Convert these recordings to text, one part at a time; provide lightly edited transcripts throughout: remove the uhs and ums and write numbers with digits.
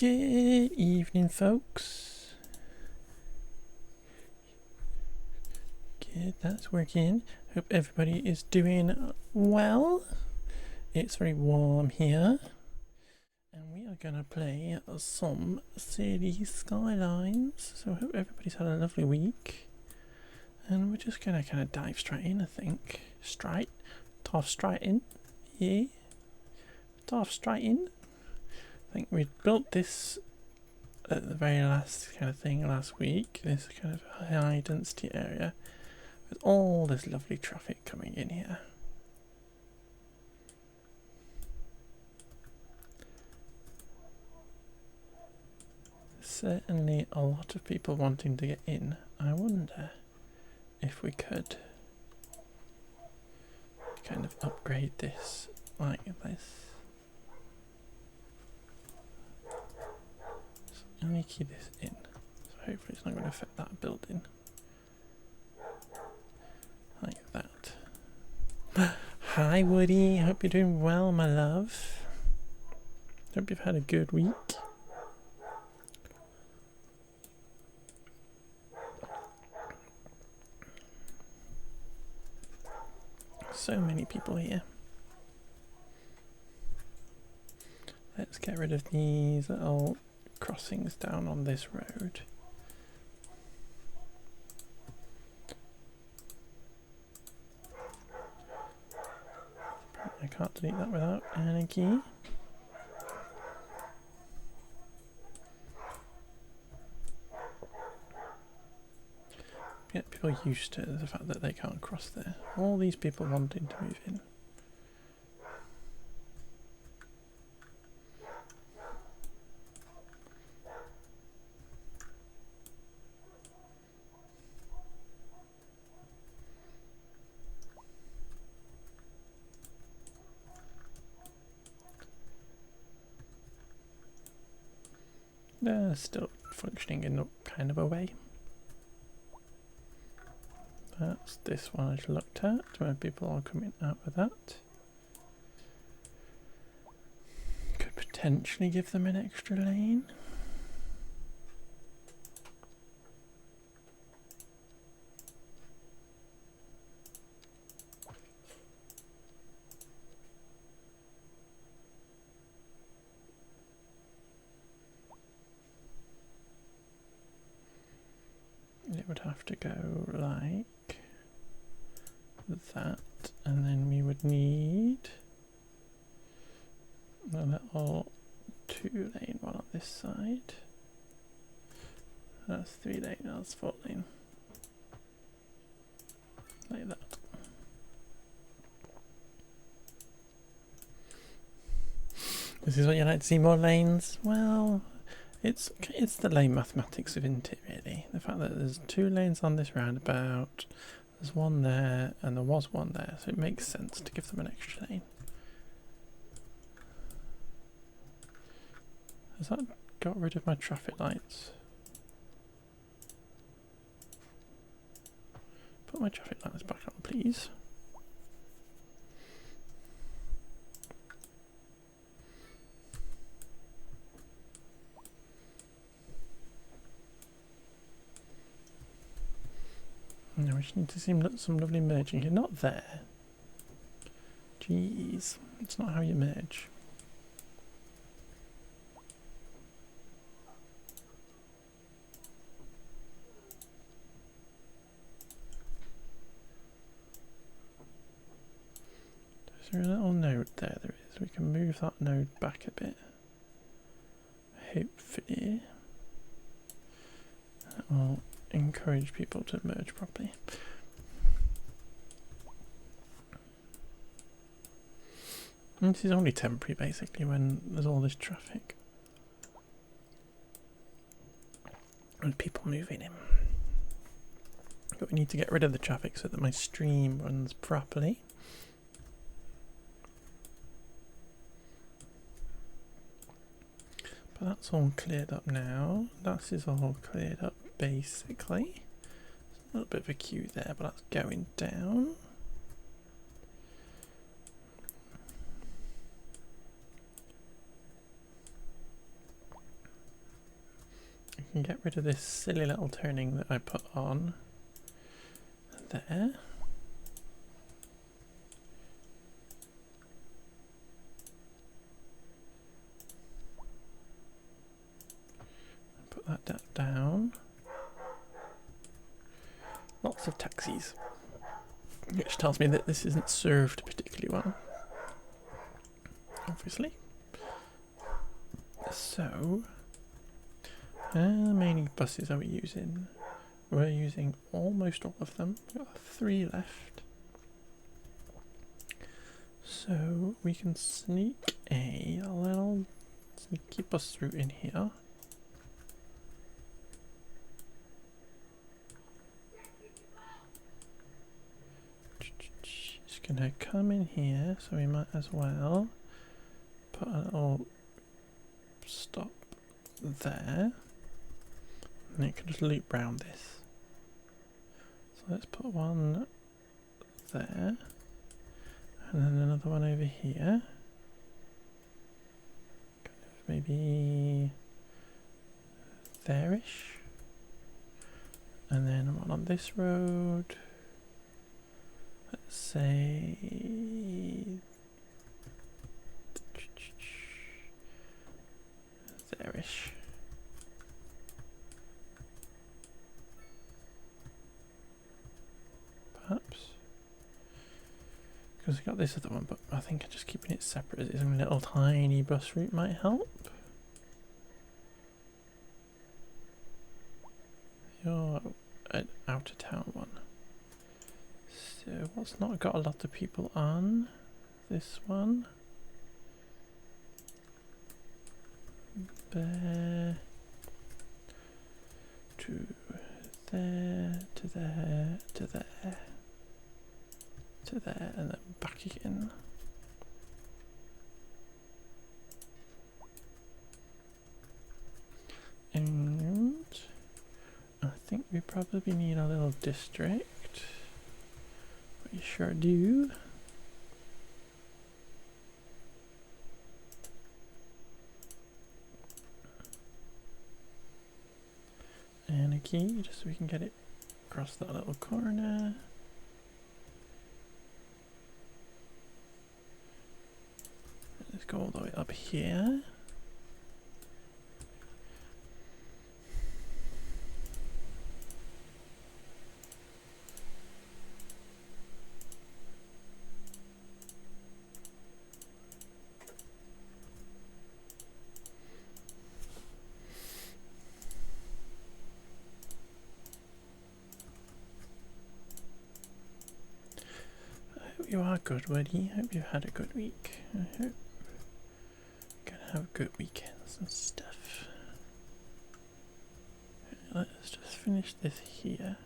Good evening, folks. Good, that's working. Hope everybody is doing well. It's very warm here. And we are going to play some City Skylines. So I hope everybody's had a lovely week. And we're just going to kind of dive straight in, I think. Dive straight in. Yeah. Dive straight in. I think we built this at the very last kind of thing last week. This kind of high density area. With all this lovely traffic coming in here. Certainly a lot of people wanting to get in. I wonder if we could kind of upgrade this like this. So only key this in. So hopefully it's not going to affect that building. Like that. Hi Woody, hope you're doing well, my love. Hope you've had a good week. So many people here. Let's get rid of these little crossings down on this road. I can't delete that without any key. Get people used to the fact that they can't cross there. All these people wanting to move in. They're still functioning in a kind of a way. That's this one I just looked at, where people are coming out with that. Could potentially give them an extra lane. It would have to go like that, and then we would need a little 2-lane one on this side. That's 3-lane, that's 4-lane. Like that. This is what you like to see, more lanes? Well, it's the lane mathematics of it, really. The fact that there's 2 lanes on this roundabout, there's one there, and there was one there, so it makes sense to give them an extra lane. Has that got rid of my traffic lights? Put my traffic lights back on, please. No, we just need to see some lovely merging here. Not there. Jeez, it's not how you merge. Is there a little node there? There is. We can move that node back a bit. Hopefully. That will encourage people to merge properly. And this is only temporary, basically, when there's all this traffic and people moving in. But we need to get rid of the traffic so that my stream runs properly. But that's all cleared up now. That is all cleared up. Basically, there's a little bit of a queue there, but that's going down. can get rid of this silly little turning that I put on there. Put that down. Lots of taxis, which tells me that this isn't served particularly well, obviously. So, how many buses are we using? We're using almost all of them. We've got 3 left. So we can sneak a little sneaky bus route in here. It's gonna come in here, so we might as well put a little stop there. And it can just loop round this. So let's put one there. And then another one over here. Kind of maybe there-ish. And then one on this road. Let's say there-ish. Perhaps. Because we got this other one, but I think just keeping it separate as its own little tiny bus route might help. You're an out of town one. So what's not got a lot of people on? This one. There. To there, to there, to there. To there and then back again. And I think we probably need a little district. We sure do. And a key just so we can get it across that little corner. Let's go all the way up here. I hope you are good, Woody. I hope you've had a good week. I hope you can have good weekends and stuff. Let's just finish this here.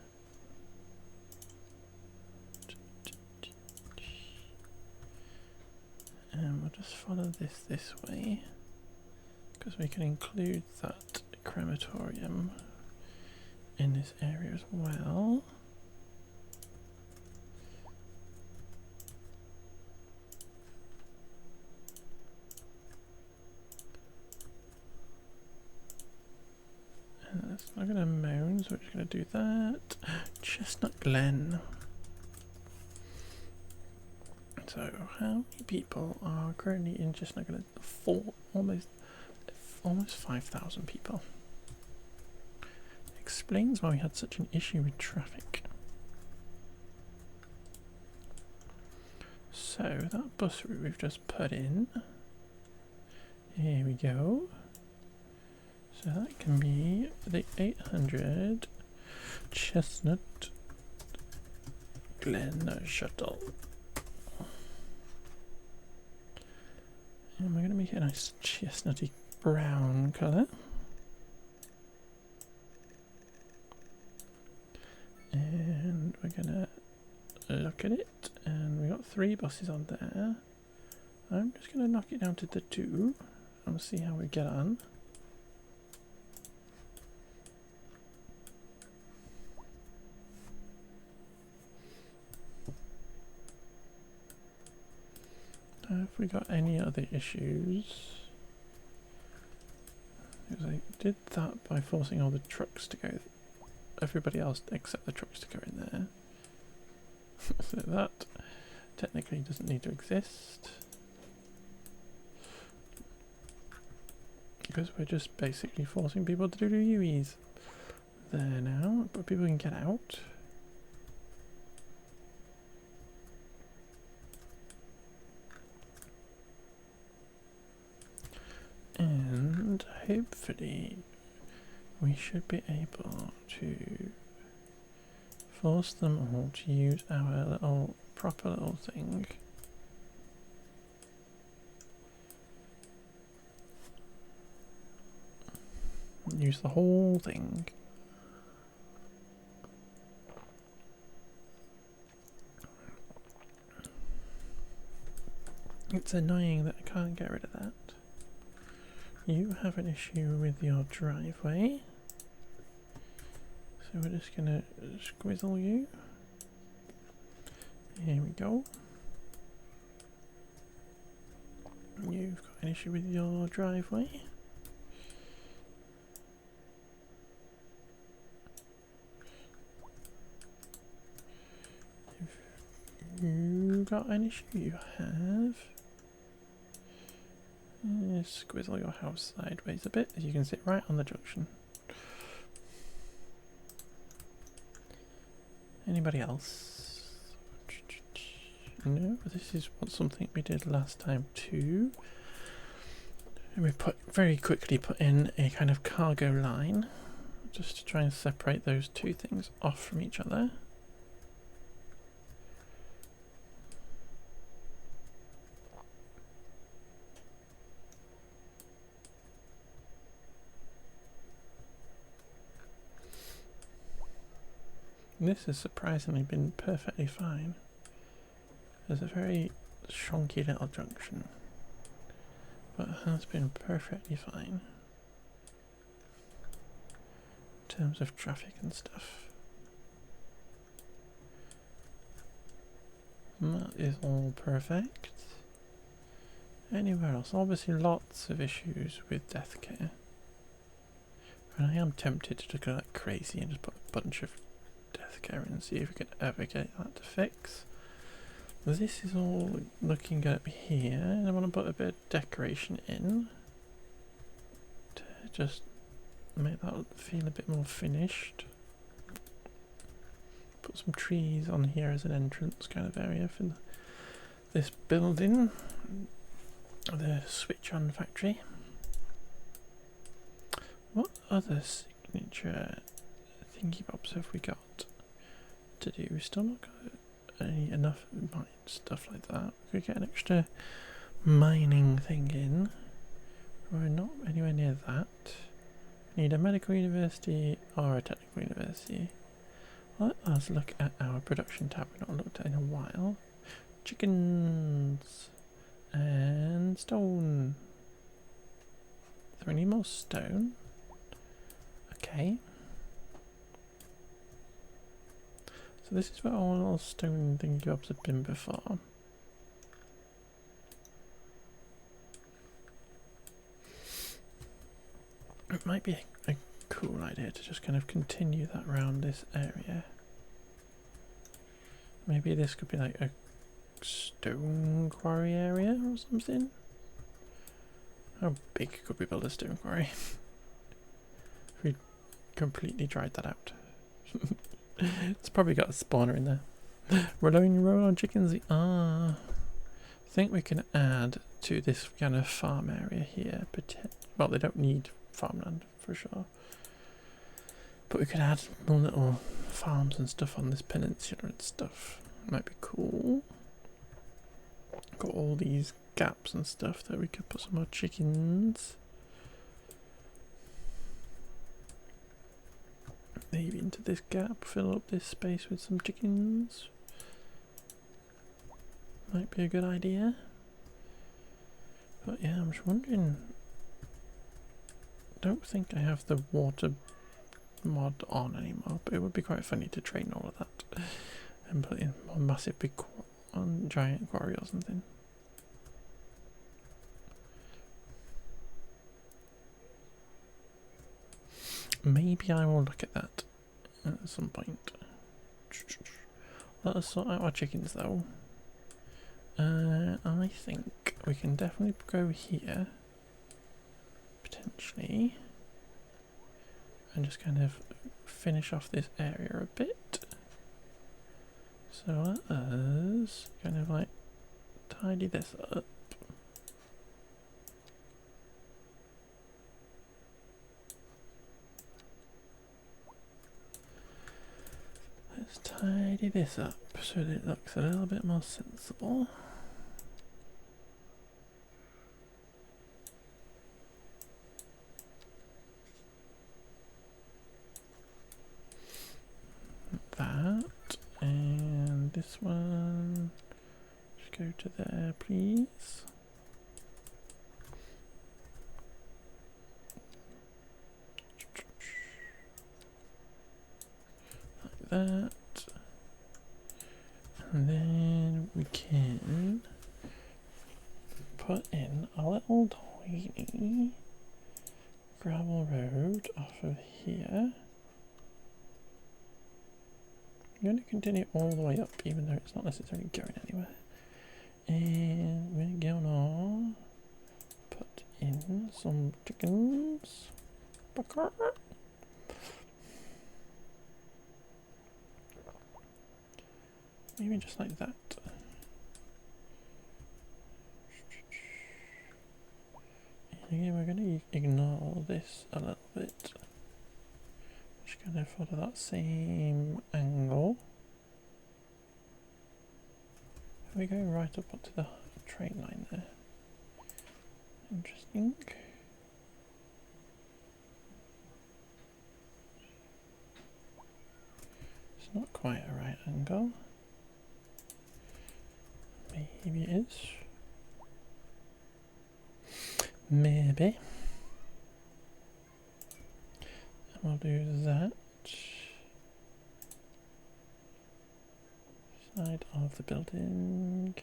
And we'll just follow this way, because we can include that crematorium in this area as well. And that's not going to moan, so we're just going to do that. Chestnut Glen. So, how many people are currently in Chestnut Glen? Almost 5,000 people. Explains why we had such an issue with traffic. So, that bus route we've just put in. Here we go. So that can be the 800 Chestnut Glen shuttle. And we're going to make it a nice chestnutty brown colour. And we're going to look at it. And we got 3 buses on there. I'm just going to knock it down to the 2 and see how we get on. Have we got any other issues? Because I did that by forcing all the trucks to go, everybody else except the trucks to go in there. So that technically doesn't need to exist. Because we're just basically forcing people to do UEs. There now, but people can get out. And hopefully we should be able to force them all to use our little proper little thing. Use the whole thing. It's annoying that I can't get rid of that. You have an issue with your driveway. So we're just gonna squizzle you. Here we go. You've got an issue with your driveway. You got an issue? You have. Squizzle your house sideways a bit, as you can sit right on the junction. Anybody else? No, this is something we did last time too. And we very quickly put in a kind of cargo line, just to try and separate those two things off from each other. This has surprisingly been perfectly fine. There's a very shonky little junction, but it has been perfectly fine in terms of traffic and stuff. And that is all perfect. Anywhere else? Obviously lots of issues with death care. And I am tempted to go like crazy and just put a bunch of death care and see if we can ever get that to fix. This is all looking good up here, and I want to put a bit of decoration in to just make that feel a bit more finished. Put some trees on here as an entrance kind of area for this building, the switch on factory. What other signature thingy bobs have we got to do? We still not got enough mine stuff like that. We could get an extra mining thing in. We're not anywhere near that. We need a medical university or a technical university. Let us look at our production tab. We've not looked at in a while. Chickens and stone. Is there any more stone? Okay. So this is where all our stone thingy jobs have been before. It might be a cool idea to just kind of continue that around this area. Maybe this could be like a stone quarry area or something. How big could we build a stone quarry? If we completely dried that out. It's probably got a spawner in there. Rolling roll on chickens. I think we can add to this kind of farm area here. Well, they don't need farmland for sure. But we could add more little farms and stuff on this peninsula and stuff. Might be cool. Got all these gaps and stuff that we could put some more chickens. Maybe into this gap, fill up this space with some chickens. Might be a good idea. But yeah, I'm just wondering. Don't think I have the water mod on anymore, but it would be quite funny to train all of that and put in a massive big giant quarry or something. maybe I will look at that at some point. Let us sort out our chickens though. I think we can definitely go here, potentially, and just kind of finish off this area a bit. So let us kind of like tidy this up. Let's tidy this up so that it looks a little bit more sensible. That, and this one, just go to there please. Like that. And then we can put in a little tiny gravel road off of here. I'm going to continue all the way up, even though it's not necessarily going anywhere. And we're gonna put in some chickens. Maybe just like that. And again, we're going to ignore this a little bit. Just going to follow that same angle. We go right up onto the train line there. Interesting. It's not quite a right angle. Maybe it is. Maybe. And we'll do that. Side of the building.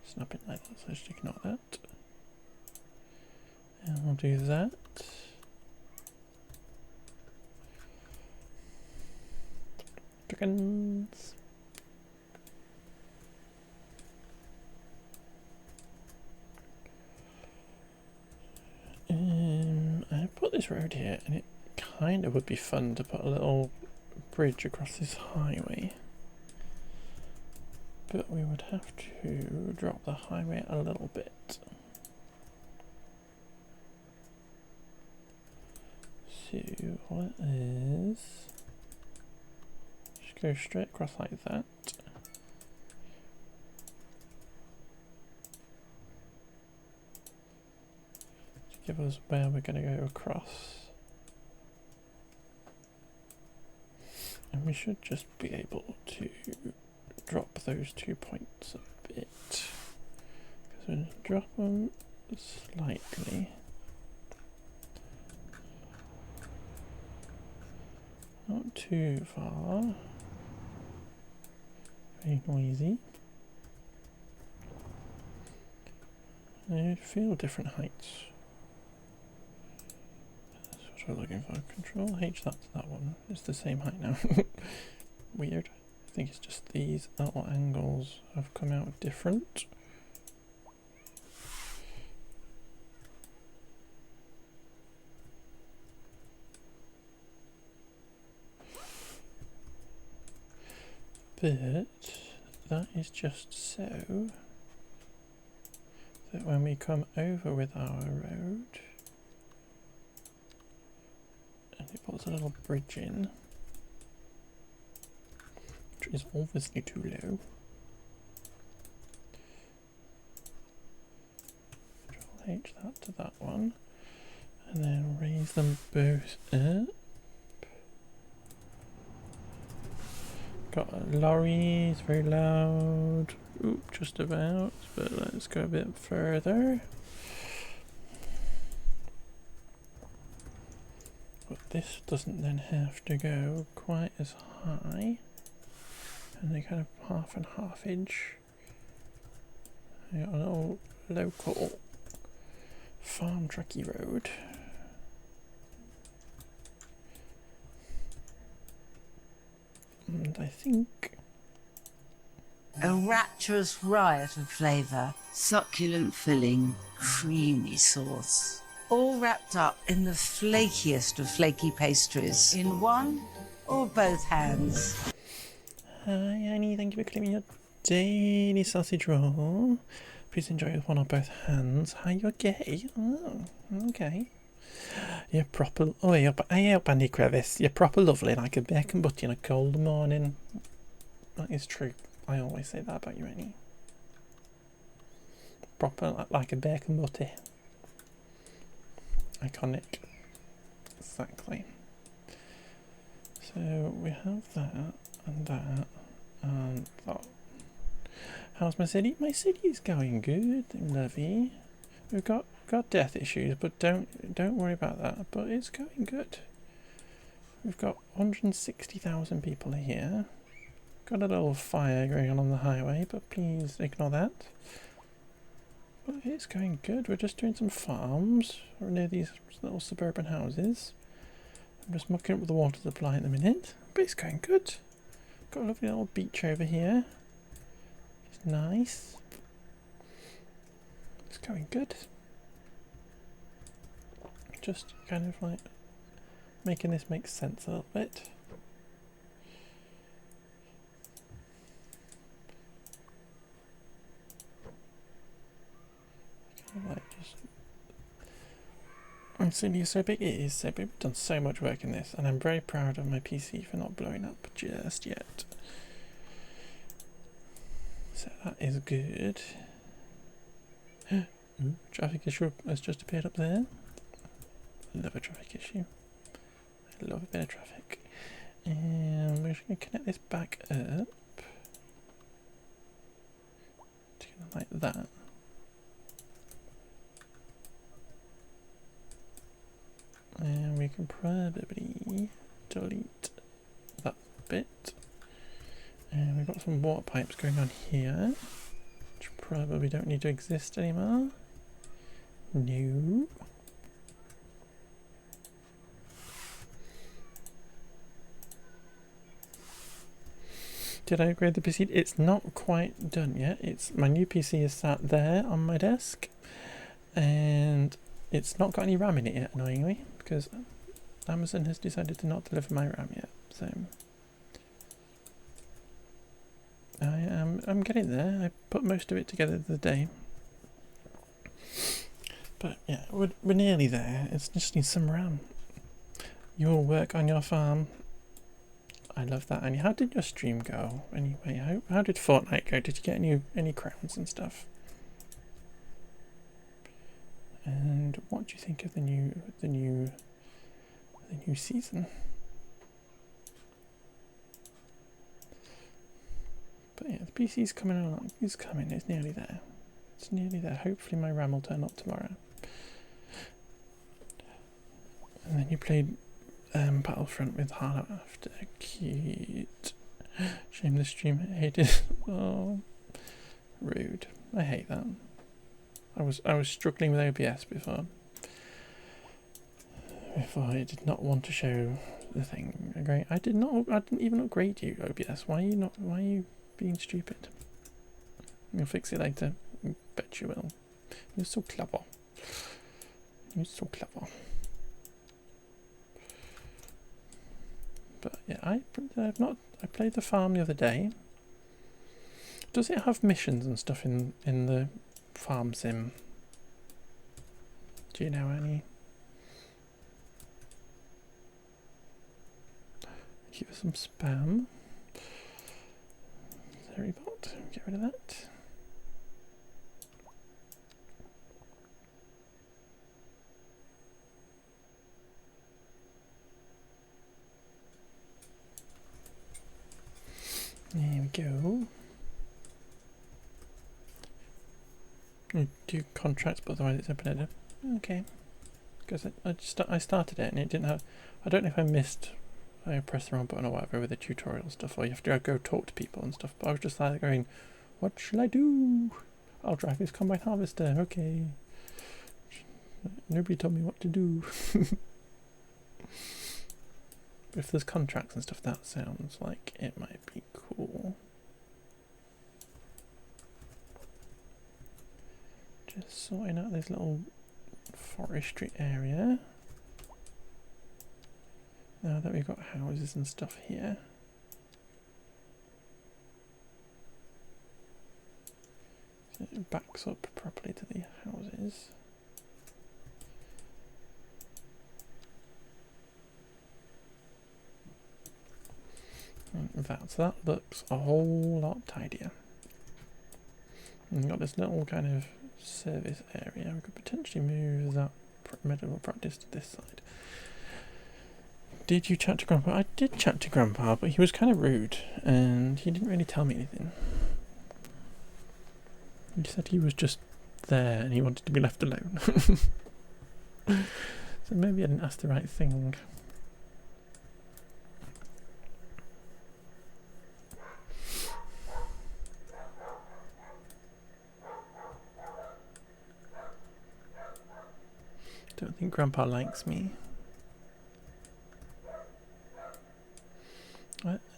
Snap it like that, so just ignore that. And we'll do that. Chickens. I put this road here, and it kind of would be fun to put a little bridge across this highway. But we would have to drop the highway a little bit. So what is, just go straight across like that. To give us where we're going to go across. And we should just be able to drop those 2 points a bit. Because we'll drop them slightly. Not too far. Very noisy. They feel different heights. That's what we're looking for. Control H that to that one. It's the same height now. Weird. I think it's just these little angles have come out different. But that is just so that when we come over with our road and it puts a little bridge in, which is obviously too low. Control H that to that one, and then raise them both up. Got lorries, very loud. Oop, just about, but let's go a bit further. But this doesn't then have to go quite as high. And they kind of half and half-inch. You got a little local farm trucky road. almond, I think. A rapturous riot of flavour, succulent filling, creamy sauce. All wrapped up in the flakiest of flaky pastries in one or both hands. Hi, Annie. Thank you for claiming your daily sausage roll. Please enjoy it with one or both hands. Hi, you're gay. Oh, okay. You're proper. Oh, you're Bandy Crevice. You're proper lovely, like a bacon butty on a cold morning. That is true. I always say that about you, Annie. Proper, like a bacon butty. Iconic. Exactly. So we have that and that and that. How's my city? My city is going good, lovey. We've got death issues, but don't worry about that. But it's going good. We've got 160,000 people here. Got a little fire going on the highway, but please ignore that. But it's going good. We're just doing some farms near these little suburban houses. I'm just mucking up with the water supply at the minute, but it's going good. Got a lovely little beach over here. It's nice. It's going good. Just kind of like making this make sense a little bit. Like just, my city is so big. It is so big. We've done so much work in this, and I'm very proud of my PC for not blowing up just yet. So that is good. Ooh, traffic issue has just appeared up there. I love a traffic issue. I love a bit of traffic. And we're just going to connect this back up. Like that. And we can probably delete that bit. And we've got some water pipes going on here, which probably don't need to exist anymore. No. Did I upgrade the PC? It's not quite done yet. My new PC is sat there on my desk, and it's not got any RAM in it yet, annoyingly, because Amazon has decided to not deliver my RAM yet. So I'm getting there. I put most of it together the day, but yeah, we're nearly there. It just needs some RAM. Your work on your farm. I love that. And how did your stream go anyway? How did Fortnite go? Did you get any crowns and stuff? And what do you think of the new season? But yeah, the PC's coming along. It's coming. It's nearly there. It's nearly there. Hopefully my RAM will turn up tomorrow. And then you played Battlefront with Hana after. Cute. Shame the stream hated. Oh, rude. I hate that. I was struggling with OBS before I did not want to show the thing. I didn't even upgrade you, OBS. Why are you being stupid? You'll fix it later. Bet you will. You're so clever. You're so clever. But yeah, I played the farm the other day. Does it have missions and stuff in the farm sim? Do you know any? Give us some spam. Bot, get rid of that. There we go. You do contracts, but otherwise it's open-ended. Okay. Because I started it and it didn't have. I don't know if I missed. I pressed the wrong button or whatever with the tutorial stuff, or you have to go talk to people and stuff. But I was just like going, "What shall I do? I'll drive this combine harvester." Okay. Nobody told me what to do. If there's contracts and stuff, that sounds like it might be cool. Just sorting out this little forestry area. Now that we've got houses and stuff here. So it backs up properly to the houses. So that looks a whole lot tidier. And we've got this little kind of service area. We could potentially move that medical practice to this side. Did you chat to Grandpa? I did chat to Grandpa, but he was kind of rude and he didn't really tell me anything. He said he was just there and he wanted to be left alone. So maybe I didn't ask the right thing. Don't think Grandpa likes me.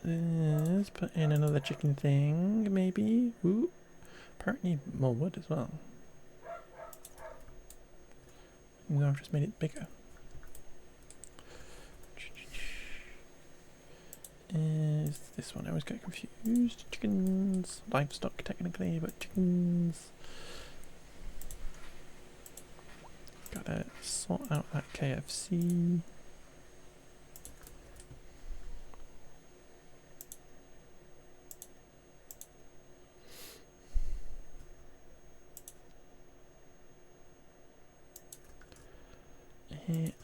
Let's put in another chicken thing, maybe. Ooh, apparently more wood as well. No, I've just made it bigger. Is this one? I always get confused. Chickens, livestock technically, but chickens. Gotta sort out that KFC.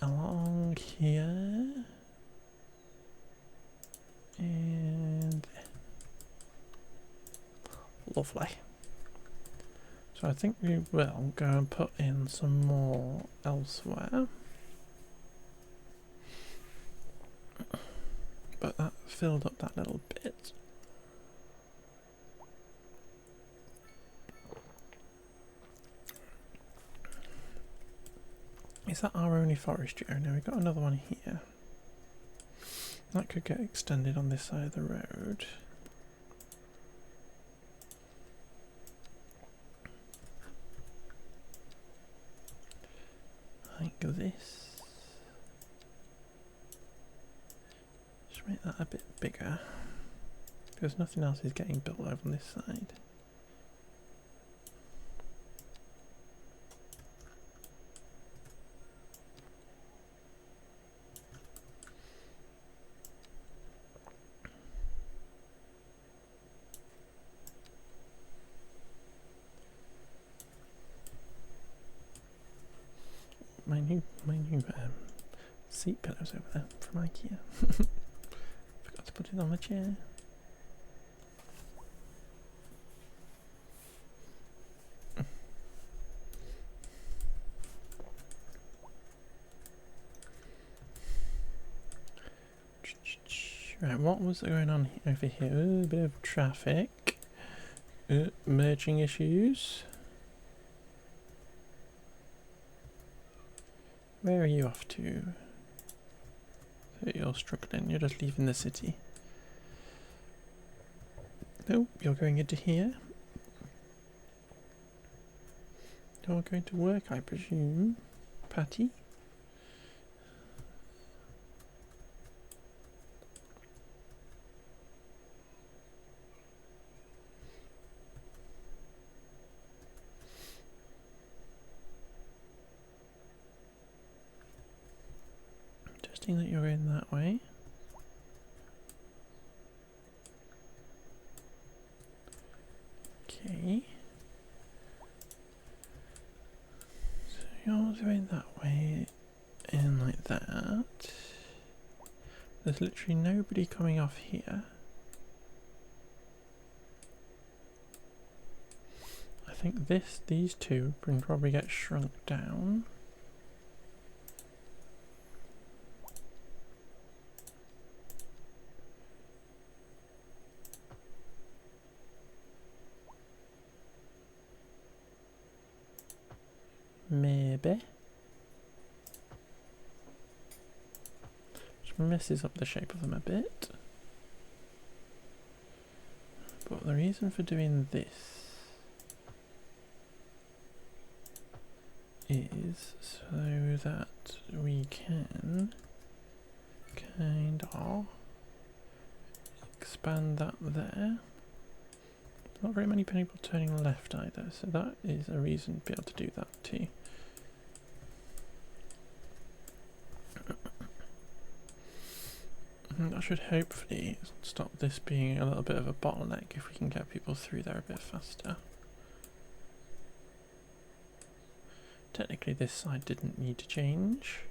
Along here. And lovely. So I think we will go and put in some more elsewhere. But that filled up that little bit. Is that our only forestry area? No, we've got another one here. That could get extended on this side of the road. Like this. Just make that a bit bigger. Because nothing else is getting built over on this side. My new seat pillows over there from IKEA. Forgot to put it on the chair. Right, what was going on over here? A bit of traffic. Merging issues. Where are you off to? So you're struggling, you're just leaving the city. No, you're going into here. You're going to work, I presume. Patty? That you're in that way. Okay. So you're going that way in like that. There's literally nobody coming off here. I think these two can probably get shrunk down. Maybe. which messes up the shape of them a bit. But the reason for doing this is so that we can kind of expand that there. Not very many people turning left either, so that is a reason to be able to do that too. That should hopefully stop this being a little bit of a bottleneck if we can get people through there a bit faster. Technically this side didn't need to change.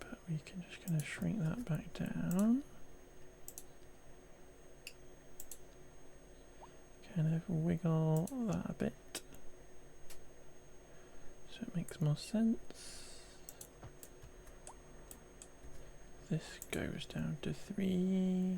But we can just kind of shrink that back down. Kind of wiggle that a bit. So it makes more sense. This goes down to 3.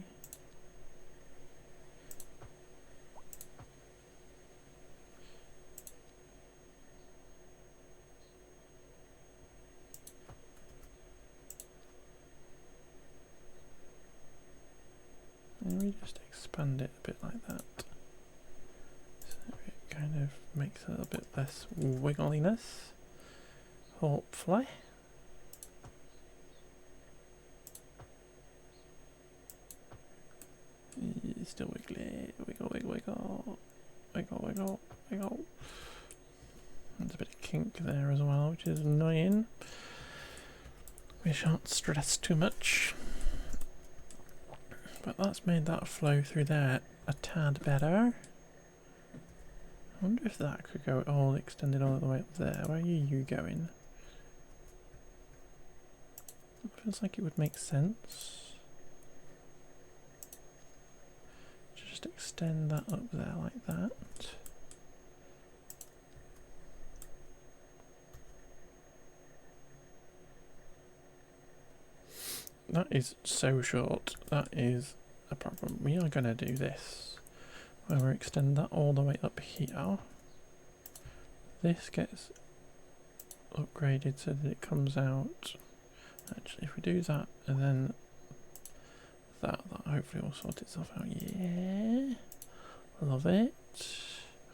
And we just expand it a bit like that. So it kind of makes a little bit less wiggliness, hopefully. Still wiggly, wiggle, wiggle, wiggle, wiggle, wiggle, wiggle. There's a bit of kink there as well, which is annoying. We shan't stress too much. But that's made that flow through there a tad better. I wonder if that could go all extended all the way up there. Where are you going? It feels like it would make sense. Just extend that up there like that. That is so short. That is a problem. We are going to do this. Where we extend that all the way up here. This gets upgraded so that it comes out. Actually, if we do that and then that hopefully will sort itself out. Yeah. Love it.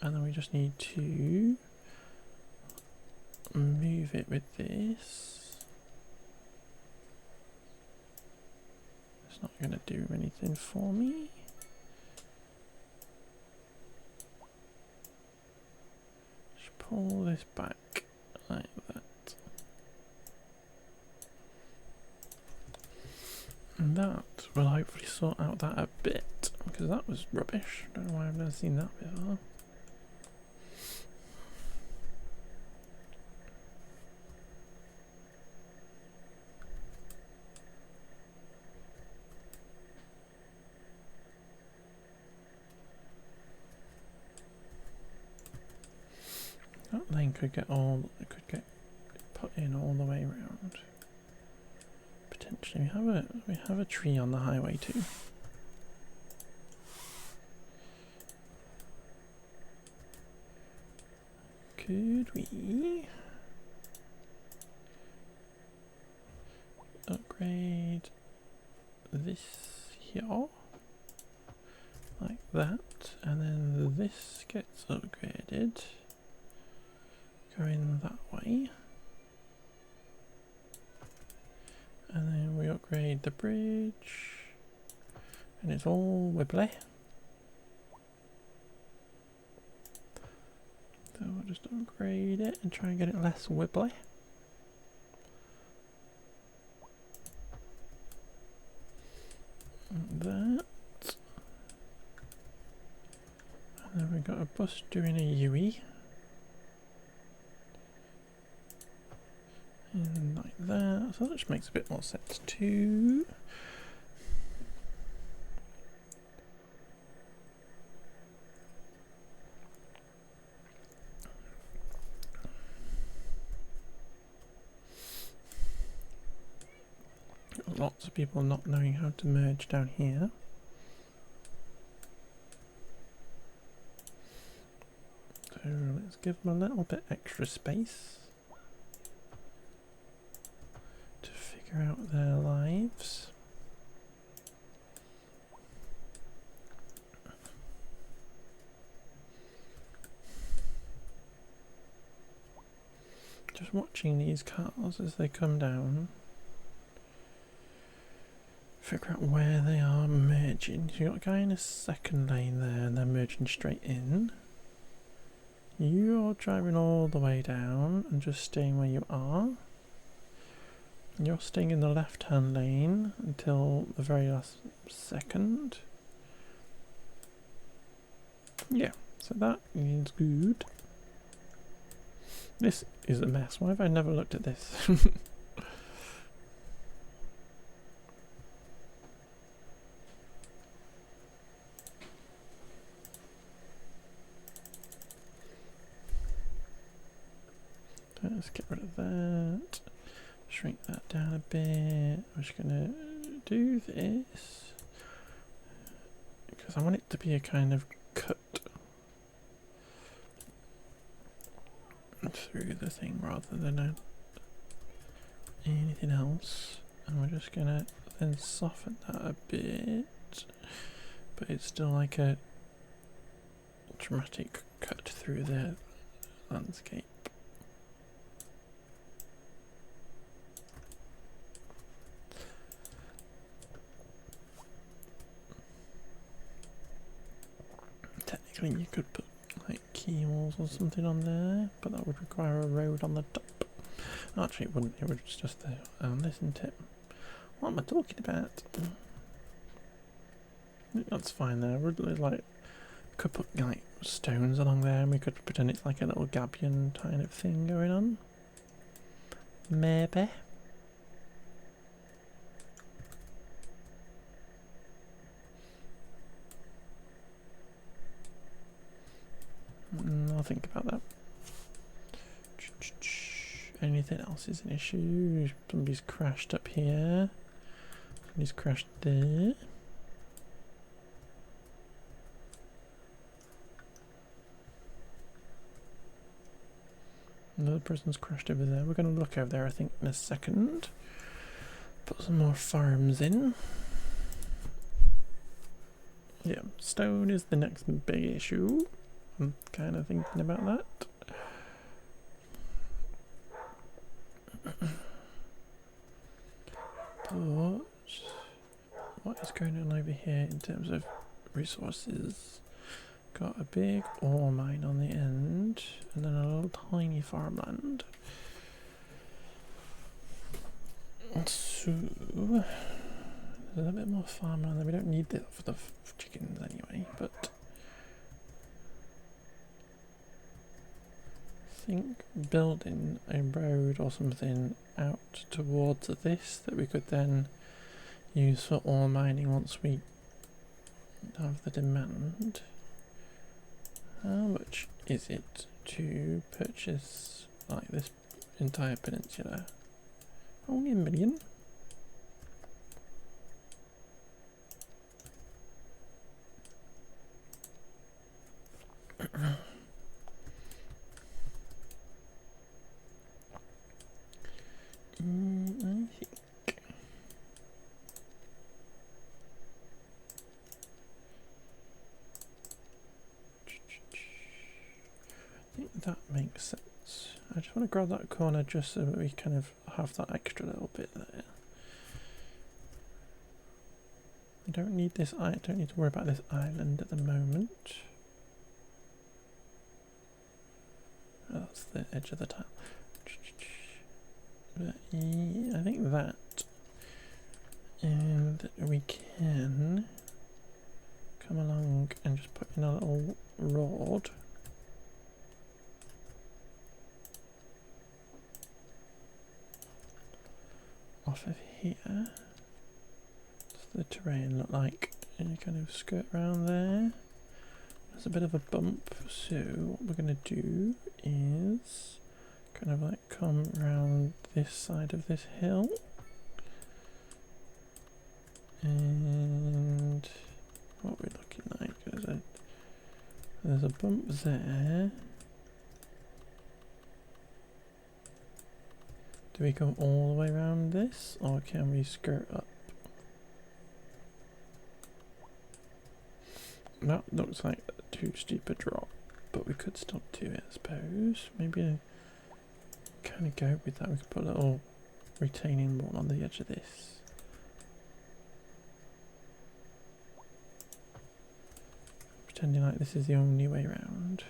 And then we just need to move it with this. It's not going to do anything for me. Just pull this back like that. And that will hopefully sort out that a bit, because that was rubbish. Don't know why I've never seen that before. That lane could get put in all the way around. Potentially, we have a tree on the highway too. Could we upgrade this here like that, and then this gets upgraded going that way, and then we upgrade the bridge and it's all wibbly. So we'll just upgrade it and try and get it less wibbly. That. And then we've got a bus doing a UE. And like that. So that just makes a bit more sense too. Lots of people not knowing how to merge down here. So let's give them a little bit extra space. figure out their lives. Just watching these cars as they come down. Figure out where they are merging. So you've got a guy in a second lane there and they're merging straight in. You're driving all the way down and just staying where you are. You're staying in the left-hand lane until the very last second. Yeah, so that is good. This is a mess. Why have I never looked at this? Let's get rid of that. Shrink that down a bit. I'm just gonna do this because I want it to be a kind of cut through the thing rather than anything else. And we're just gonna then soften that a bit, but it's still like a dramatic cut through the landscape. Technically you could put like keyholes or something on there, but that would require a road on the top. Actually it wouldn't, it would just listen to it. What am I talking about? That's fine there. We'd like could put like stones along there and we could pretend it's like a little gabion kind of thing going on. Maybe. I'll think about that. Anything else is an issue? Somebody's crashed up here. Somebody's crashed there. Another person's crashed over there. We're going to look over there, I think, in a second. Put some more farms in. Yeah, stone is the next big issue. I'm kind of thinking about that. But what is going on over here in terms of resources? Got a big ore mine on the end and then a little tiny farmland. So there's a bit more farmland there. We don't need that for the chickens anyway, but I think building a road or something out towards this that we could then use for ore mining once we have the demand. How much is it to purchase like this entire peninsula? Only $1 million. I think that makes sense. I just want to grab that corner just so that we kind of have that extra little bit there. I don't need this. I don't need to worry about this island at the moment. Oh, that's the edge of the tile. But yeah, I think that, and we can come along and just put in a little rod. Off of here. Does the terrain look like? And you kind of skirt around there. There's a bit of a bump, so what we're going to do is kind of like come around this side of this hill. And what we're looking like, there's a bump there. Do we come all the way around this, or can we skirt up? That looks like too steep a drop, but we could stop to it, I suppose. Maybe kind of go with that. We could put a little retaining wall on the edge of this. Pretending like this is the only way around.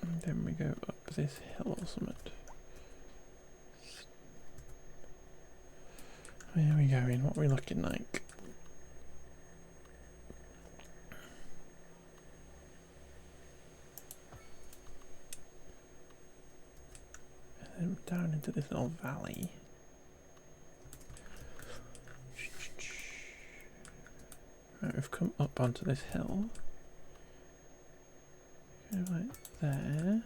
And then we go up this hill or something. Where are we going? What are we looking like? And then down into this little valley. Right, we've come up onto this hill. Go right there.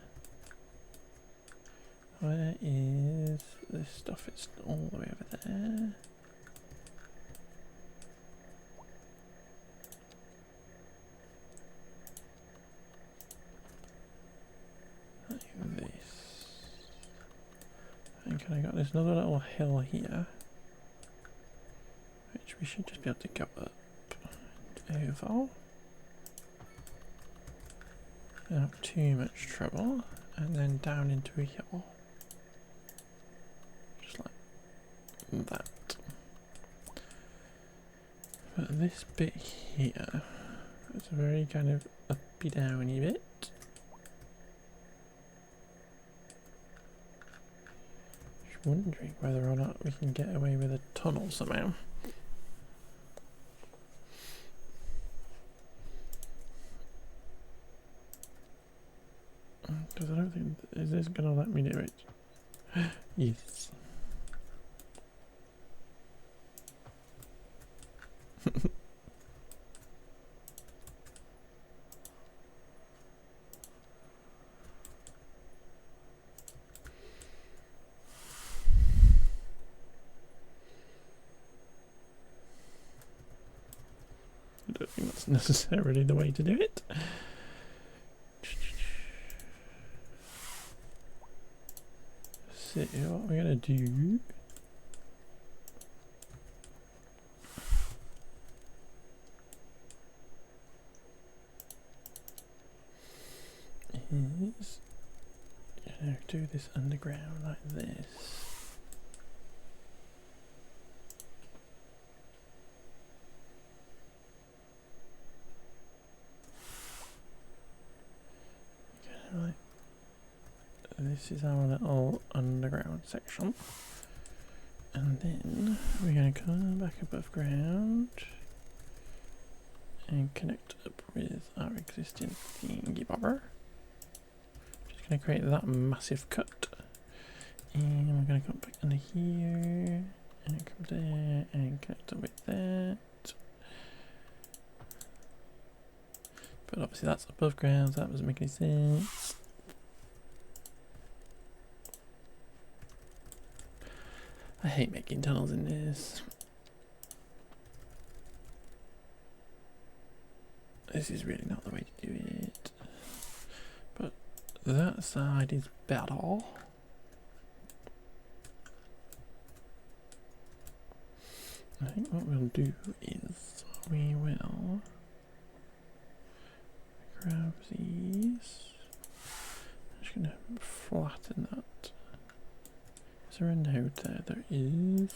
Where is this stuff? It's all the way over there. Like this. And I got this another little hill here, which we should just be able to go up and over. Not too much trouble, and then down into a hill. Just like that. But this bit here is a very kind of uppy downy bit. Just wondering whether or not we can get away with a tunnel somehow. Because I don't think, is this going to let me do it? Yes. I don't think that's necessarily the way to do it. So what we're going to do is do this underground like this. Right. This is our little underground section, and then we're going to come back above ground and connect up with our existing thingy bobber. Just going to create that massive cut, and we're going to come back under here and come there and connect up with that. But obviously that's above ground, so that doesn't make any sense. I hate making tunnels in this. This is really not the way to do it. But that side is better. I think what we'll do is we will grab these. I'm just going to flatten that. Is there a node there? There is.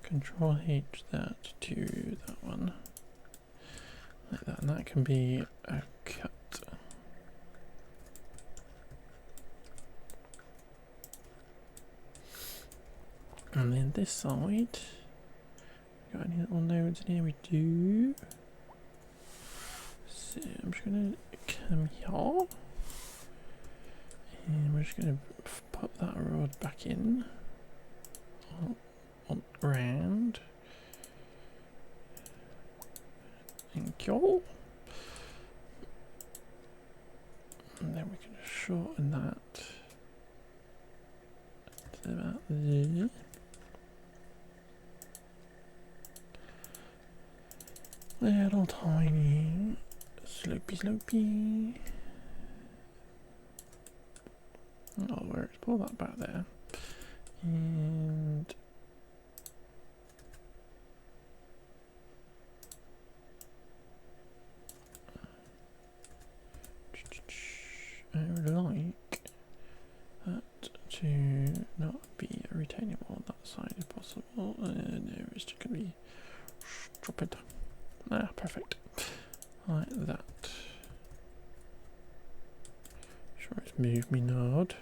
Control H that to that one. Like that, and that can be a cut. And then this side, got any little nodes in here? We do. So I'm just gonna come here, and we're just gonna put that rod back in on ground. Thank you. And then we can shorten that to about there. Little tiny slopey. Oh, where it's pull that back there. And I would like that to not be a retaining wall on that side if possible. No, it's just going to be stupid. Ah, perfect. Like that. Sure, it's moved me node.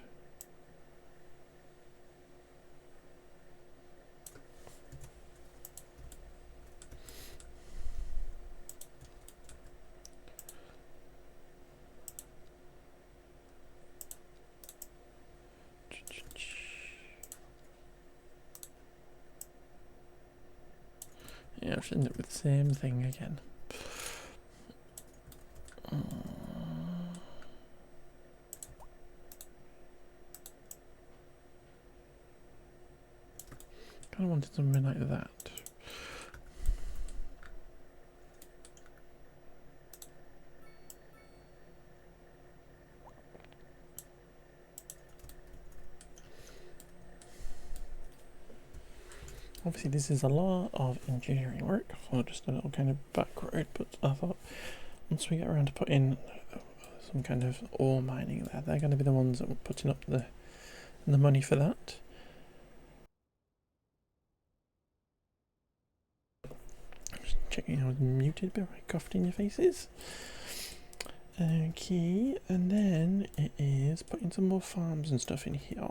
Yeah, I've ended up with the same thing again. Kind of wanted something like that. Obviously this is a lot of engineering work for just a little kind of back road, but I thought once we get around to put in some kind of ore mining there, they're going to be the ones that were putting up the money for that. Just checking I was muted before I coughed in your faces. Okay, and then it is putting some more farms and stuff in here.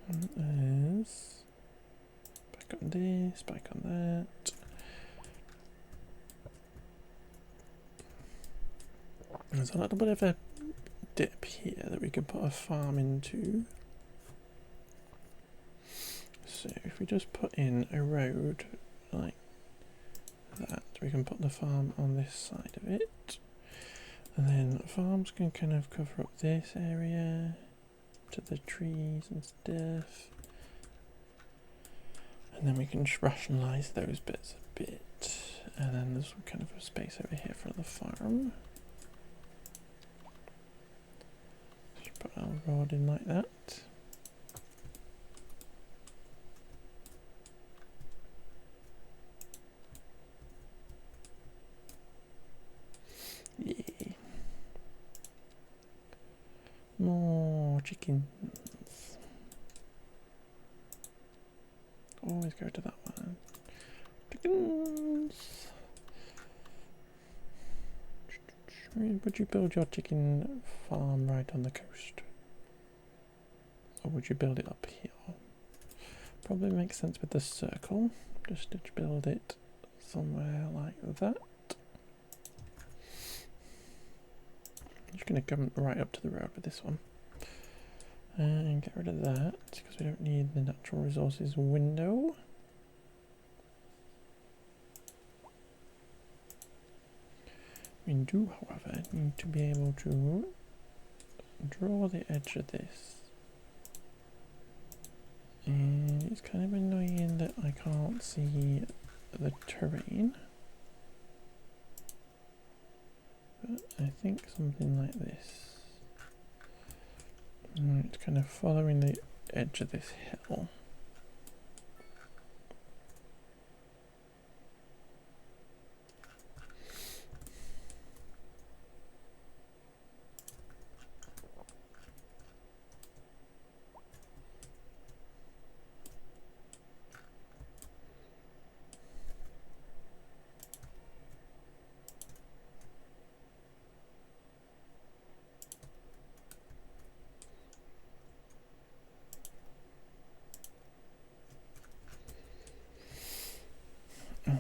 One is back on this, back on that. There's a little bit of a dip here that we can put a farm into. So if we just put in a road like that, we can put the farm on this side of it. And then farms can kind of cover up this area to the trees and stuff. And then we can just rationalise those bits a bit. And then there's kind of a space over here for the farm. Just put our road in like that. Yeah. More chickens. Always go to that one. Chickens. Would you build your chicken farm right on the coast? Or would you build it up here? Probably makes sense with the circle. Just to build it somewhere like that. I'm just going to come right up to the road with this one. And get rid of that, because we don't need the natural resources window. We do, however, need to be able to draw the edge of this. And it's kind of annoying that I can't see the terrain. But I think something like this. And it's kind of following the edge of this hill.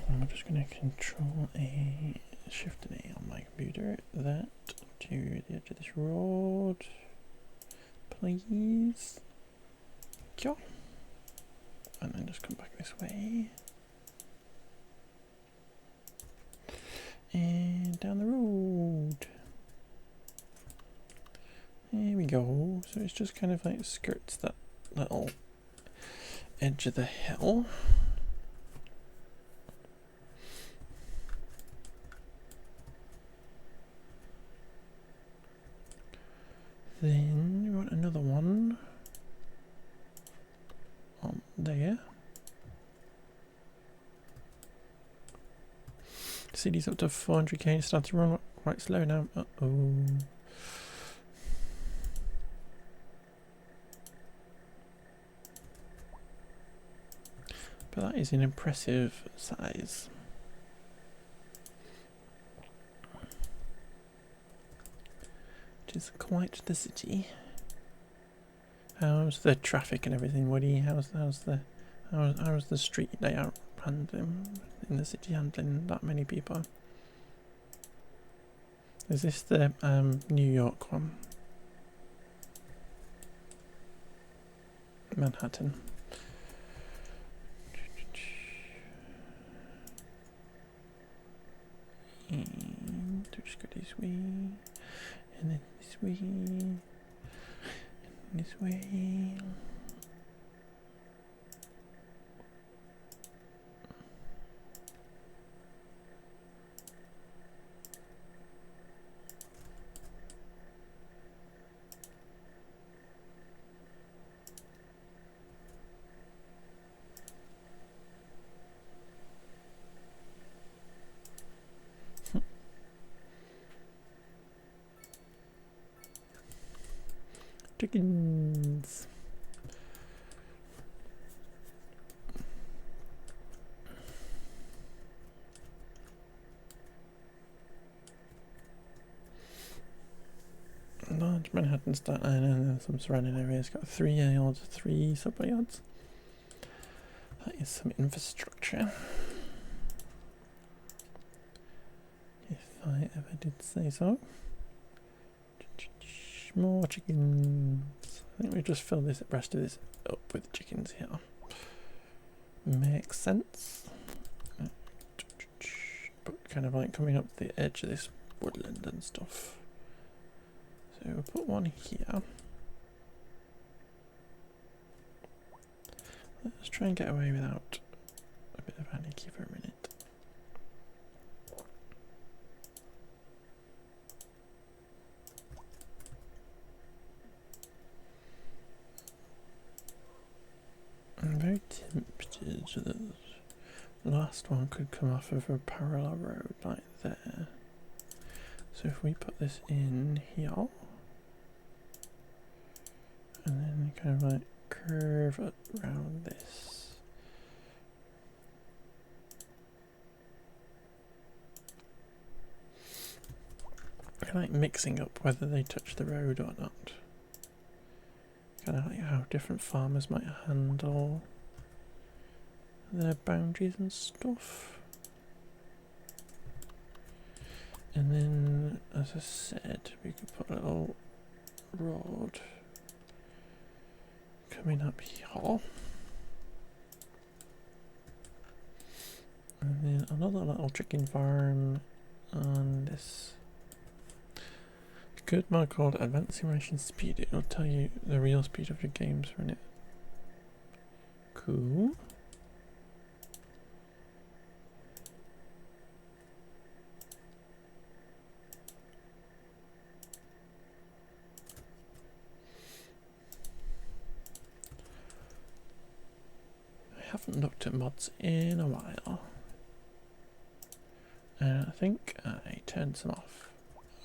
I'm just going to control A, shift and A on my computer, that to the edge of this road, please. Go. And then just come back this way. And down the road. There we go. So it's just kind of like skirts that little edge of the hill. there. City's up to 400k. It's starting to run quite slow now. Uh-oh. But that is an impressive size. Which is quite the city. How's the traffic and everything, Woody? How's the street layout handling in the city, handling that many people? Is this the New York one? Manhattan. And just go this way, and then this way, and this way. Chickens. Large Manhattan style, and some surrounding areas. Got 3 yards, 3 subway yards. That is some infrastructure. If I ever did say so. More chickens. I think we just fill this rest of this up with chickens here. Makes sense. But kind of like coming up the edge of this woodland and stuff. So we'll put one here. Let's try and get away without a bit of anarchy for a minute. I'm very tempted that the last one could come off of a parallel road like there. So if we put this in here, and then kind of like curve it around this. I like mixing up whether they touch the road or not. Kind of like how different farmers might handle their boundaries and stuff. And then, as I said, we could put a little road coming up here. And then another little chicken farm on this good mod called Advanced Simulation Speed. It'll tell you the real speed of your games run it. Cool. I haven't looked at mods in a while. And I think I turned some off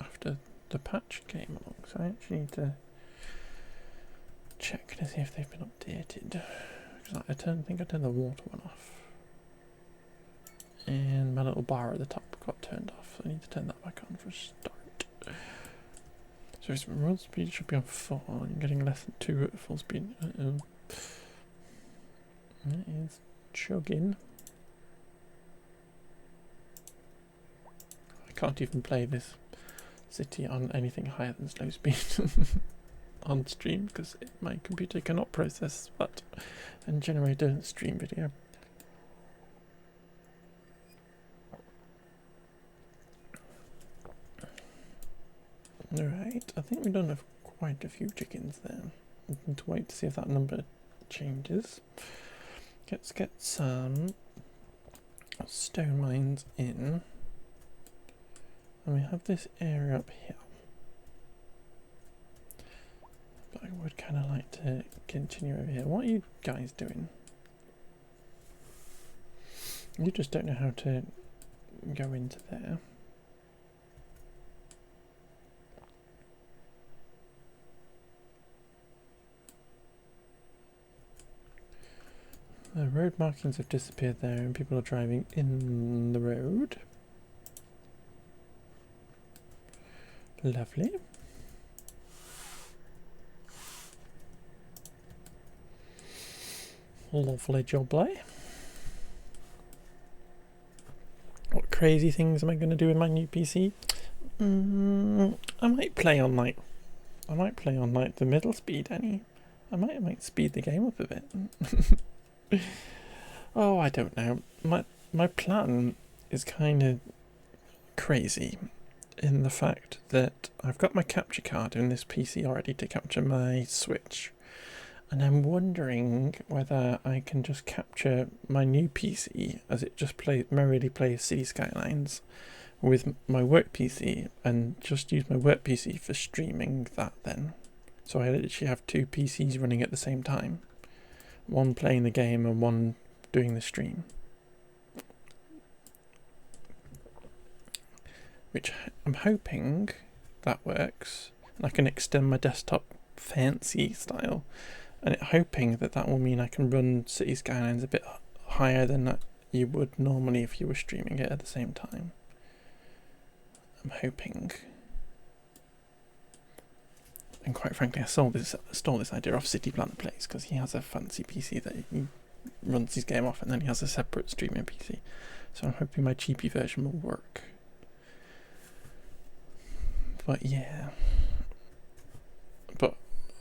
after the patch came along, so I actually need to check to see if they've been updated. Because I think I turned the water one off, and my little bar at the top got turned off. So I need to turn that back on for a start. So its road speed should be on 4, and you're getting less than 2 at full speed. That is chugging. I can't even play this city on anything higher than slow speed on stream because my computer cannot process that and generate a stream video. Alright, I think we've done quite a few chickens there. We need to wait to see if that number changes. Let's get some stone mines in. And we have this area up here. But I would kind of like to continue over here. What are you guys doing? You just don't know how to go into there. The road markings have disappeared there and people are driving in the road. Lovely. Lovely jubbly. What crazy things am I going to do with my new PC? I might play on like the middle speed, Annie. I might speed the game up a bit. Oh, I don't know. My plan is kind of crazy in the fact that I've got my capture card in this PC already to capture my Switch. And I'm wondering whether I can just capture my new PC as it just merrily plays City Skylines with my work PC and just use my work PC for streaming that then. So I literally have two PCs running at the same time. One playing the game and one doing the stream. Which I'm hoping that works. And I can extend my desktop fancy style. And hoping that will mean I can run City Skylines a bit higher than you would normally if you were streaming it at the same time. I'm hoping. And quite frankly, I stole this idea off City Planner Plays because he has a fancy PC that he runs his game off, and then he has a separate streaming PC. So I'm hoping my cheapy version will work. But yeah. But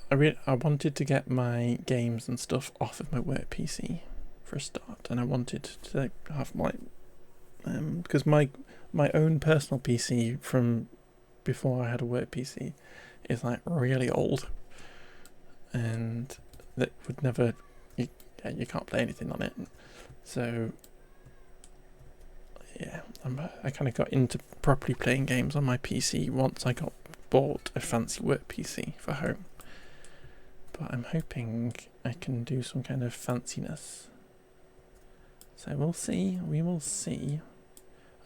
I wanted to get my games and stuff off of my work PC for a start, and I wanted to have because my own personal PC from before I had a work PC is like really old, and that would never you can't play anything on it. So yeah, I kind of got into properly playing games on my PC once I bought a fancy work PC for home. But I'm hoping I can do some kind of fanciness. So we'll see. We will see.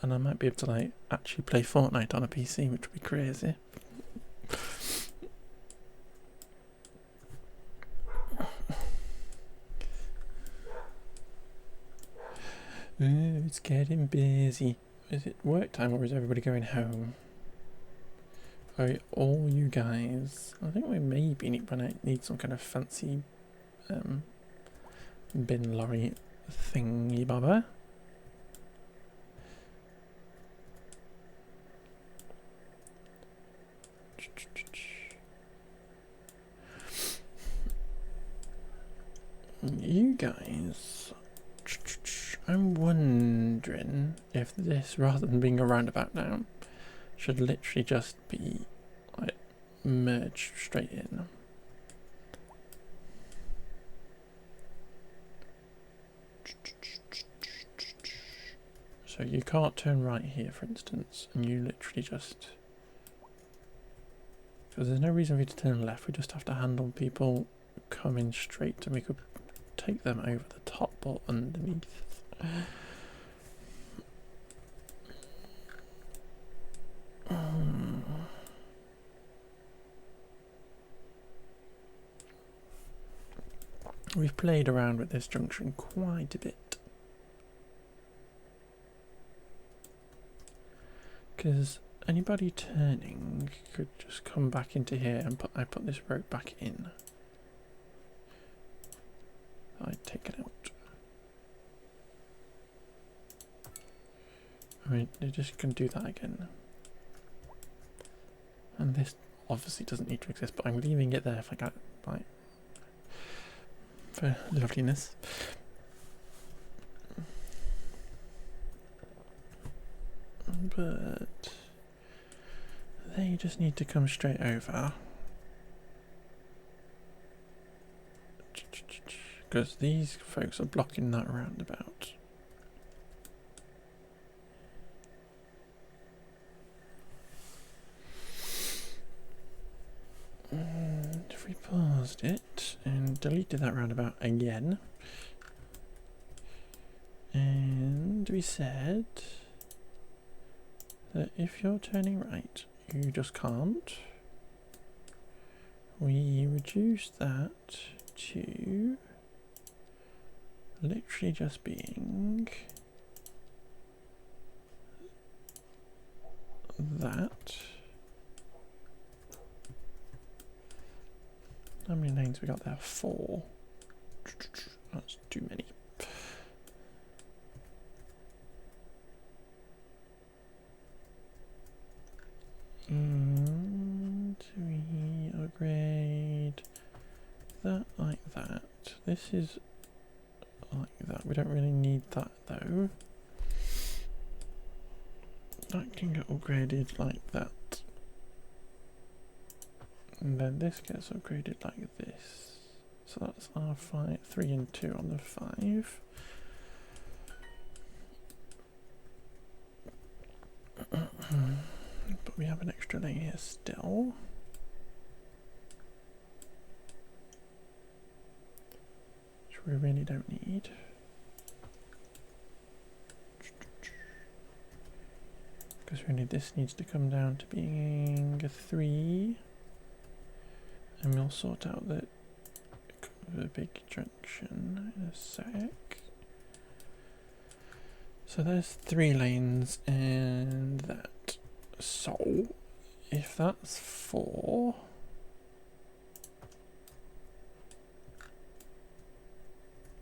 And I might be able to actually play Fortnite on a PC, which would be crazy. Ooh, it's getting busy. Is it work time or is everybody going home? Are all you guys? I think we maybe need some kind of fancy bin lorry thingy bobber. You guys, I'm wondering if this, rather than being a roundabout now, should literally just be merged straight in. So you can't turn right here, for instance, and you literally just, because there's no reason for you to turn left, we just have to handle people coming straight, and we could take them over the top or underneath. We've played around with this junction quite a bit. Because anybody turning could just come back into here and I put this rope back in. I'd take it out. I mean, they just can do that again. And this obviously doesn't need to exist, but I'm leaving it there for loveliness. But they just need to come straight over. Because these folks are blocking that roundabout. And if we paused it and deleted that roundabout again, And we said that if you're turning right, you just can't. We reduce that to literally just being that. How many lanes we got there? 4. That's too many. And we upgrade that like that. This is like that. We don't really need that though. That can get upgraded like that. And then this gets upgraded like this. So that's our 3 and 2 on the 5. But we have an extra lane here still. Which we really don't need. Because really this needs to come down to being a 3. And we'll sort out the big junction in a sec. So there's 3 lanes and that. So if that's 4,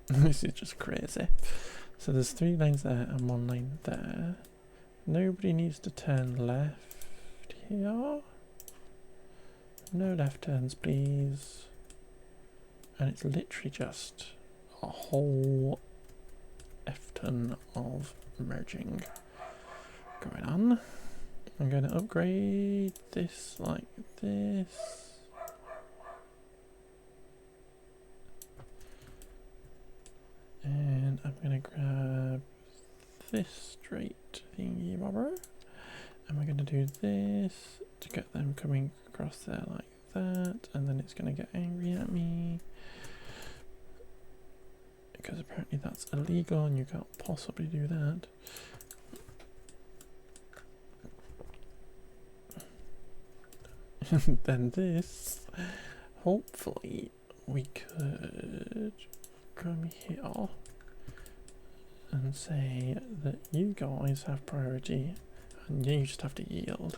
this is just crazy. So there's 3 lanes there and 1 lane there. Nobody needs to turn left here. No left turns, please. And it's literally just a whole F-ton of merging going on. I'm going to upgrade this like this. And I'm going to grab this straight thingy bobber. And we're going to do this to get them coming across there like that. And then it's going to get angry at me. Because apparently that's illegal and you can't possibly do that. And then this, hopefully we could come here and say that you guys have priority and you just have to yield.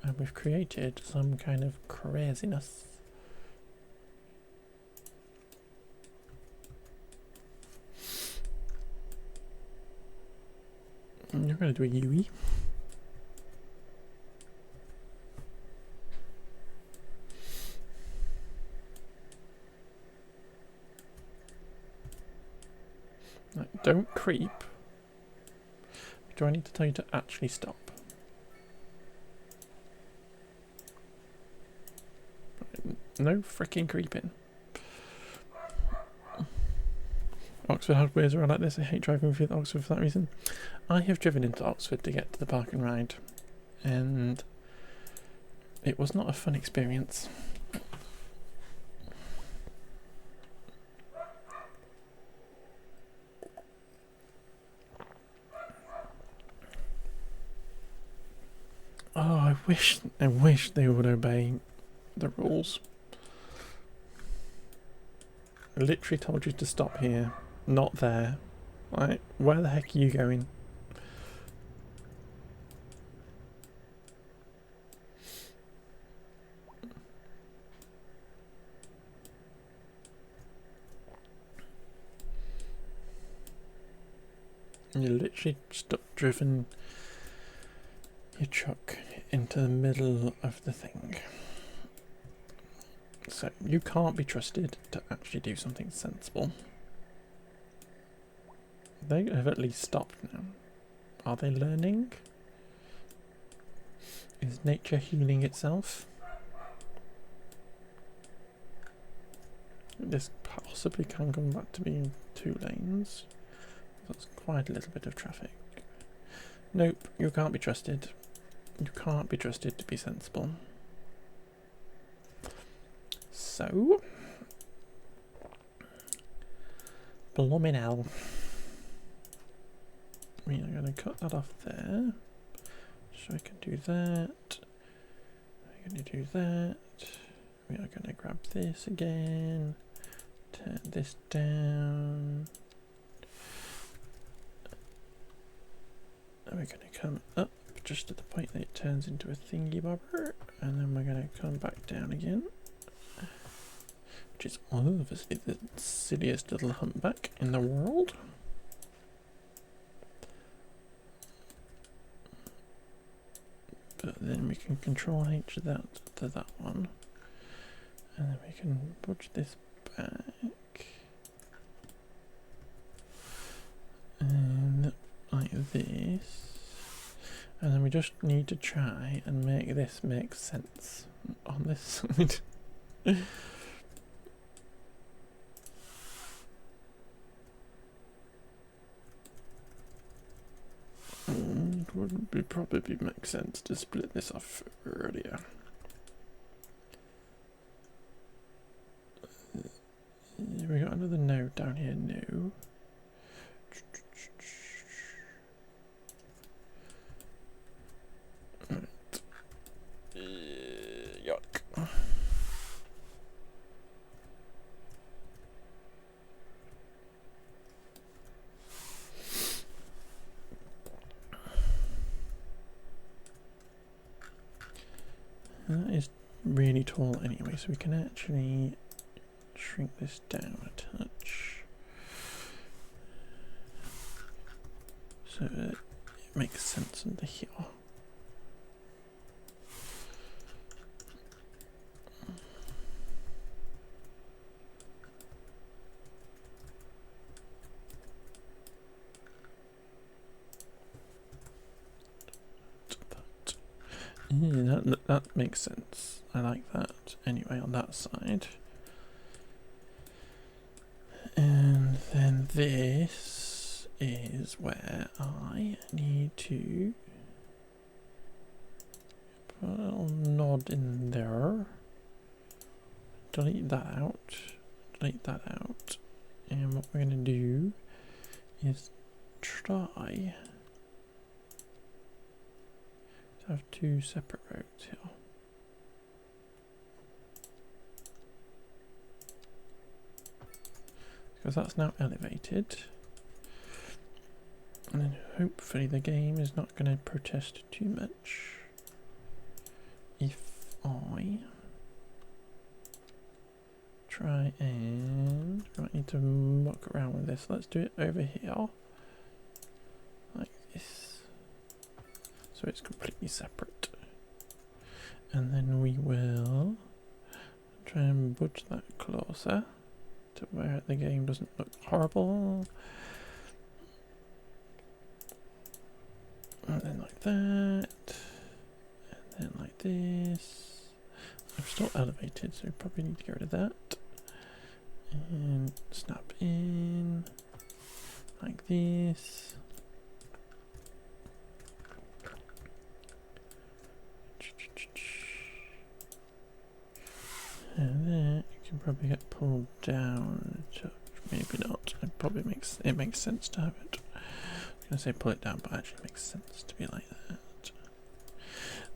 And we've created some kind of craziness. And you're going to do a UE. Right, don't creep. Do I need to tell you to actually stop? Right, no freaking creeping. Oxford hardwares are like this. I hate driving through Oxford for that reason. I have driven into Oxford to get to the park and ride, and it was not a fun experience. Oh, I wish they would obey the rules. I literally told you to stop here, not there. Like, where the heck are you going? You literally driven your truck into the middle of the thing. So you can't be trusted to actually do something sensible. They have at least stopped now. Are they learning? Is nature healing itself? This possibly can come back to being 2 lanes. That's quite a little bit of traffic. Nope, you can't be trusted. You can't be trusted to be sensible. So, Blooming hell. We are going to cut that off there. So I can do that. We're going to do that. We are going to grab this again. Turn this down. And we're going to come up just at the point that it turns into a thingy bobber. And then we're going to come back down again. Which is obviously the silliest little humpback in the world. But then we can control H that to that one. And then we can push this back. And like this. And then we just need to try and make this make sense on this side. It would probably make sense to split this off earlier. We got another node down here, no. Right. Yuck. That is really tall anyway, so we can actually shrink this down a touch. So it makes sense under here. Yeah, that makes sense. I like that anyway on that side. And then this is where I need to put a little nod in there. Delete that out. Delete that out. And what we're going to do is try to have two separate roads here. Because that's now elevated. And then hopefully the game is not going to protest too much. If I try and... I might need to muck around with this. Let's do it over here. Like this. So it's completely separate. And then we will try and budge that closer to where the game doesn't look horrible. And then like that. And then like this. I'm still elevated, so we probably need to get rid of that. And snap in. Like this. And then it can probably get pulled down a touch. Maybe not. It makes sense to have it. I was going to say pull it down, but it actually makes sense to be like that.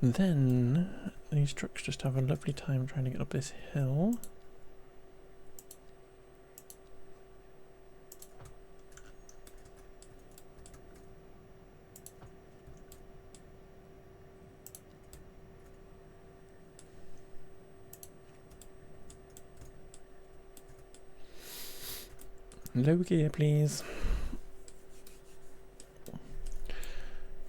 And then these trucks just have a lovely time trying to get up this hill. Low gear, please.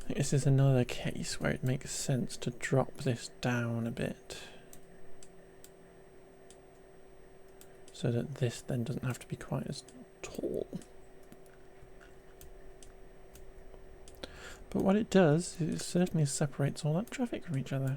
This is another case where it makes sense to drop this down a bit. So that this then doesn't have to be quite as tall. But what it does is it certainly separates all that traffic from each other.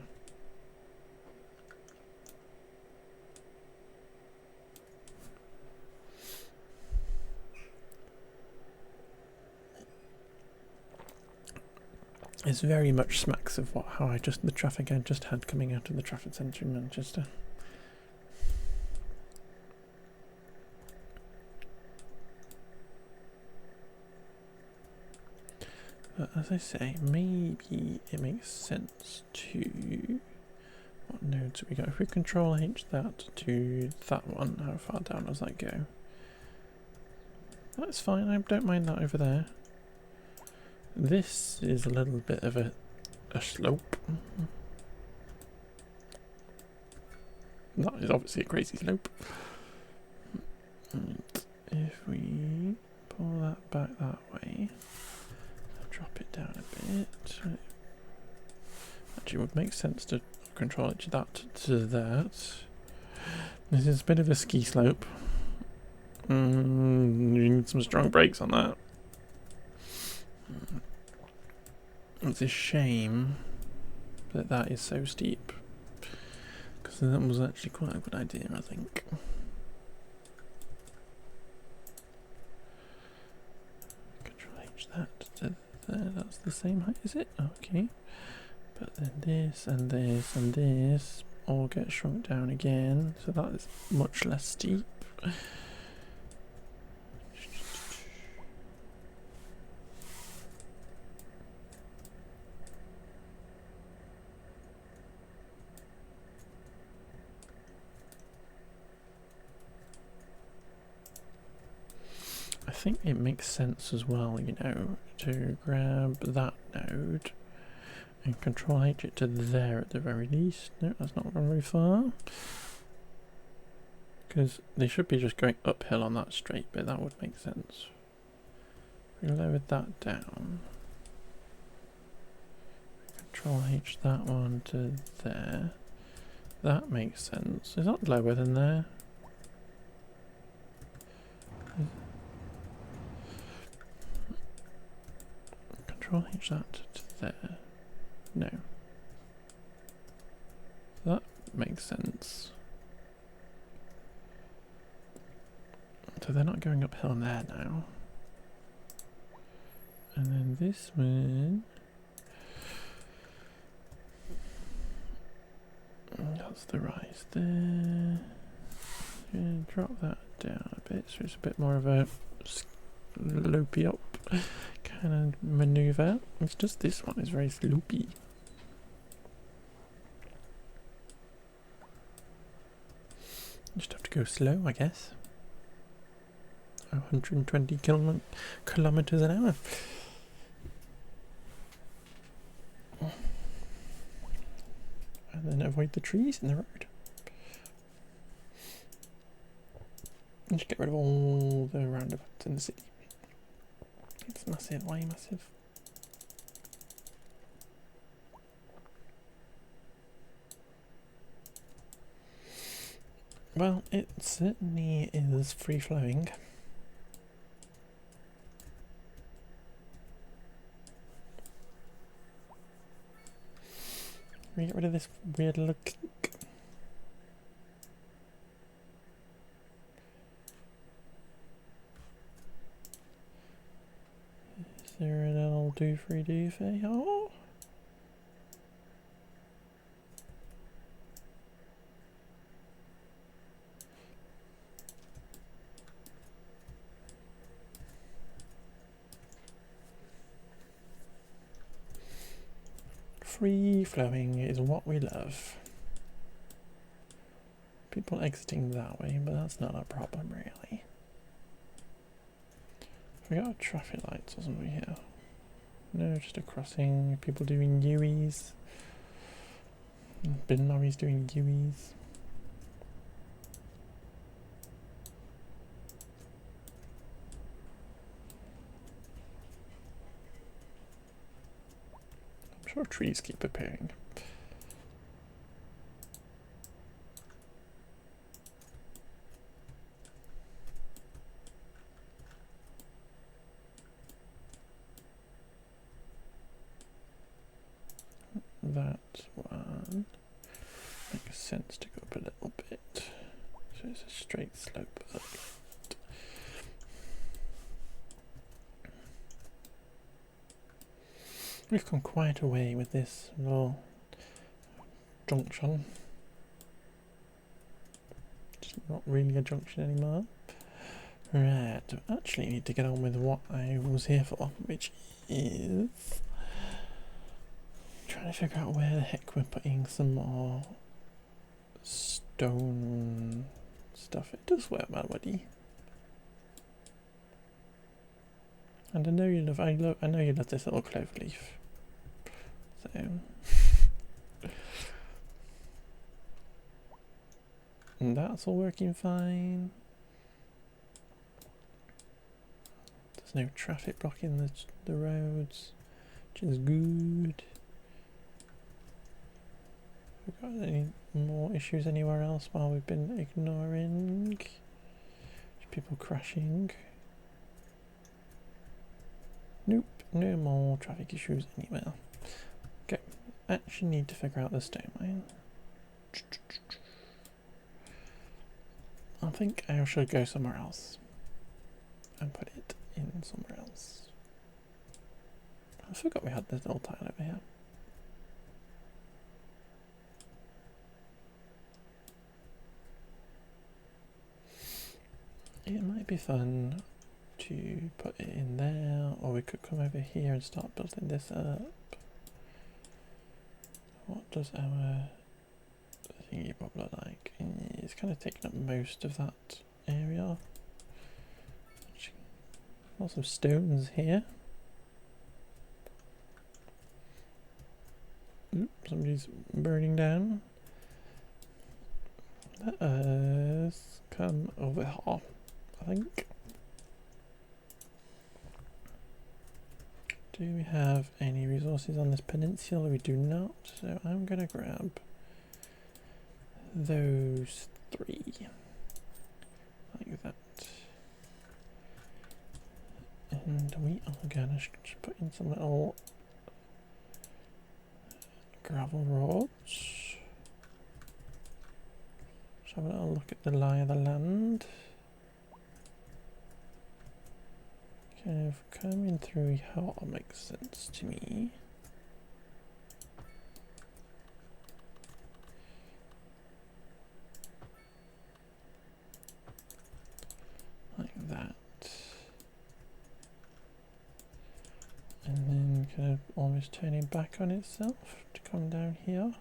It's very much smacks of the traffic I just had coming out of the traffic centre in Manchester. But as I say, maybe it makes sense to... What nodes have we got? If we control H that to that one, how far down does that go? That's fine, I don't mind that over there. This is a little bit of a slope. That is obviously a crazy slope. And if we pull that back that way, drop it down a bit. Actually, it would make sense to control it to that to that. This is a bit of a ski slope. You need some strong brakes on that. It's a shame that that is so steep, because that was actually quite a good idea, I think. Control H that to there. That's the same height, is it? Okay. But then this and this and this all get shrunk down again, so that is much less steep. I think it makes sense as well, you know, to grab that node and control H it to there at the very least. No, that's not gone very far. Because they should be just going uphill on that straight bit, that would make sense. If we lowered that down. Control H that one to there. That makes sense. Is that lower than there? Control H that to there. No. That makes sense. So they're not going uphill there now. And then this one. That's the rise there. Yeah, drop that down a bit so it's a bit more of a loopy up kind of maneuver. It's just this one is very loopy. Just have to go slow, I guess. 120 kilometers an hour. And then avoid the trees in the road. And just get rid of all the roundabouts in the city. It's massive, way massive. Well, it certainly is free flowing. We get rid of this weird look. Is there an little do-free-do-fee? Oh! Free flowing is what we love. People exiting that way, but that's not a problem really. We got traffic lights or something here. No, just a crossing. People doing U-E's. Bin lorries doing U-E's. I'm sure trees keep appearing. That one makes sense to go up a little bit. So it's a straight slope up. We've come quite a way with this little junction. It's not really a junction anymore. Right, I actually need to get on with what I was here for, which is trying to figure out where the heck we're putting some more stone stuff. It does work, my buddy. And I know you love. I know you love this little clover leaf. So, and that's all working fine. There's no traffic blocking the roads, which is good. We've got any more issues anywhere else while we've been ignoring? Just people crashing. Nope, no more traffic issues anywhere. Okay, actually need to figure out the stone mine. I think I should go somewhere else and put it in somewhere else. I forgot we had this little tile over here. It might be fun to put it in there, or we could come over here and start building this up. What does our thingy bob look like? It's kind of taking up most of that area. Lots of stones here. Oop, somebody's burning down. Let us come over here, I think. Do we have any resources on this peninsula? We do not, so I'm going to grab those 3. Like that. And we are going to put in some little gravel roads. Let's have a little look at the lie of the land. Kind of coming through here makes sense to me. Like that. And then kind of almost turning back on itself to come down here.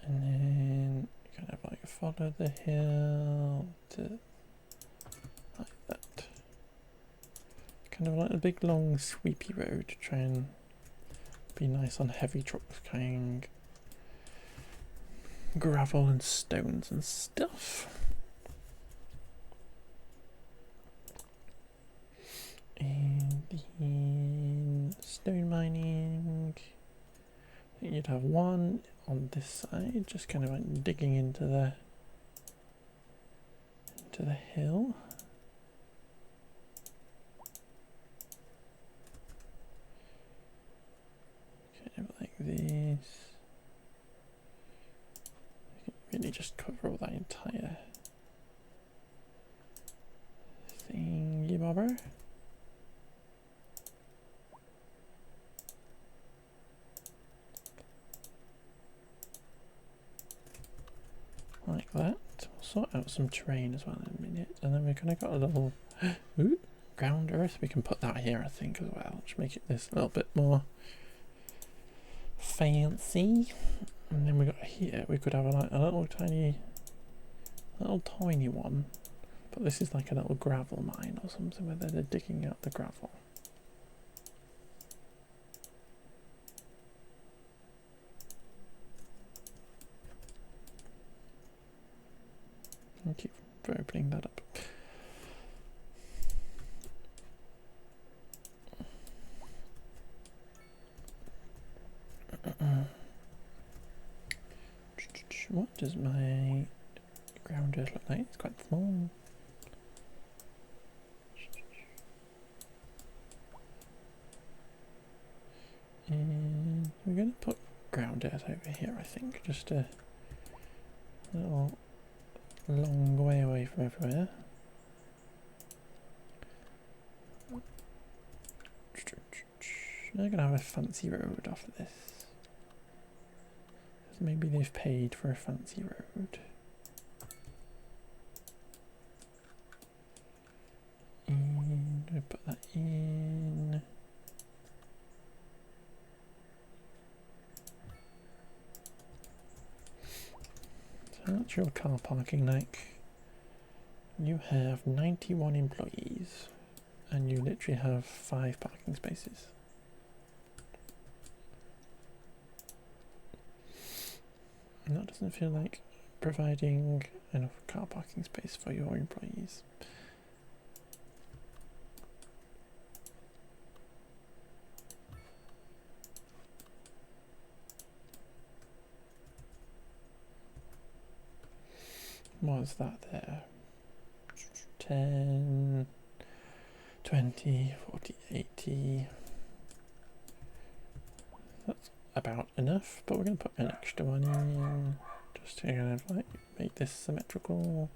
And then kind of like follow the hill to like that. Kind of like a big long sweepy road to try and be nice on heavy trucks carrying gravel and stones and stuff. And then stone mining, I think you'd have one on this side, just kind of like digging into the hill. Kind of like this. You can really just cover all that entire thingy bobber. Like that. We'll sort out some terrain as well in a minute, and then we've kind of got a little ooh, ground earth. We can put that here, I think, as well, to make it this a little bit more fancy. And then we got here. We could have a little tiny one, but this is like a little gravel mine or something where they're digging out the gravel. Thank you for opening that up. What does my ground earth look like? It's quite small. And we're going to put ground earth over here, I think, just a little long way away from everywhere. They're going to have a fancy road off of this. Maybe they've paid for a fancy road. put that in. So what's your car parking like? You have 91 employees and you literally have 5 parking spaces. And that doesn't feel like providing enough car parking space for your employees. Was that there? 10, 20, 40, 80. That's about enough, but we're going to put an extra one in just to kind of like make this symmetrical.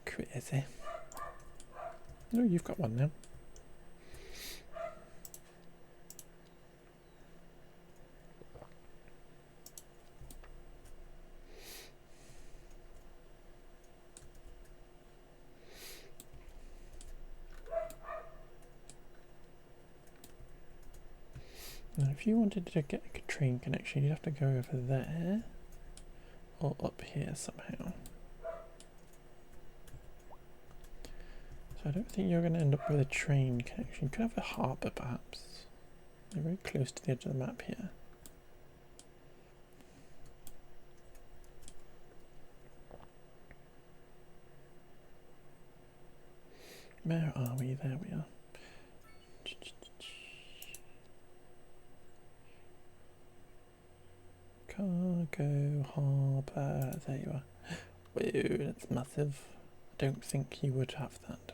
Crazy. No, you've got one now. Now, if you wanted to get a train connection, you'd have to go over there or up here somehow. So I don't think you're going to end up with a train connection. You could have a harbour, perhaps. You're very close to the edge of the map here. Where are we? There we are. Cargo harbour. There you are. Whoa, that's massive. I don't think you would have that.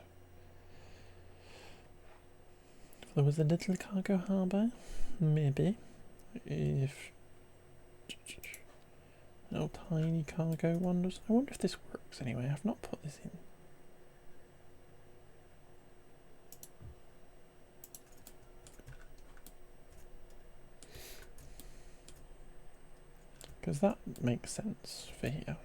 If there was a little cargo harbour, maybe. If no tiny cargo one does. I wonder if this works anyway. I've not put this in. Because that makes sense for here.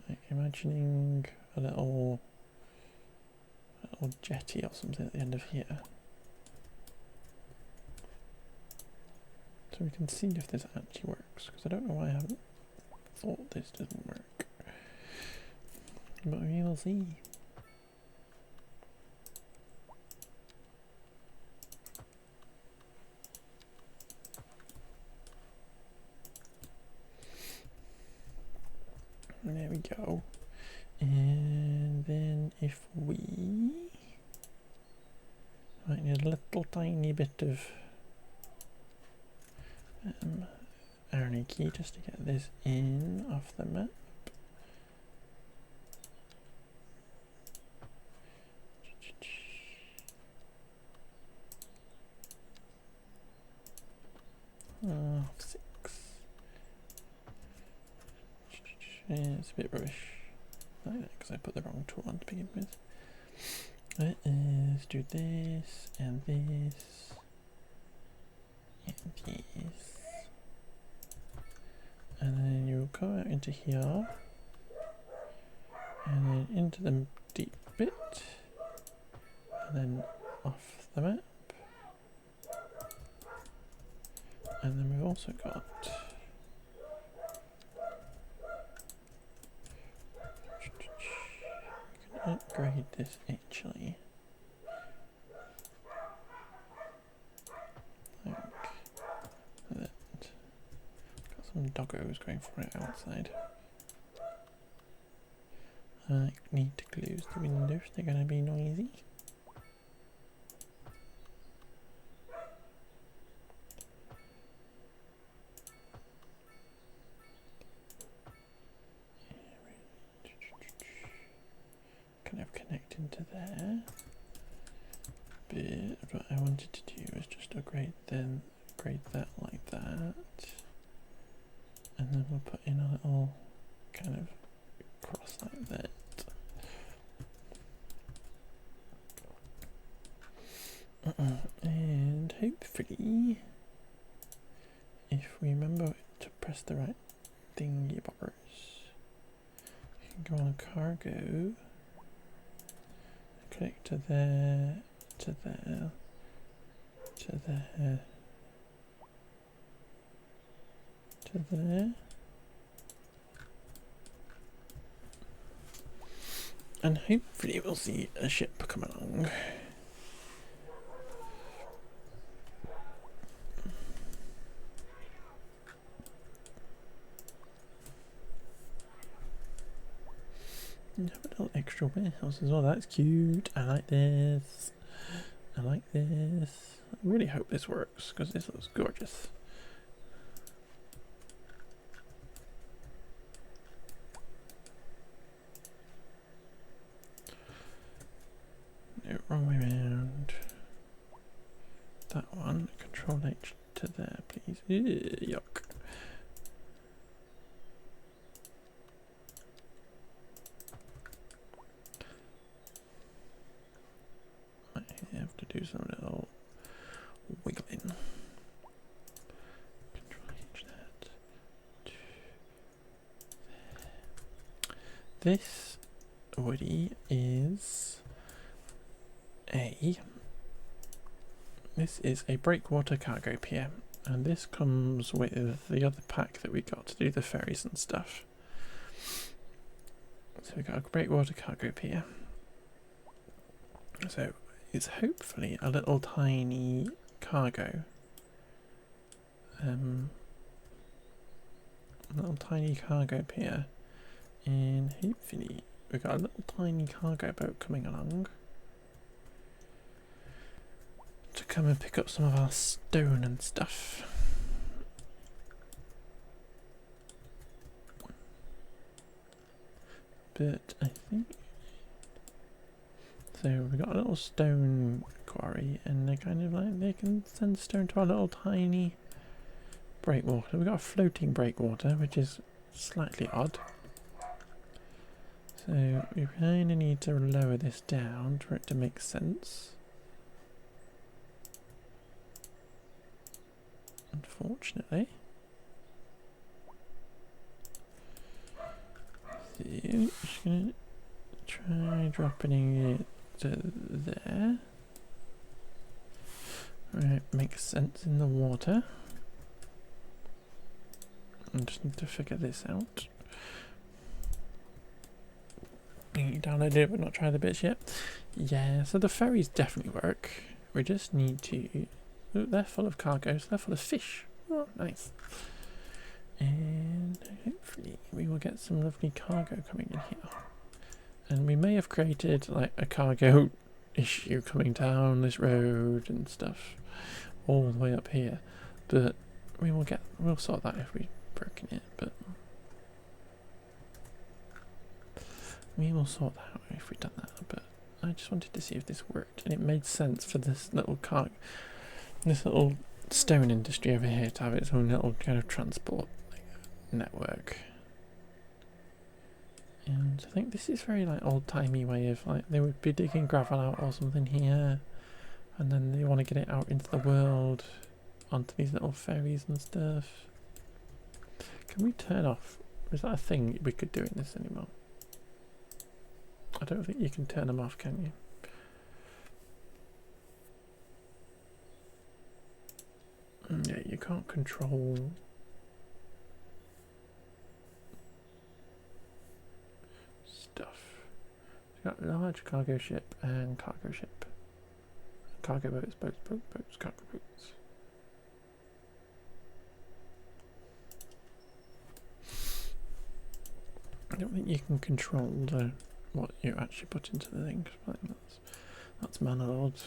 Like imagining a little jetty or something at the end of here. So we can see if this actually works. Because I don't know why I haven't thought this doesn't work. But we will see. There we go. And then if we might need a little tiny bit of Irony key just to get this in off the map. Six. It's a bit rubbish. Because I put the wrong tool on to begin with. Let us do this and this and this. And then you go out into here and then into the deep bit and then off the map. And then we've also got we can upgrade this actually. Like that. Got some doggos going for it outside. I need to close the windows, they're going to be noisy. Kind of connect into there. bit. What I wanted to do was just grade that like that, and then we'll put in a little kind of cross like that. And hopefully, if we remember to press the right thingy bars, we can go on cargo, click to there, to there, to there, to there, and hopefully we'll see a ship come along. And have a little extra warehouse as well. That's cute. I like this. I like this. I really hope this works because this looks gorgeous. No, wrong way around. That one. Control H to there, please. Ew, yuck. I have to do some little wiggling. Control H that. This Woody is a breakwater cargo pier, and this comes with the other pack that we got to do the ferries and stuff. So we got a breakwater cargo pier. So it's hopefully a little tiny cargo. Little tiny cargo pier, and hopefully we've got a little tiny cargo boat coming along to come and pick up some of our stone and stuff. But I think so. We got a little stone quarry, and they're kind of like they can send stone to our little tiny breakwater. We got a floating breakwater, which is slightly odd. So we kind of need to lower this down for it to make sense. Unfortunately. So just gonna try dropping it to there. Right, makes sense in the water. I just need to figure this out. You downloaded it but not tried the bits yet. Yeah, so the ferries definitely work. We just need to... Ooh, they're full of cargo, so they're full of fish. Oh, nice. And hopefully we will get some lovely cargo coming in here. And we may have created like a cargo issue coming down this road and stuff all the way up here. But we'll sort that if we've broken it, but we will sort that out if we've done that. But I just wanted to see if this worked, and it made sense for this little stone industry over here to have its own little kind of transport network. And I think this is very like old-timey way of like they would be digging gravel out or something here, and then they want to get it out into the world onto these little ferries and stuff. Can we turn off? Is that a thing we could do in this anymore? I don't think you can turn them off, can you? Yeah, you can't control stuff. We've got large cargo ship and cargo ship. Cargo boats, boats, cargo boats. I don't think you can control what you actually put into the thing. I think that's mana lords.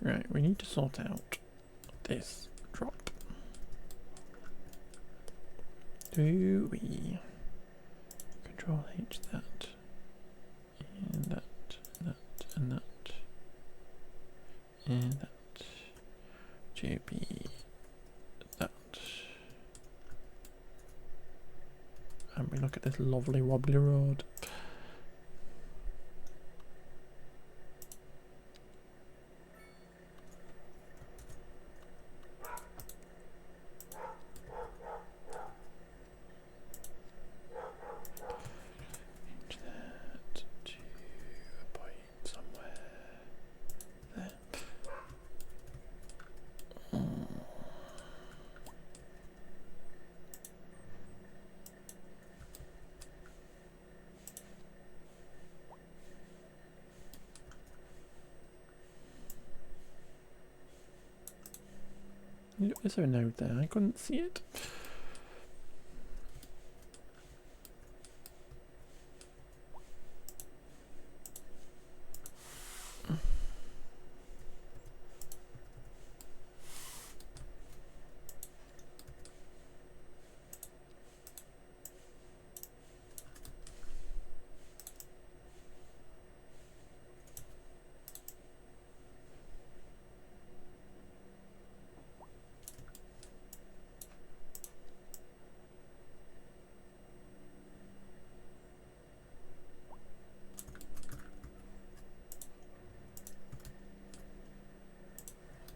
Right, we need to sort out this drop. Do we Control H that and that and that and that and that? JB that. And we look at this lovely wobbly road. Is there a node there? I couldn't see it.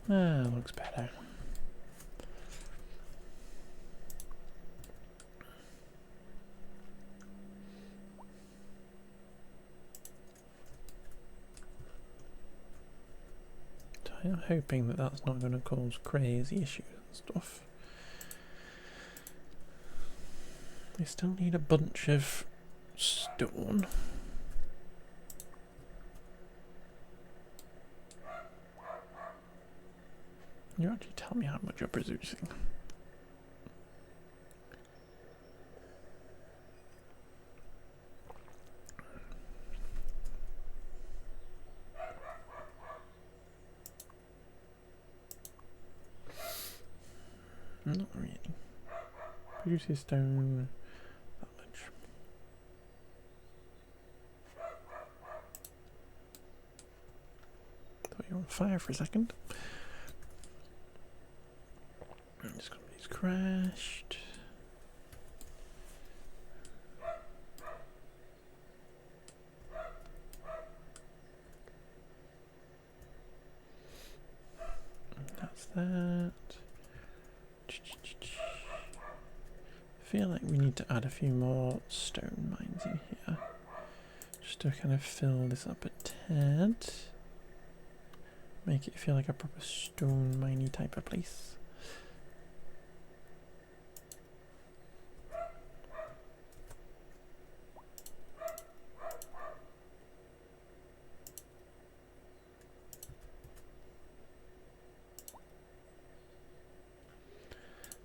Ah, looks better. I'm hoping that that's not going to cause crazy issues and stuff. We still need a bunch of stone. You actually tell me how much you're producing. Not really. Produces stone that much. Thought you were on fire for a second. This company's crashed. That's that. I feel like we need to add a few more stone mines in here. Just to kind of fill this up a tad. Make it feel like a proper stone miney type of place.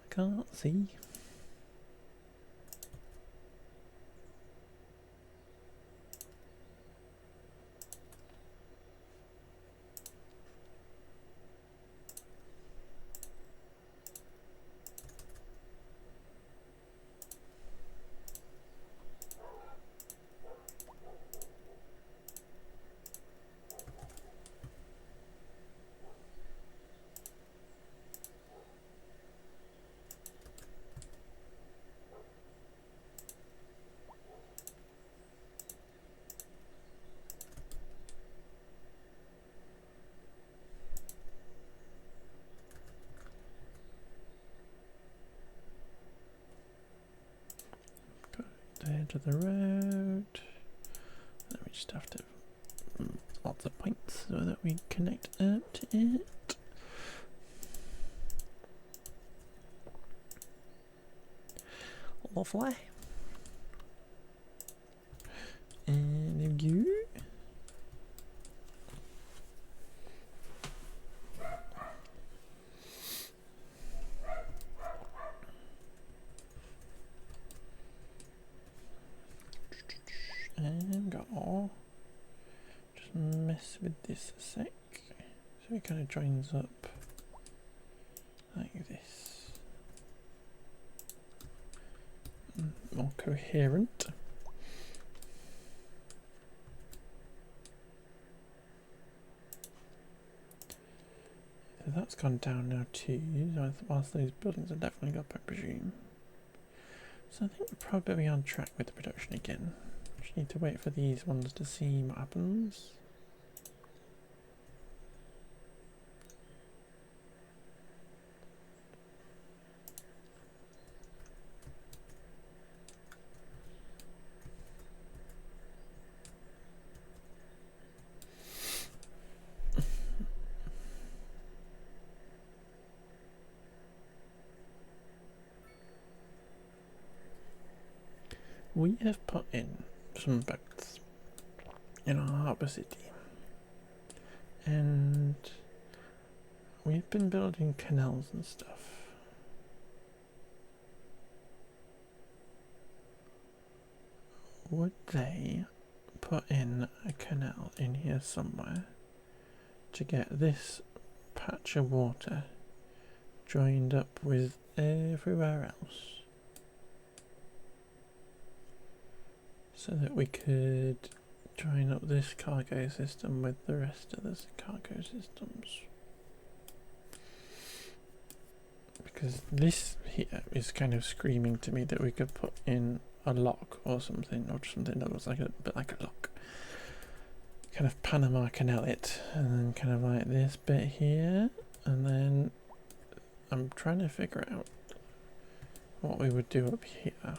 I can't see. To the road. Then we just have to lots of points so that we connect up to it. Lovely. And there we go. And go. Just mess with this a sec. So it kind of joins up like this. more coherent. So that's gone down now too, whilst those buildings are definitely up, I presume. So I think we're probably on track with the production again. Just need to wait for these ones to see what happens. We have put in some boats in our harbour city, and we've been building canals and stuff. Would they put in a canal in here somewhere to get this patch of water joined up with everywhere else, so that we could join up this cargo system with the rest of the cargo systems? Because this here is kind of screaming to me that we could put in a lock or something that looks like a bit like a lock. Kind of Panama Canal it, and then kind of like this bit here, and then I'm trying to figure out what we would do up here.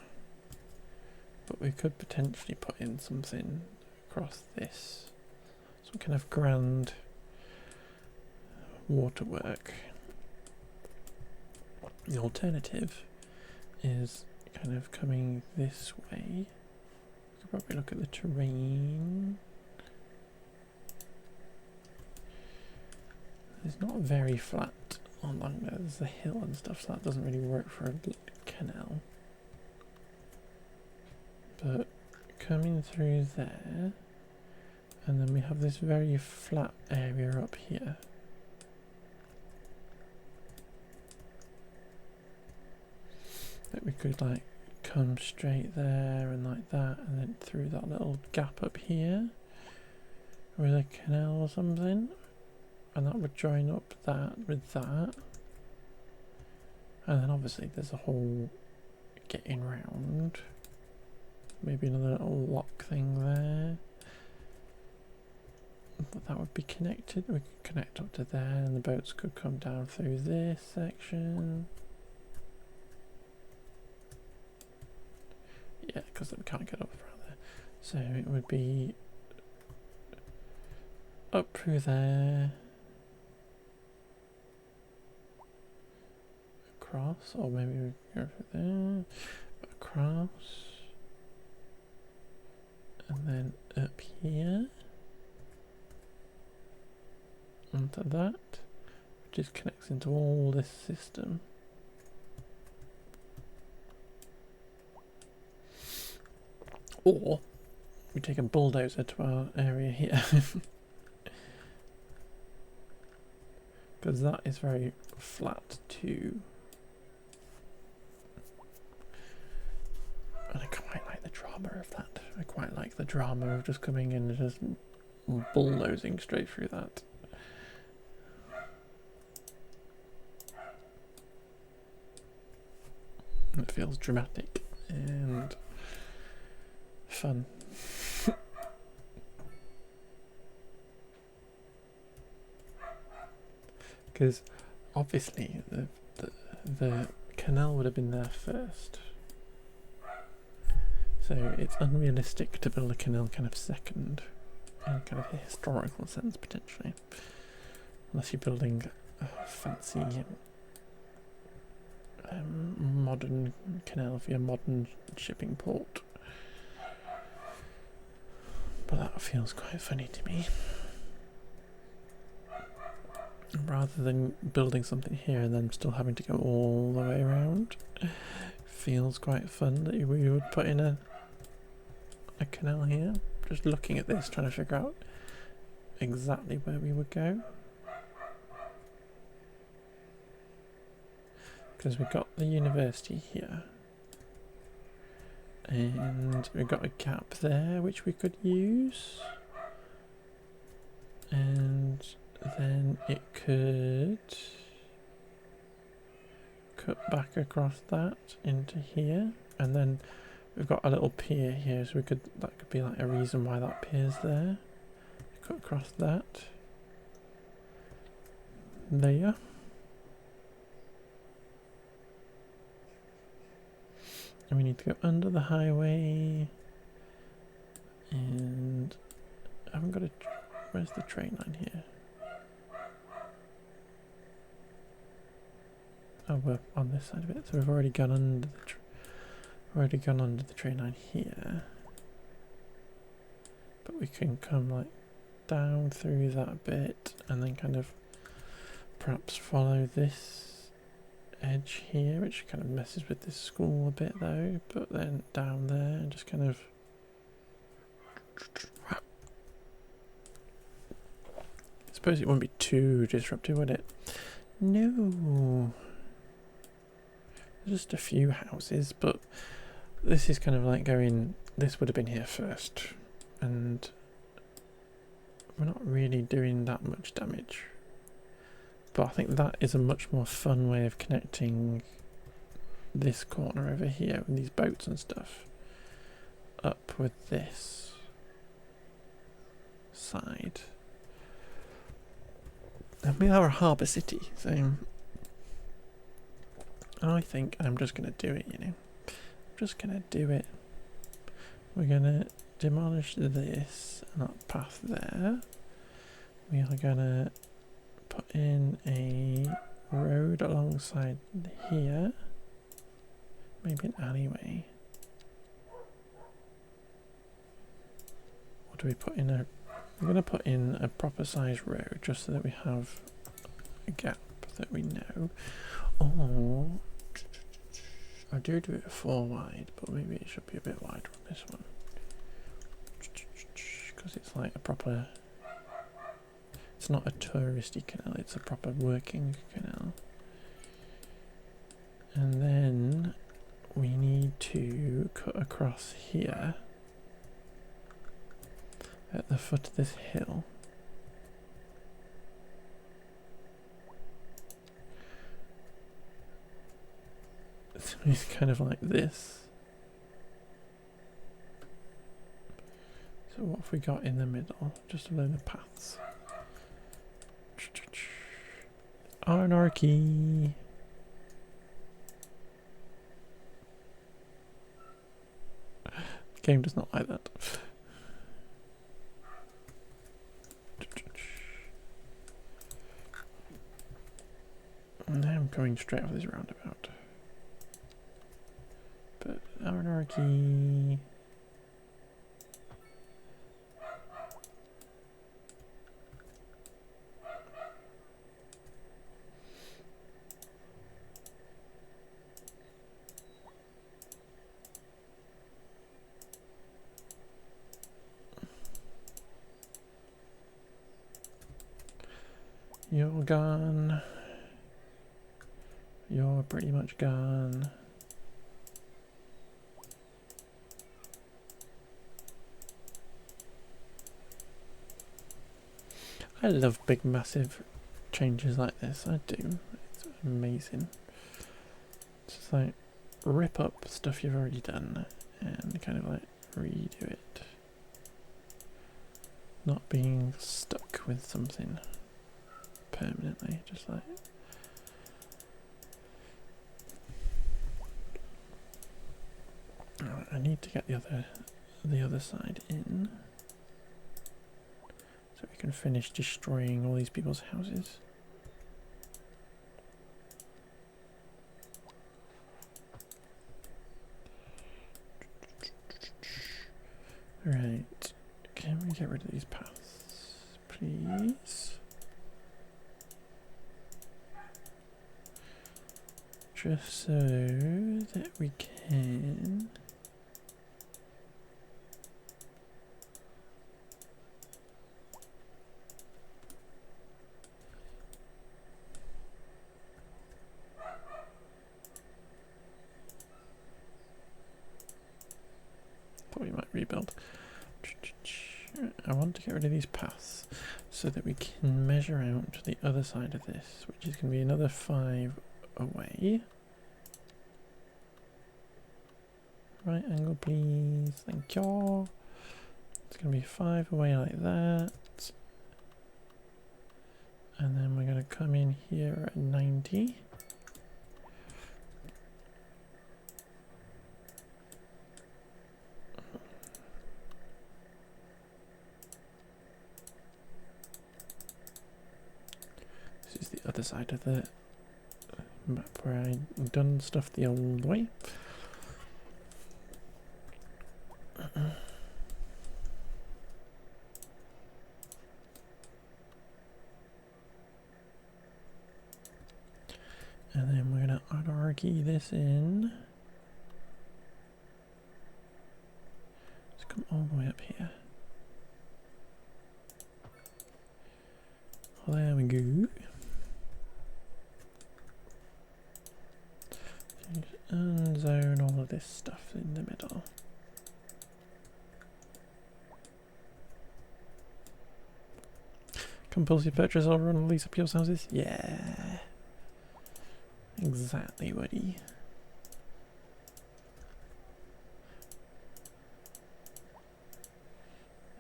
But we could potentially put in something across this. Some kind of grand waterwork. The alternative is kind of coming this way. We could probably look at the terrain. It's not very flat along there. There's a hill and stuff, so that doesn't really work for a canal. But coming through there, and then we have this very flat area up here. That we could like come straight there and like that, and then through that little gap up here with a canal or something, and that would join up that with that. And then obviously there's a whole getting round. Maybe another little lock thing there. But that would be connected. We could connect up to there, and the boats could come down through this section. Yeah, because we can't get up around there. So it would be up through there, across, or maybe we go through there, across, and then up here onto that, which just connects into all this system. Or we take a bulldozer to our area here, because that is very flat too. And I quite like the drama of that. I quite like the drama of just coming in and just bulldozing straight through that. It feels dramatic and fun. Because obviously the canal would have been there first. So it's unrealistic to build a canal kind of second, in kind of a historical sense potentially. Unless you're building a fancy modern canal for your modern shipping port. But that feels quite funny to me. Rather than building something here and then still having to go all the way around, feels quite fun that we would put in a canal here. Just looking at this, trying to figure out exactly where we would go. Because we've got the university here. And we've got a gap there which we could use. And then it could cut back across that into here. And then we've got a little pier here, so that could be like a reason why that pier's there. Cut across that. There. And we need to go under the highway. And I haven't got a... Where's the train line here? Oh, we're on this side of it, so we've already gone under the train line here. But we can come like down through that bit and then kind of perhaps follow this edge here, which kind of messes with this school a bit though, but then down there and just kind of I suppose it wouldn't be too disruptive, would it? No. Just a few houses, but this is kind of like going, this would have been here first, and we're not really doing that much damage. But I think that is a much more fun way of connecting this corner over here with these boats and stuff up with this side. And we are a harbour city, so I think I'm just going to do it, you know. I'm just going to do it. We're going to demolish this and that path there. We are going to put in a road alongside here. Maybe an alleyway. Or do we put in a... I'm going to put in a proper size road just so that we have a gap that we know. Oh, I do it 4 wide, but maybe it should be a bit wider on this one. Because it's like a proper... It's not a touristy canal, it's a proper working canal. And then we need to cut across here at the foot of this hill. So it's kind of like this. So what have we got in the middle? Just a load of paths. Anarchy. The game does not like that. Now I'm coming straight off this roundabout. But anarchy. You're gone. You're pretty much gone. I love big massive changes like this, I do. It's amazing. It's just like rip up stuff you've already done and kind of like redo it. Not being stuck with something permanently, just like... Alright, I need to get the other side in so we can finish destroying all these people's houses. Right, can we get rid of these paths, please? Just so that we can... build. I want to get rid of these paths so that we can measure out the other side of this, which is going to be another 5 away. Right angle, please. Thank you. It's going to be 5 away like that. And then we're going to come in here at 90. This is the other side of the map where I've done stuff the old way. And then we're going to autarky this in. Let's come all the way up here. Oh, there we go. Just unzone all of this stuff in the middle. Compulsive purchase or run lease appeals houses? Yeah. Exactly, buddy.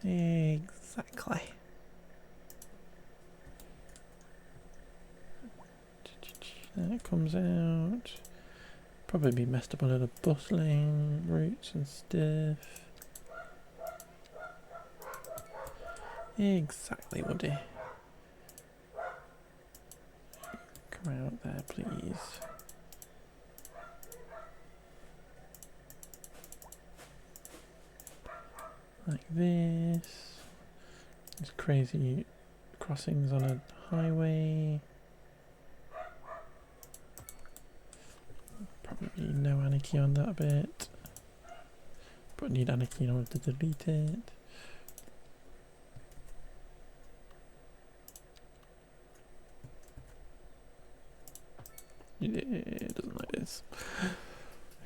Exactly. That comes out. Probably be messed up on other bus lane routes and stuff. Exactly, buddy. Come out there, please. Like this. These crazy crossings on a highway. Probably no anarchy on that bit. But need anarchy in order to delete it. Yeah, it doesn't like this.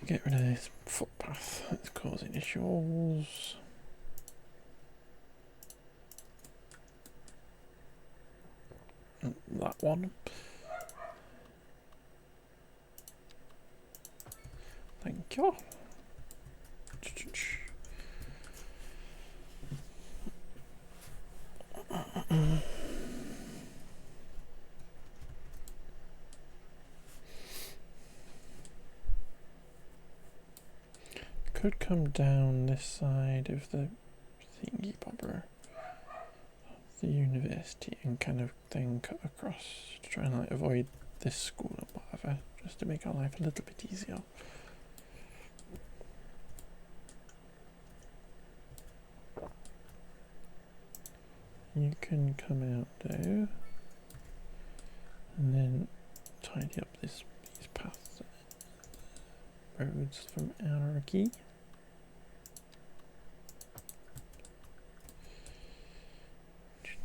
Get rid of this footpath, it's causing issues. That one. Thank you. Could come down this side of the thingy bobber, the university, and kind of then cut across to try and like avoid this school and whatever, just to make our life a little bit easier. You can come out though, and then tidy up these paths, roads from anarchy. Get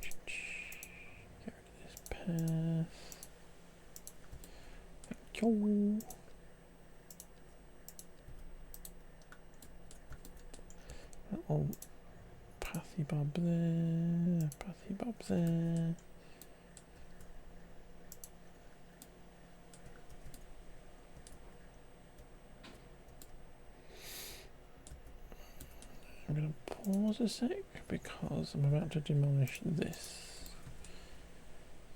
rid of this path. Thank you. Little pathy bob there, pathy bob there. I'm going to pause a sec because I'm about to demolish this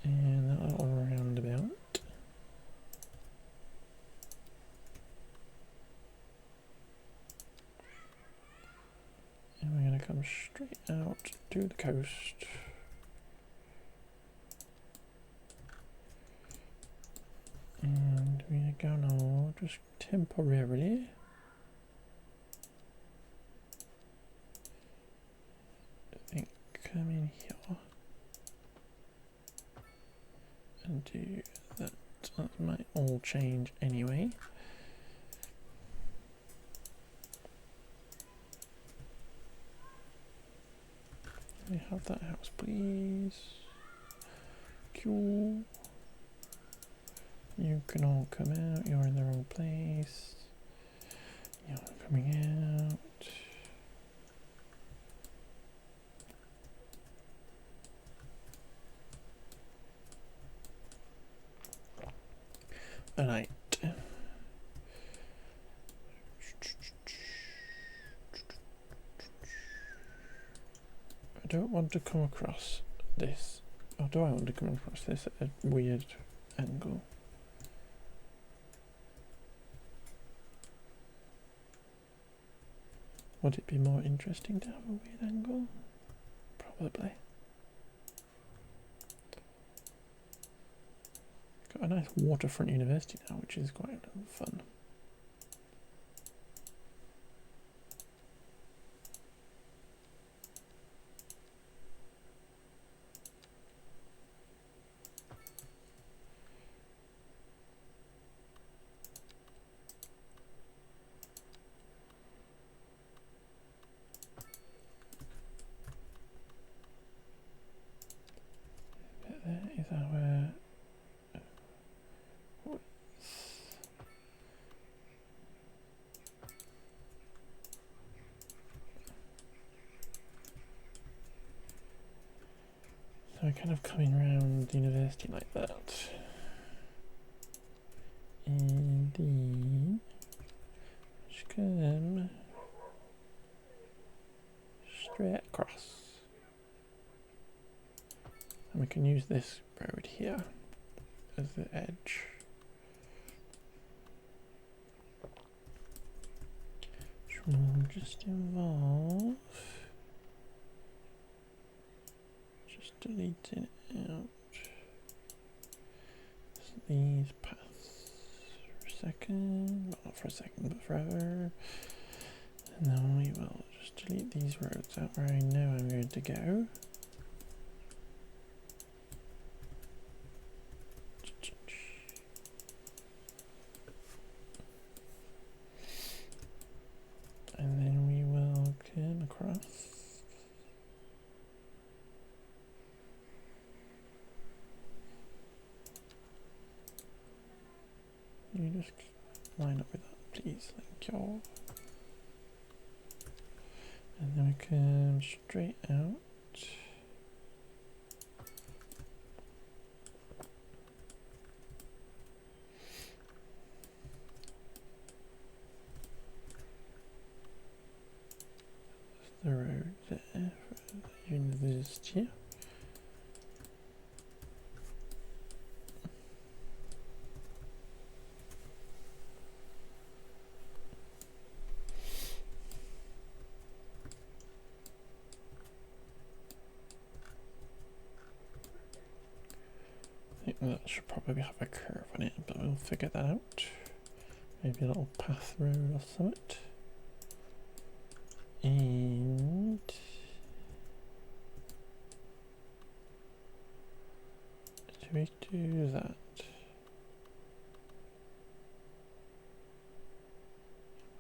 and that little roundabout. And we're going to come straight out to the coast. And we're going to just temporarily come in here and do that. That might all change anyway. Can we have that house, please? Cool. You can all come out. You're in the wrong place. You're coming out. Alright. I don't want to come across this. Or do I want to come across this at a weird angle? Would it be more interesting to have a weird angle? Probably. Got a nice waterfront university now, which is quite fun. There is our so we're kind of coming around the university like that. And then just come straight across. And we can use this road here as the edge. Which will just involve just deleting out these paths for a second, well, not for a second, but forever. And then we will just delete these roads out where I know I'm going to go. And then we will come across. You just line up with that, please. Thank you. And then we come straight out. The road there for the university. I think that should probably have a curve on it, but we'll figure that out. Maybe a little path road or something. And do we do that?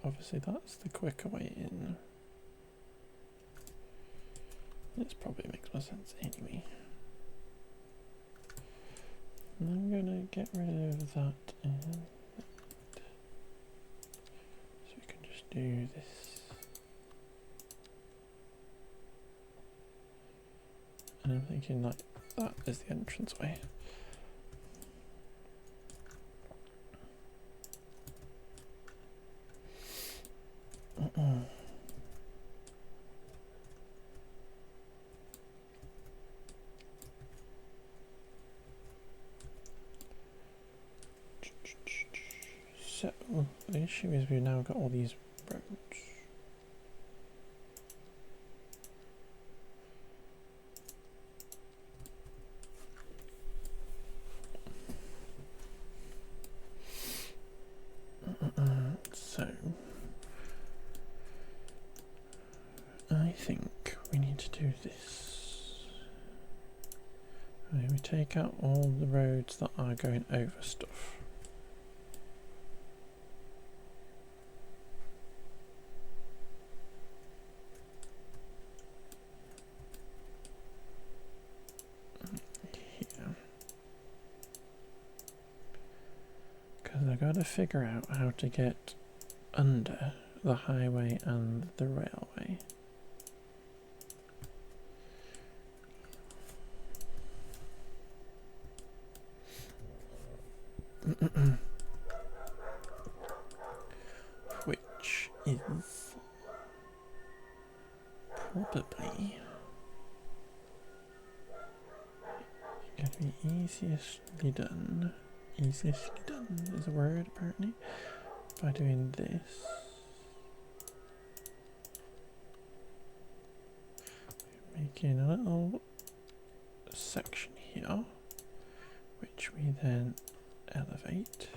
Obviously that's the quicker way in. This probably makes more sense anyway. And I'm gonna get rid of that and that. So we can just do this. And I'm thinking like that is the entrance way. So the issue is we've now got all these roads. So I think we need to do this. We take out all the roads that are going over stuff. Here. Because I've got to figure out how to get under the highway and the railway. is probably going to be easiestly done. Easiestly done is a word apparently. By doing this. Making a little section here, which we then elevate.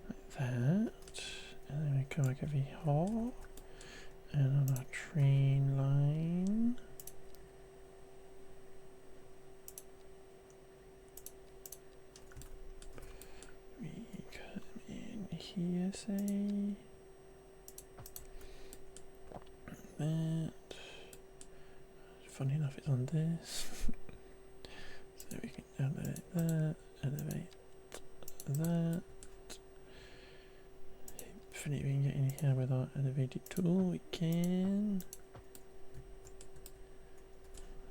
Like that. And then we come like over here. And on our train line. We come in here, say. That. Funny enough, it's on this. So we can elevate that, elevate that. Hopefully we can get in here with our elevated tool. We can.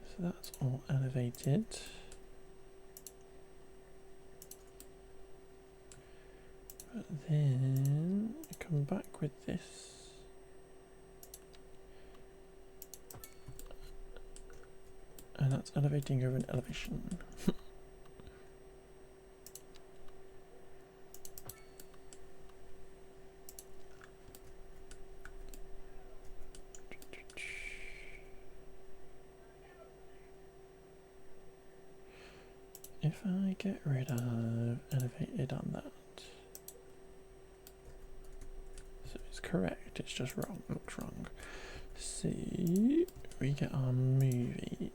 So that's all elevated. But then come back with this. And that's elevating over an elevation. If I get rid of elevated on that. So it's correct, it's just wrong, looks wrong. See, we get our move it.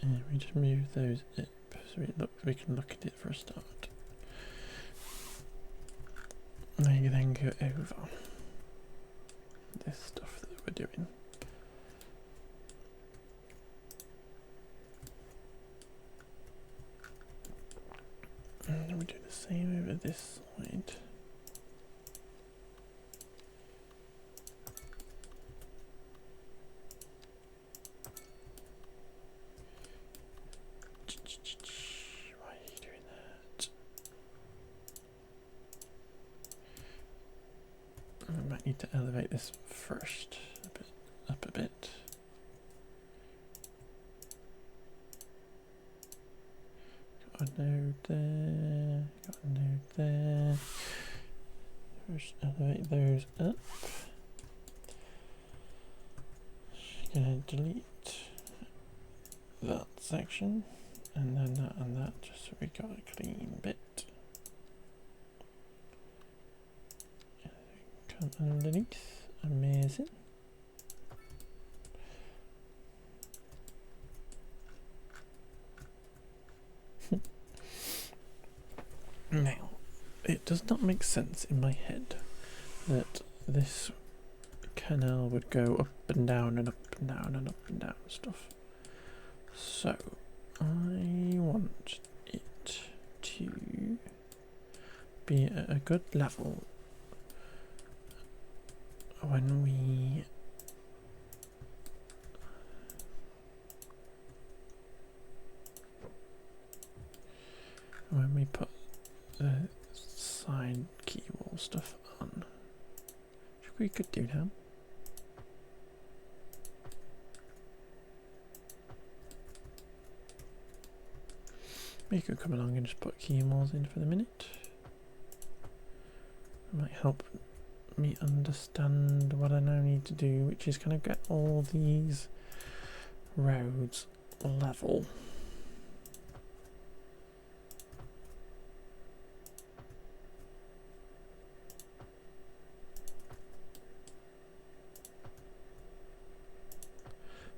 And we just move those up so we can look at it for a start. And you then go over this stuff that we're doing. And then we do the same over this side. Why are you doing that? I might need to elevate this first, up a bit. Got a node there, got a node there. First elevate those up. Gonna delete that section, and then that and that, just so we got a clean bit. Come underneath, amazing. Now, it does not make sense in my head that this canal would go up and down and up and down and up and down and stuff. So, I want it to be at a good level when we put the side key wall stuff on, which we could do now. We could come along and just put key walls in for the minute. It might help me understand what I now need to do, which is kind of get all these roads level.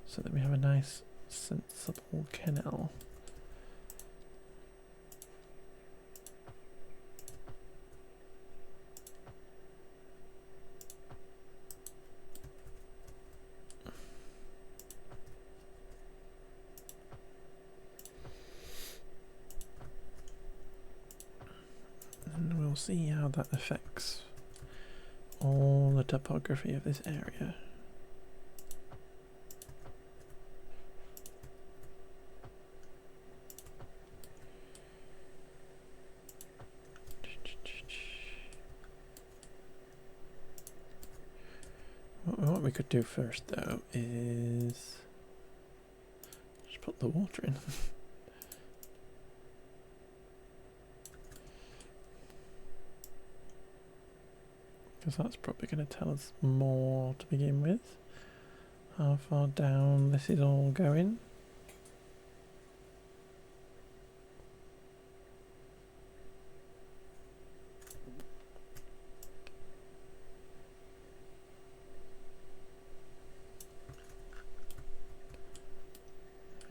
So that we have a nice sensible canal. And we'll we'll see how that affects all the topography of this area. What we could do first though is just put the water in. Because that's probably going to tell us more to begin with. How far down this is all going.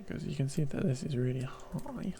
Because you can see that this is really high.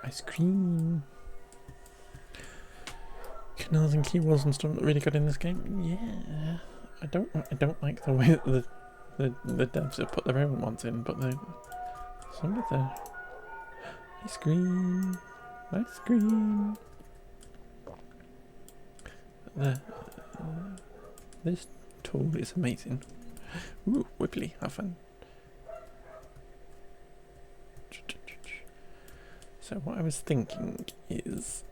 Ice cream. Canals and keyboards and stuff look really good in this game. Yeah, I don't like the way that the devs have put their own ones in, but some of the ice cream, this tool is amazing. Ooh, Whipply, have fun. So what I was thinking is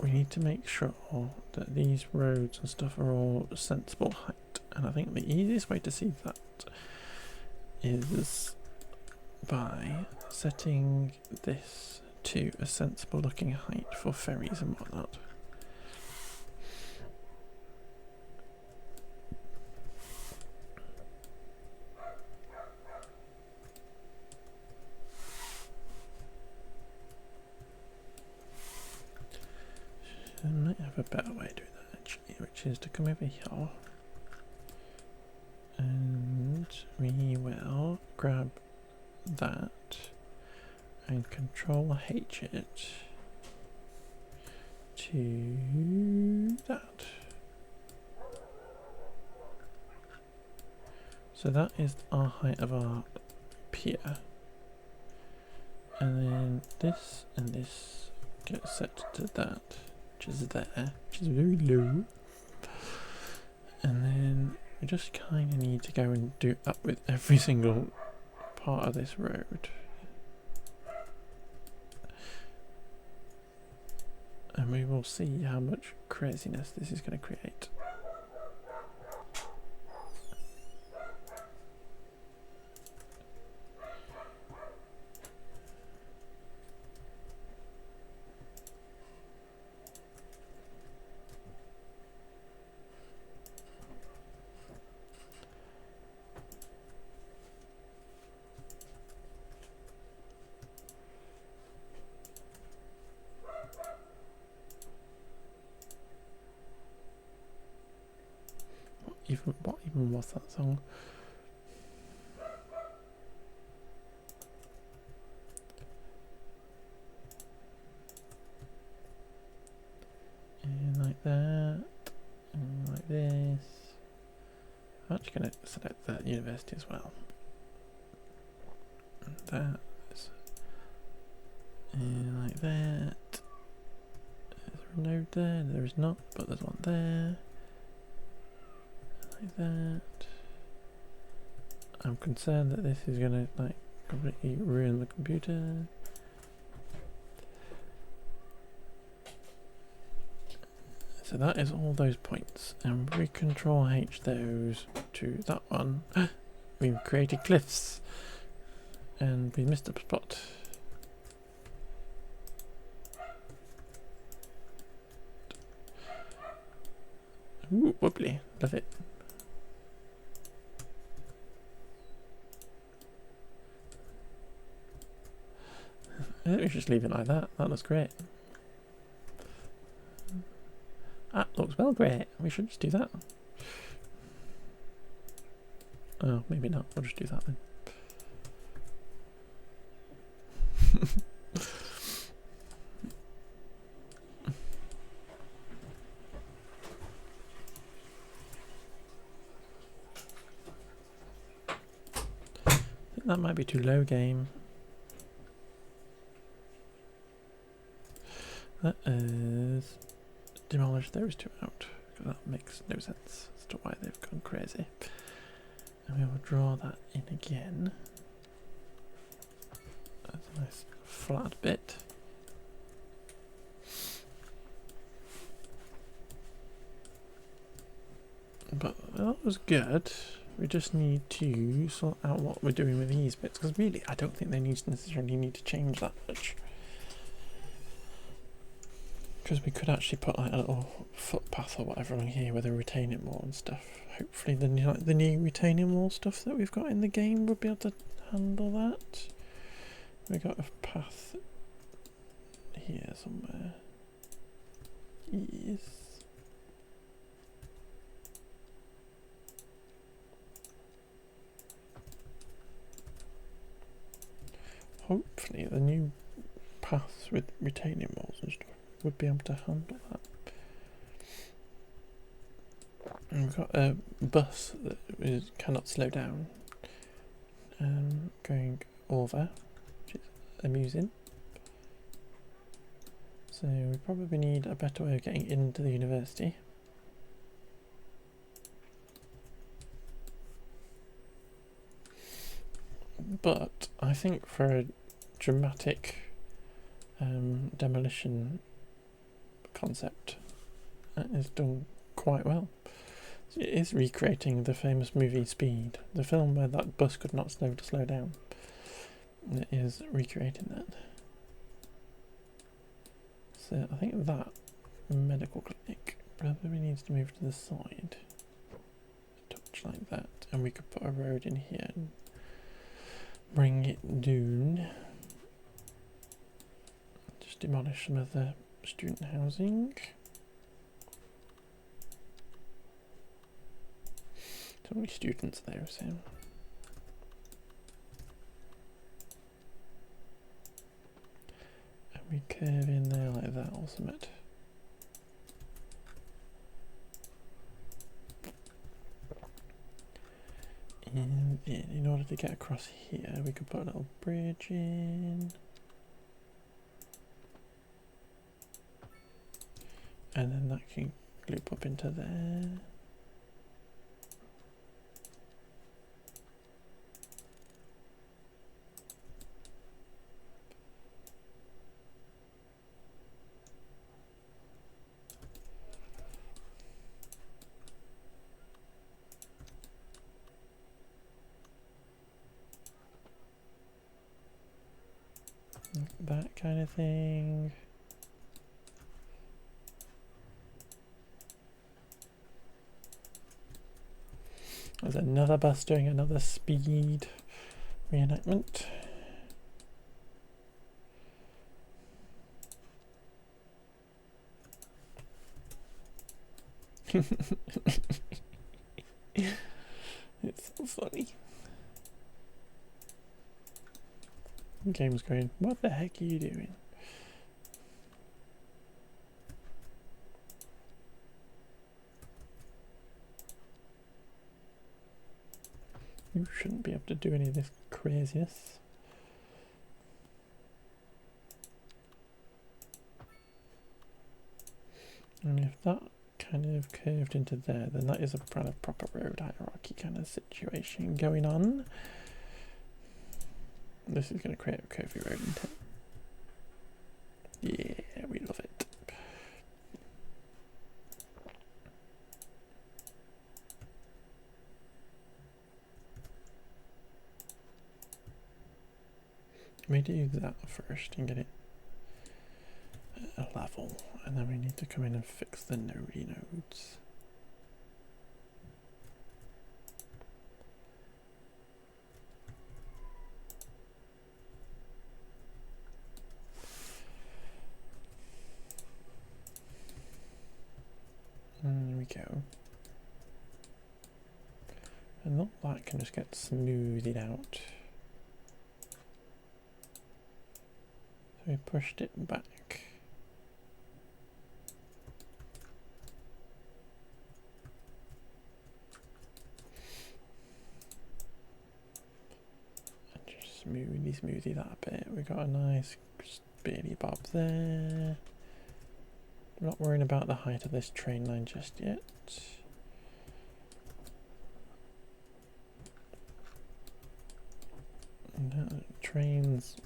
we need to make sure that these roads and stuff are all sensible height, and I think the easiest way to see that is by setting this to a sensible looking height for ferries and whatnot. I might have a better way of doing that actually, which is to come over here and we will grab that and Control H it to that. So that is our height of our pier. And then this and this get set to that, which is there, which is very low. And then we just kind of need to go and do up with every single part of this road. And we will see how much craziness this is going to create. What even was that song? And like that, and like this. I'm actually going to select that university as well. And that, and like that. Is there a node there? There is not, but there's one there. Like that. I'm concerned that this is going to like completely ruin the computer. So that is all those points, and we Control H those to that one. We've created cliffs, and we missed a spot. Ooh, wobbly. Love it. I think we should just leave it like that. That looks great. That looks well great. We should just do that. Oh, maybe not. We'll just do that then. I think that might be too low, game. That is demolish those two out, because that makes no sense as to why they've gone crazy. And we will draw that in again. That's a nice flat bit. But that was good. We just need to sort out what we're doing with these bits, because really I don't think they necessarily need to change that much. Because we could actually put like a little footpath or whatever on here with a retaining wall and stuff. Hopefully the new retaining wall stuff that we've got in the game will be able to handle that. We got a path here somewhere. Yes. Hopefully the new paths with retaining walls and stuff would be able to handle that. And we've got a bus that cannot slow down, going over, which is amusing. So we probably need a better way of getting into the university. But I think for a dramatic demolition concept, that is done quite well. It is recreating the famous movie Speed, the film where that bus could not slow down. It is recreating that. So I think that medical clinic probably needs to move to the side, a touch like that, and we could put a road in here and bring it down. Just demolish some of the student housing. So many students there, so. And we curve in there like that or something. And in order to get across here, we could put a little bridge in. And then that can loop up into there. That kind of thing. There's another bus doing another speed reenactment. It's so funny. The game's going, what the heck are you doing? You shouldn't be able to do any of this craziness. And if that kind of curved into there, then that is a kind of proper road hierarchy kind of situation going on. This is going to create a curvy road, isn't it? Yeah, we love it. We do that first and get it at a level, and then we need to come in and fix the nodey nodes. And all that can just get smoothed out. So we pushed it back. And just smoothie that a bit. We got a nice bitty bob there. I'm not worrying about the height of this train line just yet. And that train's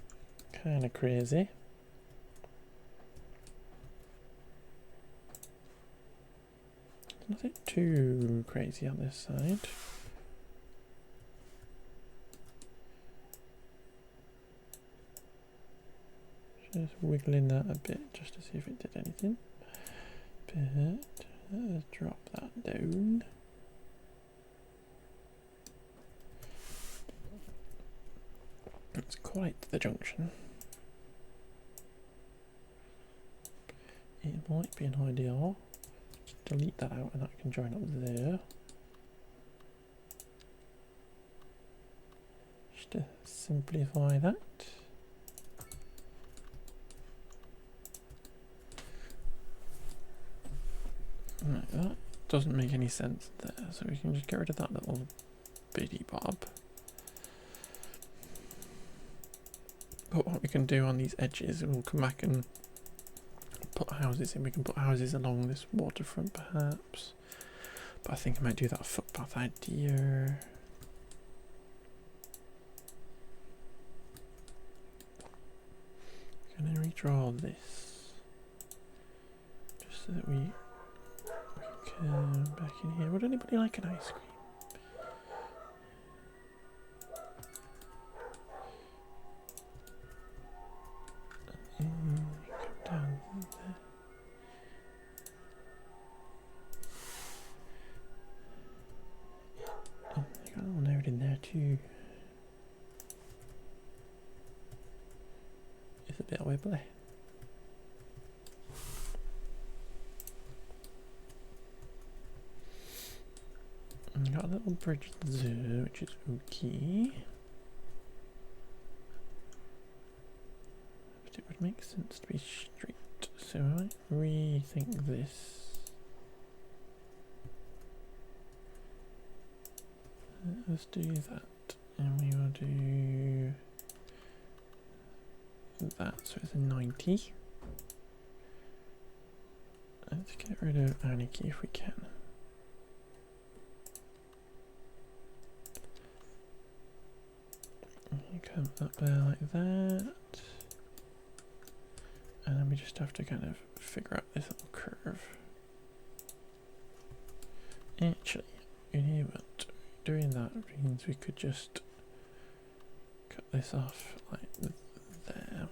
kind of crazy. Nothing too crazy on this side. Just wiggling that a bit just to see if it did anything. But let's drop that down. It's quite the junction. It might be an idea. Just delete that out and that can join up there. Just to simplify that. Right, that doesn't make any sense there, so we can just get rid of that little bitty bob. But what we can do on these edges, we'll come back and put houses in. We can put houses along this waterfront perhaps. But I think I might do that footpath idea. Can I redraw this? Just so that we can back in here. Would anybody like an ice cream? Come down there. Oh, you got a little node in there too. It's a bit wibbly. And got a little bridge there, which is okay. But it would make sense to be straight. So I might rethink this. Let's do that. And we will do that, so it's a 90. Let's get rid of Anarchy if we can. You come up there like that. And then we just have to kind of figure out this little curve. Actually, you know what? Doing that means we could just cut this off like there.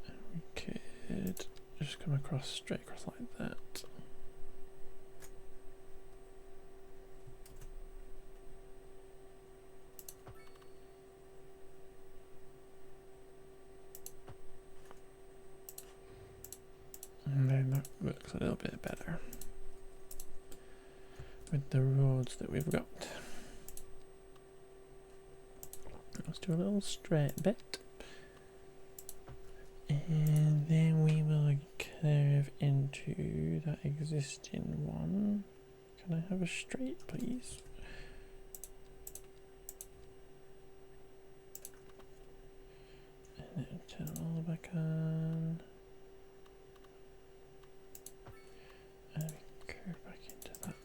And we could just come across straight across like that. And then that looks a little bit better with the roads that we've got. Let's do a little straight bit. And then we will curve into that existing one. Can I have a straight, please? And then turn it all back on. And we curve back into that.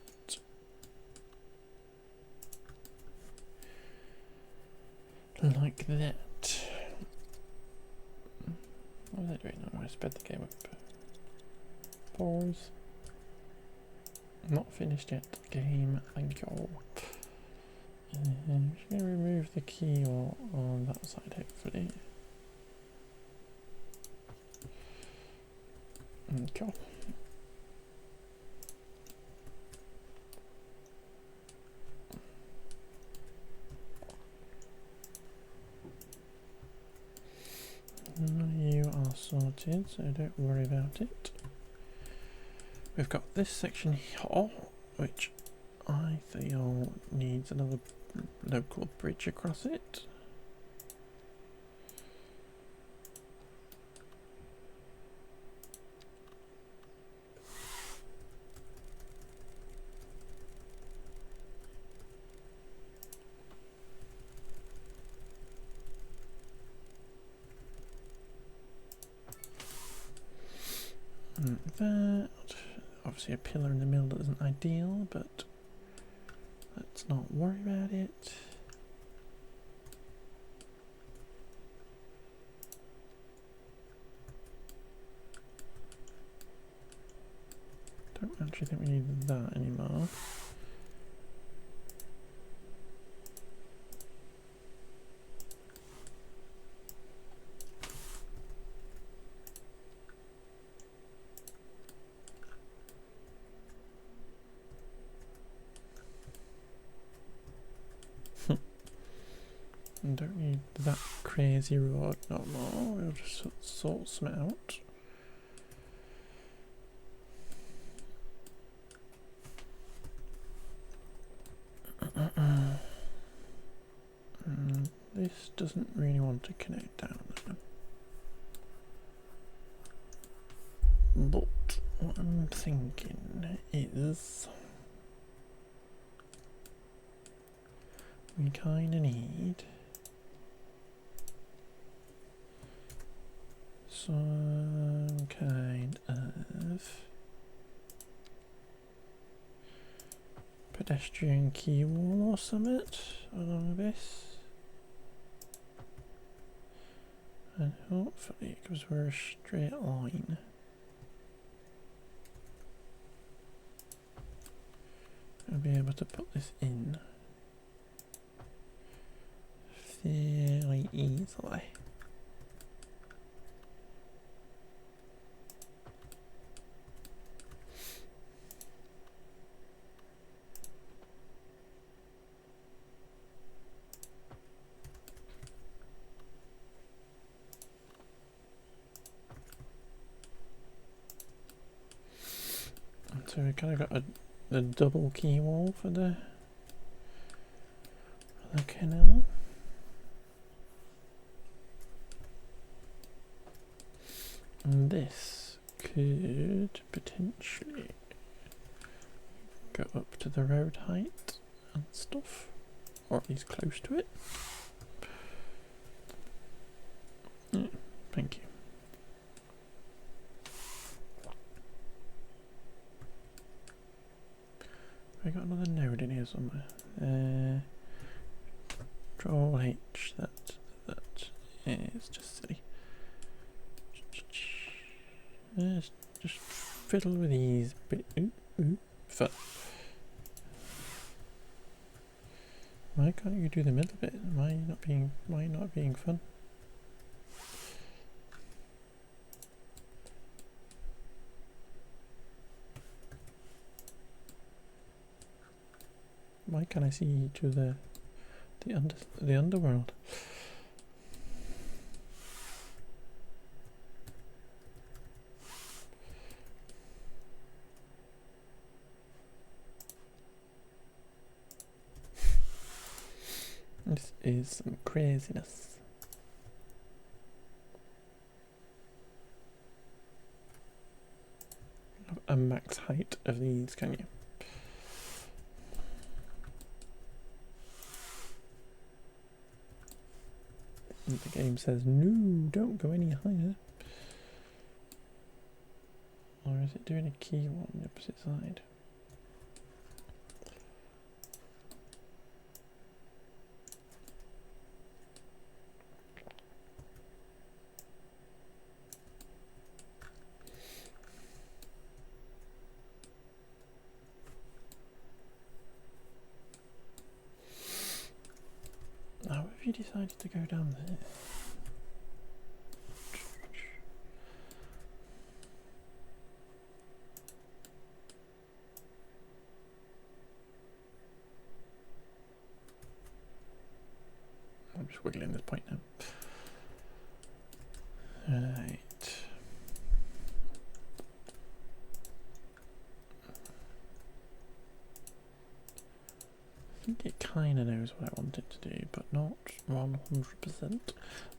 Like that. What was I doing? I'm going to sped the game up. Pause. Not finished yet. Game. Thank you. And I'm just going to remove the key on that side, hopefully. Okay. You are sorted, so don't worry about it. We've got this section here, which I feel needs another local bridge across it. That, obviously a pillar in the middle isn't ideal, but let's not worry about it. Don't actually think we need that anymore. Don't need that crazy road no more. We'll just sort some out. This doesn't really want to connect down there. But what I'm thinking is we kind of need some kind of pedestrian key wall or something along this. And hopefully, because we're a straight line, I'll be able to put this in fairly easily. So we kind of got a double key wall for the canal. And this could potentially go up to the road height and stuff, or at least close to it. Yeah, thank you. I got another node in here somewhere. Control H. That is just silly. Just fiddle with these. Fun. Why can't you do the middle bit? Why not being fun? Why can't I see to the underworld? This is some craziness. A max height of these, can you? And the game says, no, don't go any higher. Or is it doing a key on the opposite side? How have you decided to go down there? I'm just wiggling this point now. Right. I think it kind of knows what I want it to do, but not 100%.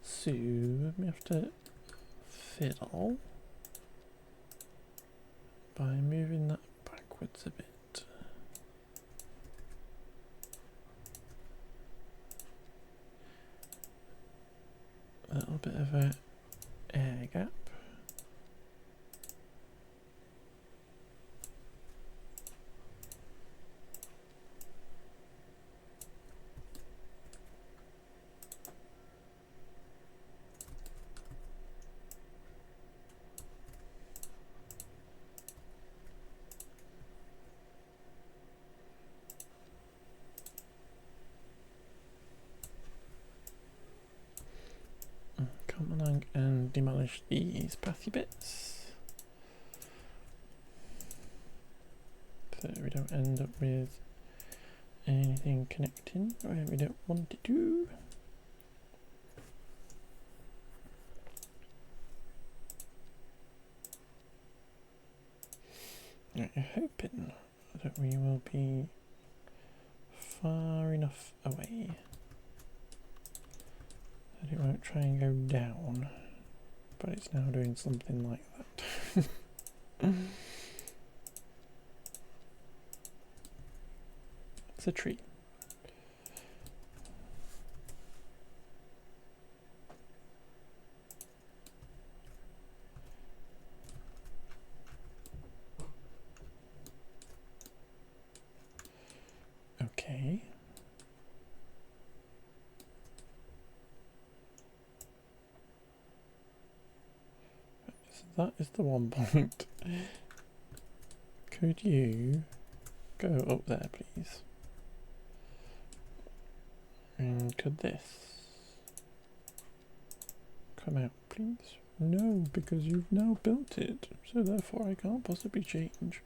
So we have to fiddle by moving that backwards a bit. A little bit of a air gap. Come along and demolish these pathy bits so we don't end up with anything connecting where we don't want it to. I'm hoping that we will be far enough away that it won't try and go down, but it's now doing something like that. It's a tree. Okay. So that is the one point. Could you go up there, please? And could this come out, please? No, because you've now built it, so therefore I can't possibly change.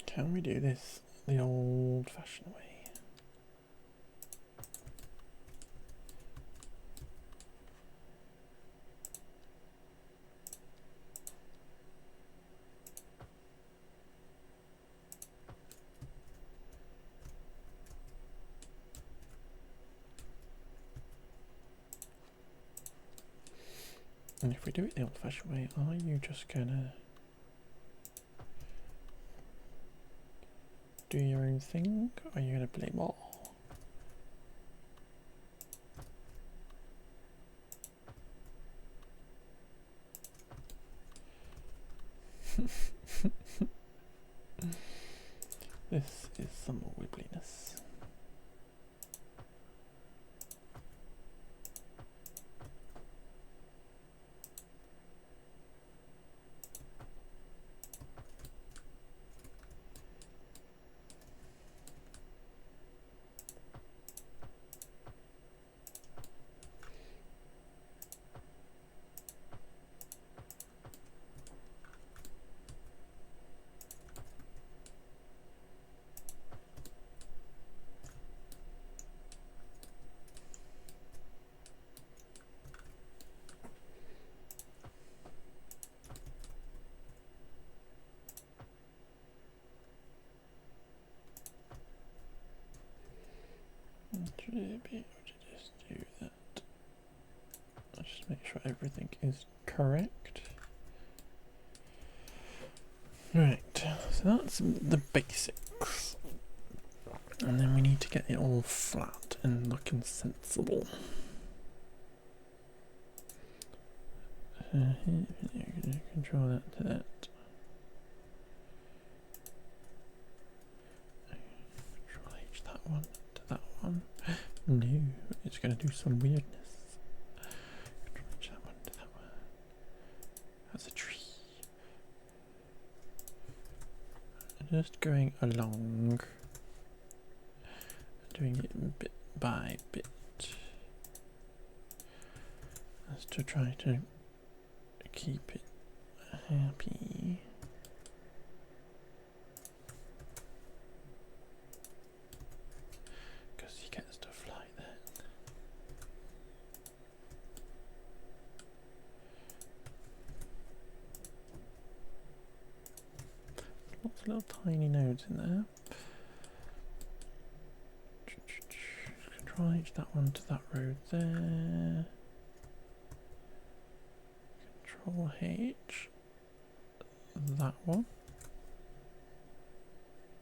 Can we do this the old-fashioned way? And if we do it the old-fashioned way, are you just gonna do your own thing, or are you gonna play ball? This is some more wibbliness. Should I be able to just do that? Let's just make sure everything is correct. Right, so that's the basics. And then we need to get it all flat and looking sensible. Control that to that. Control H that one to that one. No, it's going to do some weirdness. Control H that one to that one. That's a tree. Just going along, doing it bit by bit, as to try to keep it happy. lots of little tiny nodes in there. Control H that one to that road there. Control H that one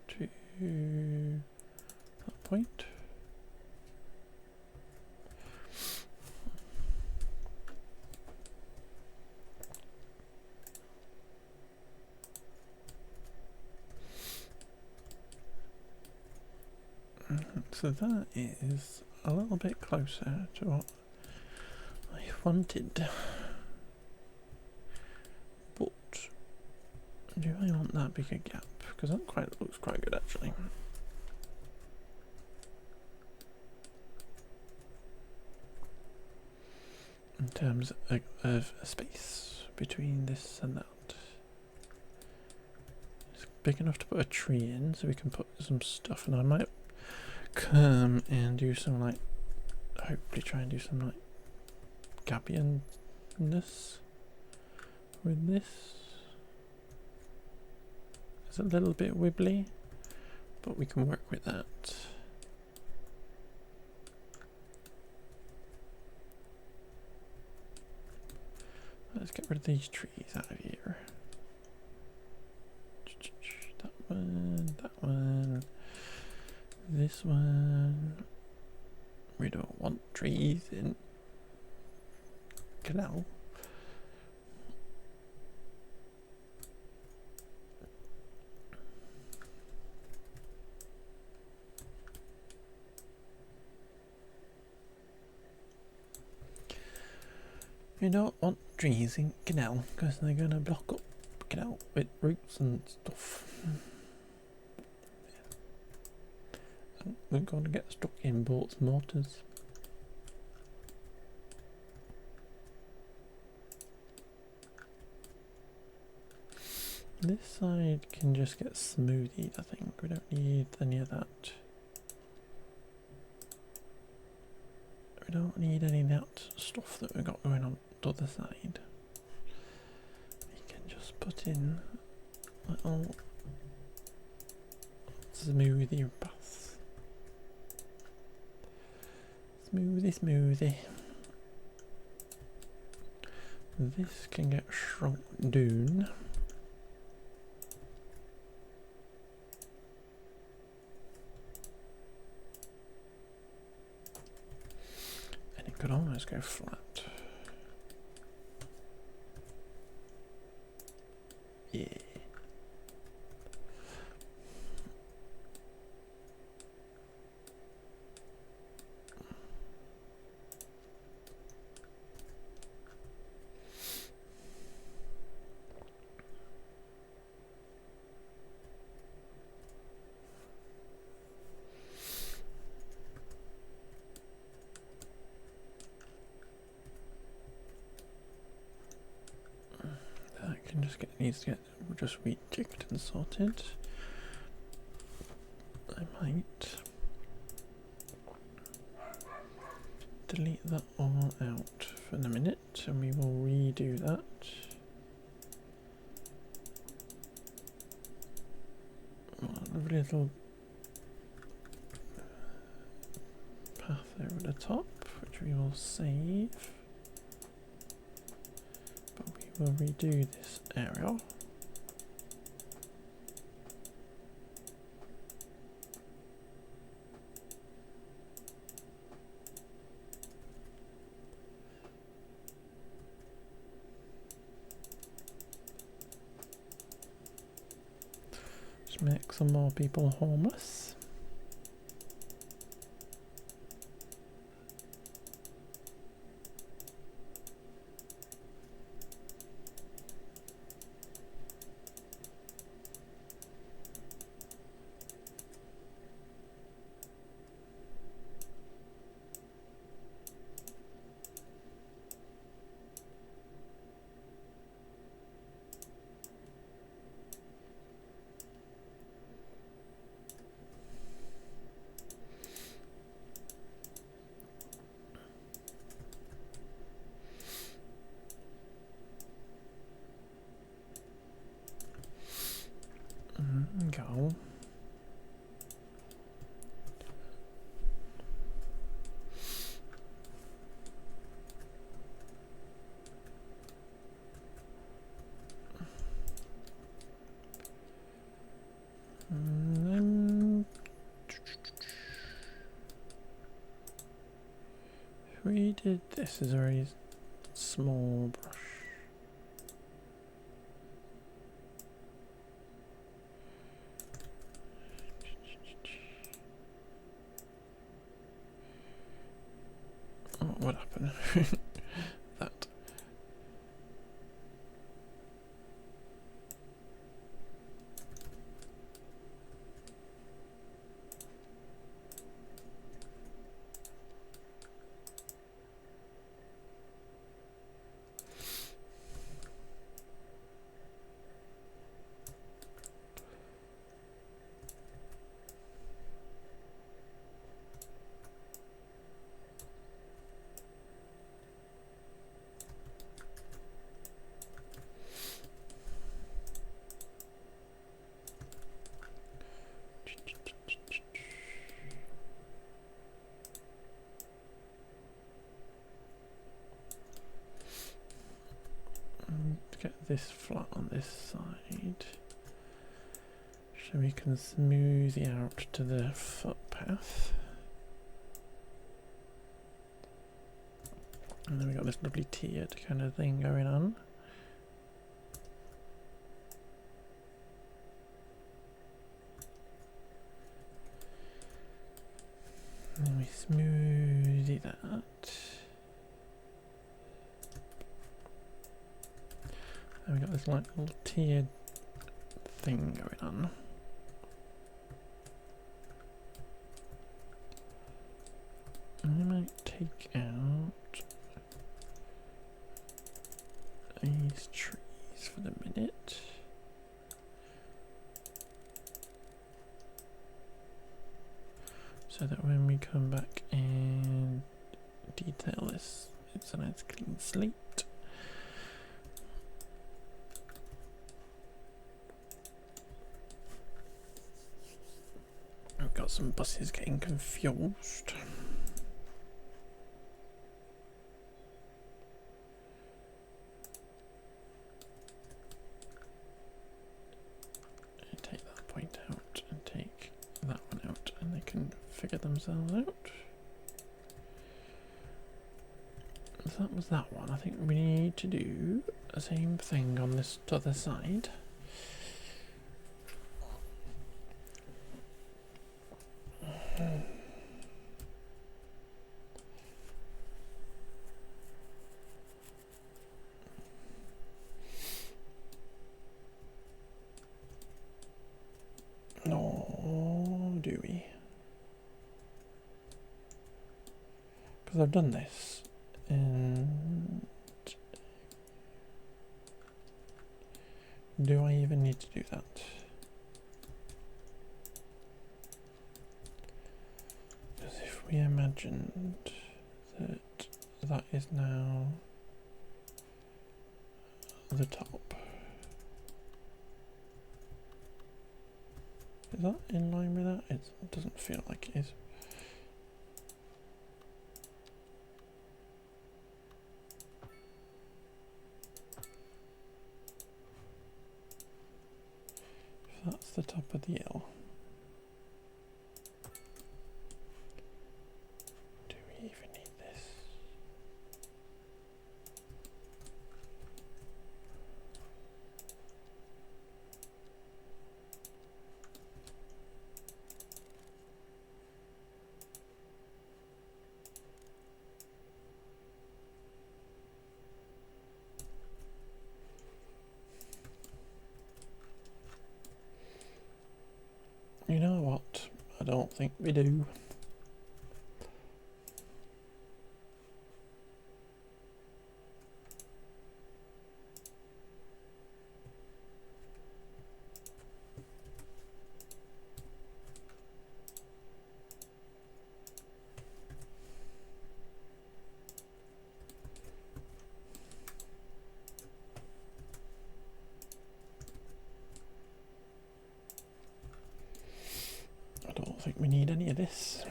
to that point. So that is a little bit closer to what I wanted. But do I want that bigger gap? Because that looks quite good actually. In terms of space between this and that. It's big enough to put a tree in, so we can put some stuff, and I might come and do some hopefully try and do some Gabianness with this. It's a little bit wibbly, but we can work with that. Let's get rid of these trees out of here. That one, this one. We don't want trees in canal. We don't want trees in canal because they're going to block up canal with roots and stuff. And they're going to get stuck in boats and motors. This side can just get smoothied, I think. We don't need any of that. We don't need any of that stuff that we've got going on the other side. We can just put in little smoothie paths. Smoothie. This can get shrunk down. Could almost go flat. Yeah. Needs to get just rejigged and sorted. I might delete that all out for the minute and we will redo that. A lovely little path over the top, which we will save. We'll redo this area. Just make some more people homeless. Go. We did this as a very small brush. Oh, what happened? That. Get this flat on this side so we can smooth it out to the footpath. And then we got this lovely tiered kind of thing going on. And then we smooth that. And we got this like little tiered thing going on. And we might take out these trees for the minute. So that when we come back and detail this, it's a nice clean slate. I've got some buses getting confused. Take that point out and take that one out, and they can figure themselves out. So that was that one. I think we need to do the same thing on this other side. No, do we? Because I've done this, and do I even need to do that? Because if we imagined that that is now the top, is that in line with that? It doesn't feel like it is. If that's the top of the L. Do we even need this? You know what? I don't think we do. think we need any of this.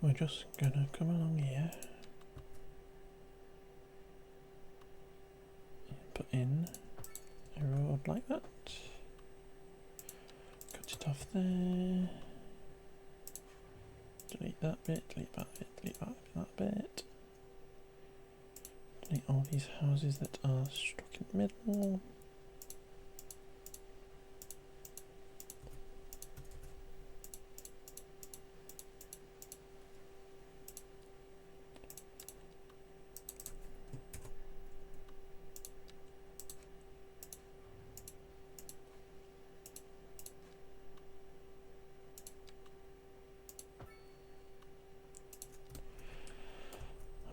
We're just gonna come along here and put in a road like that. Cut it off there. Delete that bit, delete that bit, delete that bit. Delete all these houses that are stuck in the middle.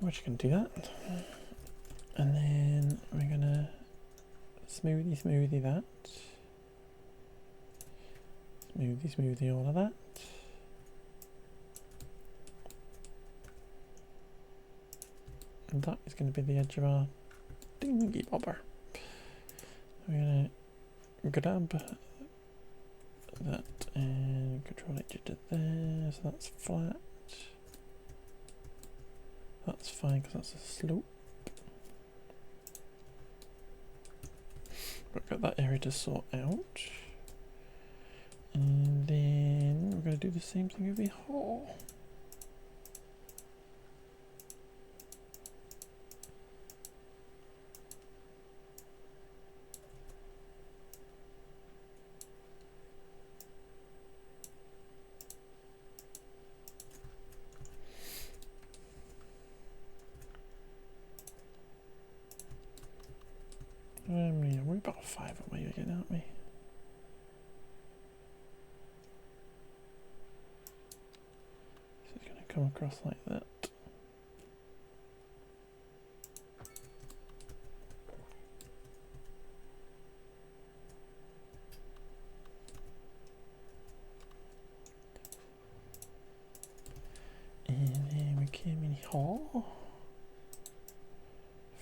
We're just going to do that, and then we're going to smoothie that, smoothie all of that, and that is going to be the edge of our dingy bobber. We're going to grab that and control it to there, so that's flat. That's fine because that's a slope. We've got that area to sort out. And then we're going to do the same thing over here. Yeah, we're about 5 away again, aren't we? So it's going to come across like that. And then we came in here.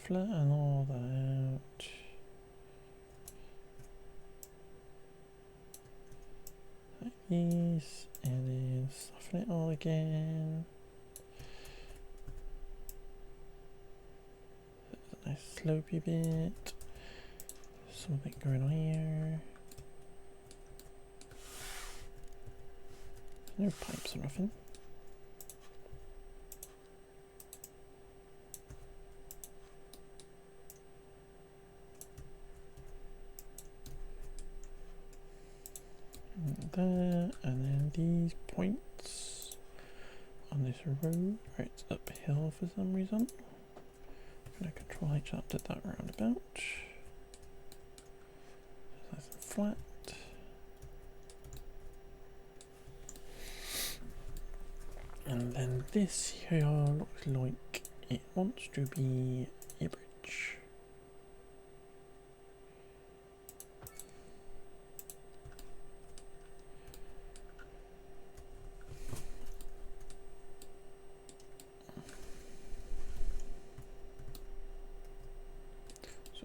Flatten all that out. Like this, and then soften it all again. There's a nice slopey bit. Something going on here. No pipes or nothing. There, and then these points on this road where it's uphill for some reason. I'm going to control H that, did that roundabout. Nice and flat. And then this here looks like it wants to be a bridge.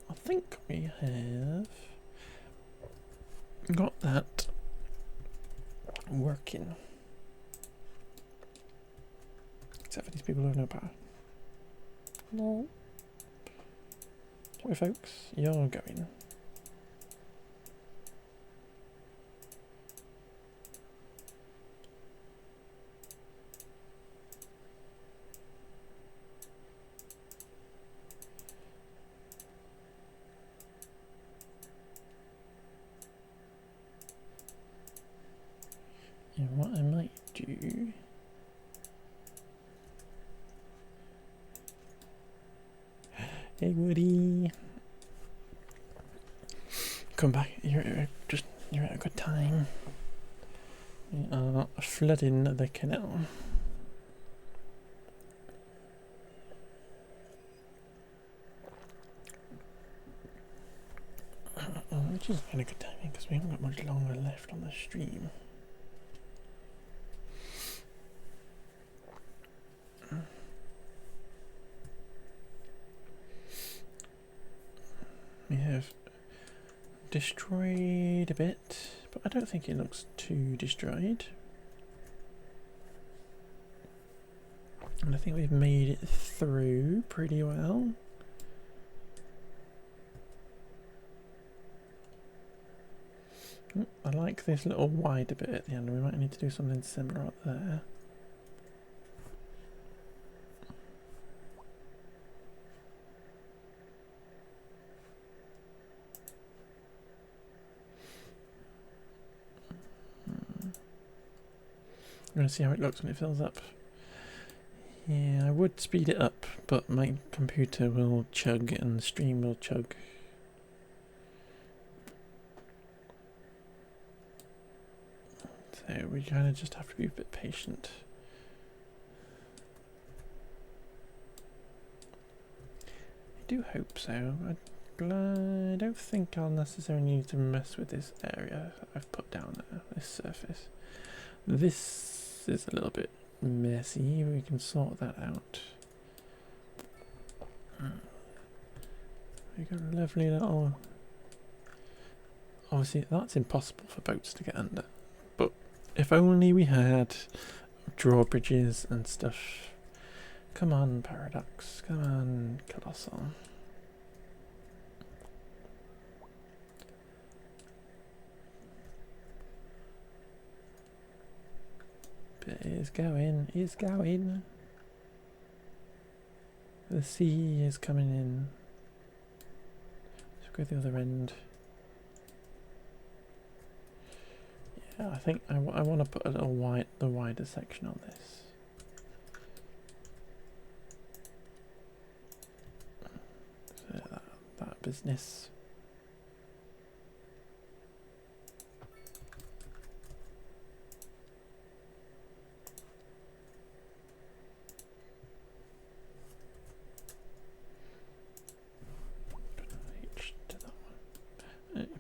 I think we have got that working. Except for these people who have no power. No. Sorry folks, you're going. And what I might do hey Woody, come back, you're at a good time. We are flooding the canal. Which is kind of good timing because we haven't got much longer left on the stream. We have destroyed a bit, but I don't think it looks too destroyed. And I think we've made it through pretty well. I like this little wider bit at the end. We might need to do something similar up there. I'm going to see how it looks when it fills up. Yeah, I would speed it up, but my computer will chug and the stream will chug. So we kind of just have to be a bit patient. I do hope so. I don't think I'll necessarily need to mess with this area I've put down there, this surface. This is a little bit messy. We can sort that out. We got a lovely little... Obviously that's impossible for boats to get under. But if only we had drawbridges and stuff. Come on, Paradox. Come on, Colossal. But it's going, it's going. The sea is coming in. Let's go the other end. Yeah, I think I want to put a little the wider section on this. So that business.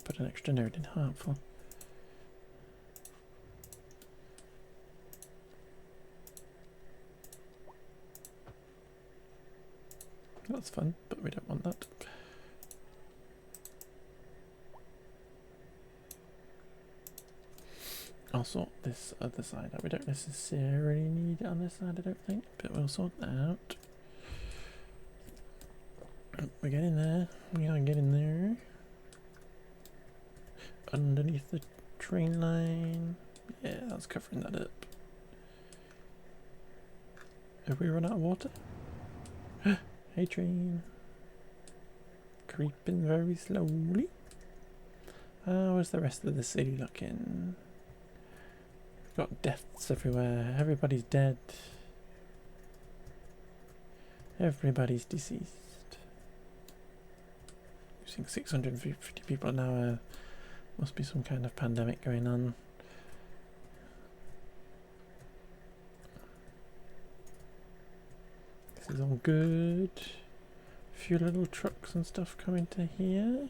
Put an extra node in, harmful. That's fun, but we don't want that. I'll sort this other side out. We don't necessarily need it on this side, I don't think, but we'll sort that out. We're getting there. We are getting there. Underneath the train line. Yeah, that's covering that up. Have we run out of water? Hey train. Creeping very slowly. How is the rest of the city looking? We've got deaths everywhere. Everybody's dead. Everybody's deceased. Losing 650 people an hour. Must be some kind of pandemic going on. This is all good. A few little trucks and stuff coming to here.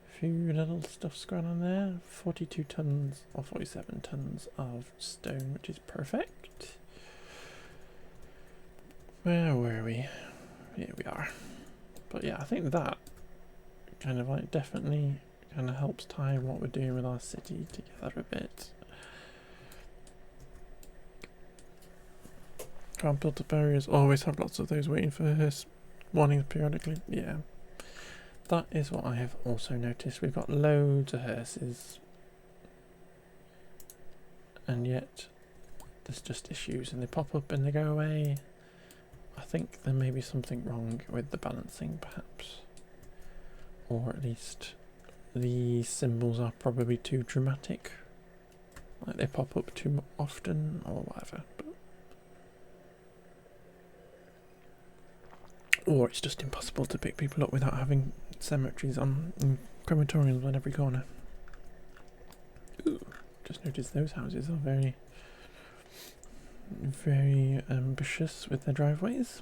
A few little stuff's going on there. 42 tons or 47 tons of stone, which is perfect. Where were we? Here we are. But yeah, I think that kind of like definitely kind of helps tie what we're doing with our city together a bit. Can't build up areas. Always have lots of those waiting for warnings periodically. Yeah, that is what I have also noticed. We've got loads of hearses, and yet there's just issues, and they pop up and they go away. I think there may be something wrong with the balancing, perhaps. Or at least the symbols are probably too dramatic. Like they pop up too often or whatever. Or it's just impossible to pick people up without having cemeteries on crematoriums on every corner. Ooh, just noticed those houses are very, very ambitious with their driveways.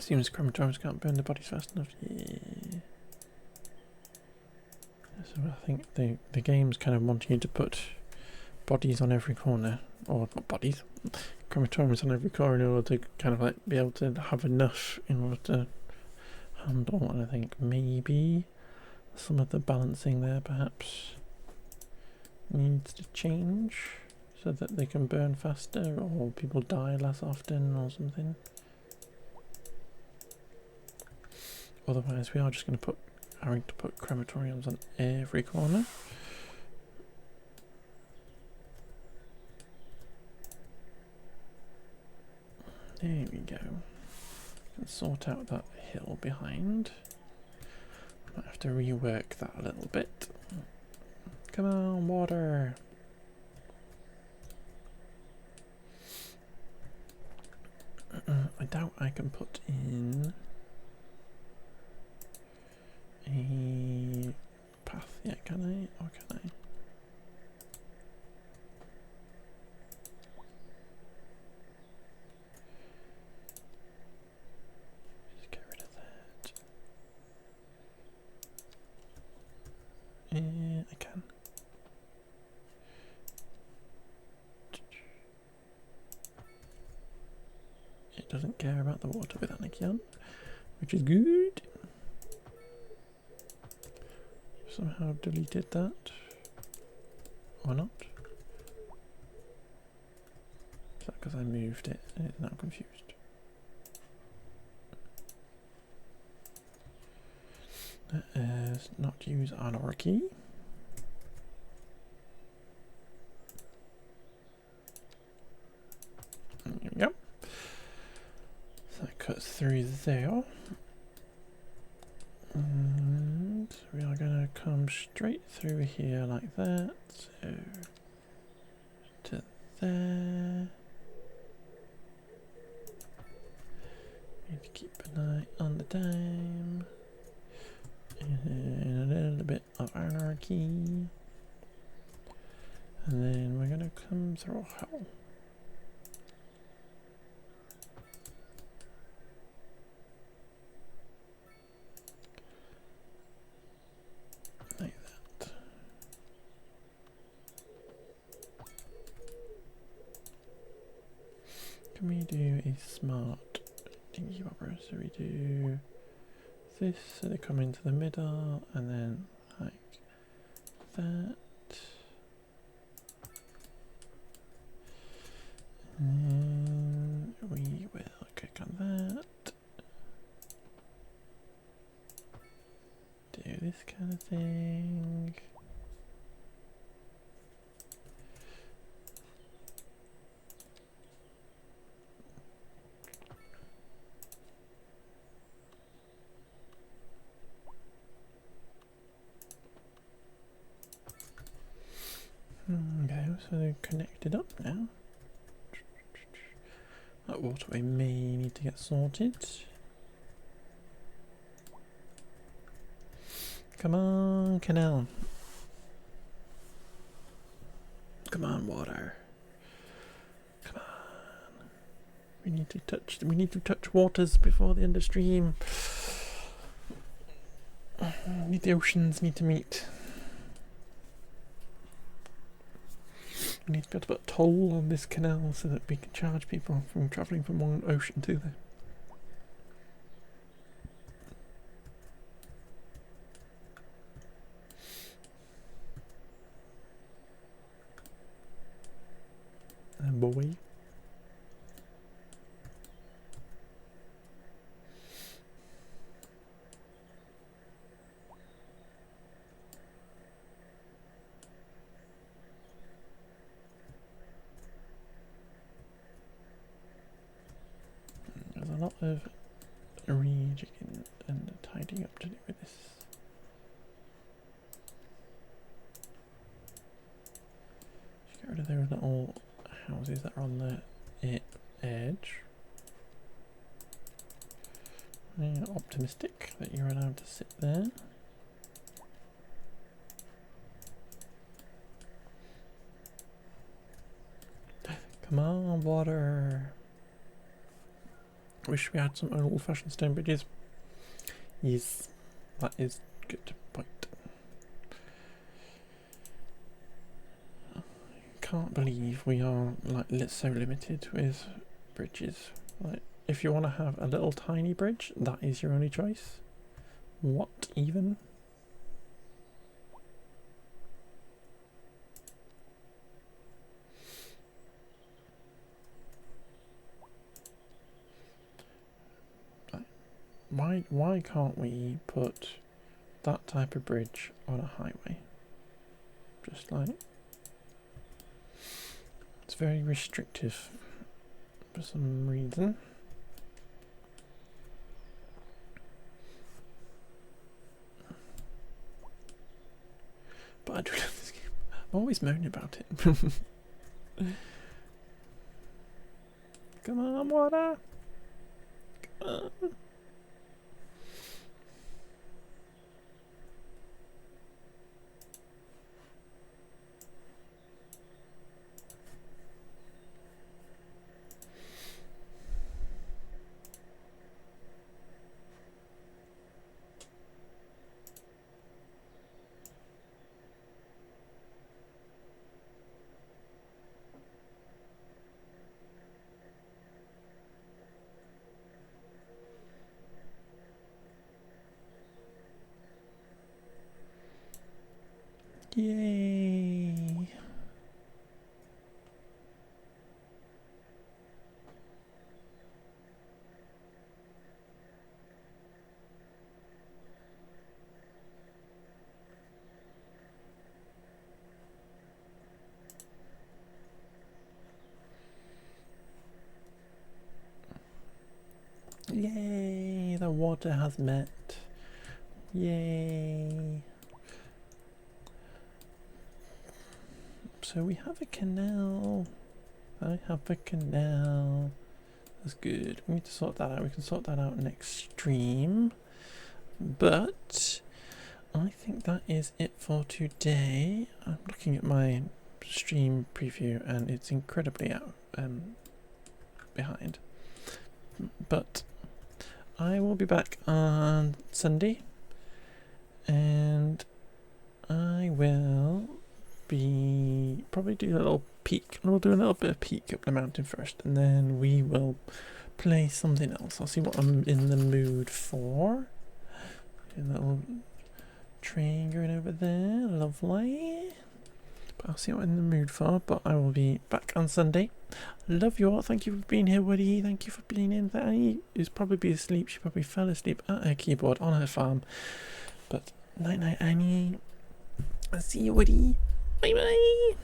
Seems crematoriums can't burn the bodies fast enough. Yeah. So I think the game's kind of wanting you to put bodies on every corner, or not bodies, crematoriums on every corner in order to kind of like be able to have enough in order to handle. And I think maybe some of the balancing there perhaps needs to change so that they can burn faster or people die less often or something. Otherwise we are just going to having to put crematoriums on every corner. There we go. Can sort out that hill behind. Might have to rework that a little bit. Come on, water. I doubt I can put in a path yet, can I? Or can I? Just get rid of that. I can. It doesn't care about the water with Anakion, which is good. Somehow I've deleted that. Or not. Is that because I moved it and it's now confused? That is not use anarchy. There we go. So that cuts through there. And we are going to come straight through here like that. So to there. Need to keep an eye on the time. And a little bit of anarchy. And then we're going to come through hell. Like that. Can we do a smart thingy bobber? So we do this, so they come into the middle, and then like that. And we will click on that. Do this kind of thing. Okay, so they're connected up now. That waterway may need to get sorted. Come on, canal. Come on, water. Come on. We need to touch waters before the understream. The oceans need to meet. We need to be able to put a toll on this canal so that we can charge people from travelling from one ocean to the. And boy. There's a lot of rejigging and tidying up to do with this. Just get rid of those little houses that are on the edge. Yeah, optimistic that you're allowed to sit there. Come on, water. Wish we had some old-fashioned stone bridges. Yes, that is good point. can't believe we are like so limited with bridges. Like, if you want to have a little tiny bridge, that is your only choice. What even? Why can't we put that type of bridge on a highway? Just like, it's very restrictive for some reason. But I do love this game. I'm always moaning about it. Come on, water! Come on. Yay! Yay! The water has met. Yay! So we have a canal. I have a canal. That's good. We need to sort that out. We can sort that out next stream. But I think that is it for today. I'm looking at my stream preview and it's incredibly out behind. But I will be back on Sunday and I will be probably do a little peek. We'll do a little bit of peek up the mountain first and then we will play something else. I'll see what I'm in the mood for. A little train going over there, lovely. But I'll see what I'm in the mood for, but I will be back on Sunday. Love you all. Thank you for being here, Woody. Thank you for being in. Annie is probably asleep. She probably fell asleep at her keyboard on her farm. But night night, Annie. I'll see you, Woody. Bye bye.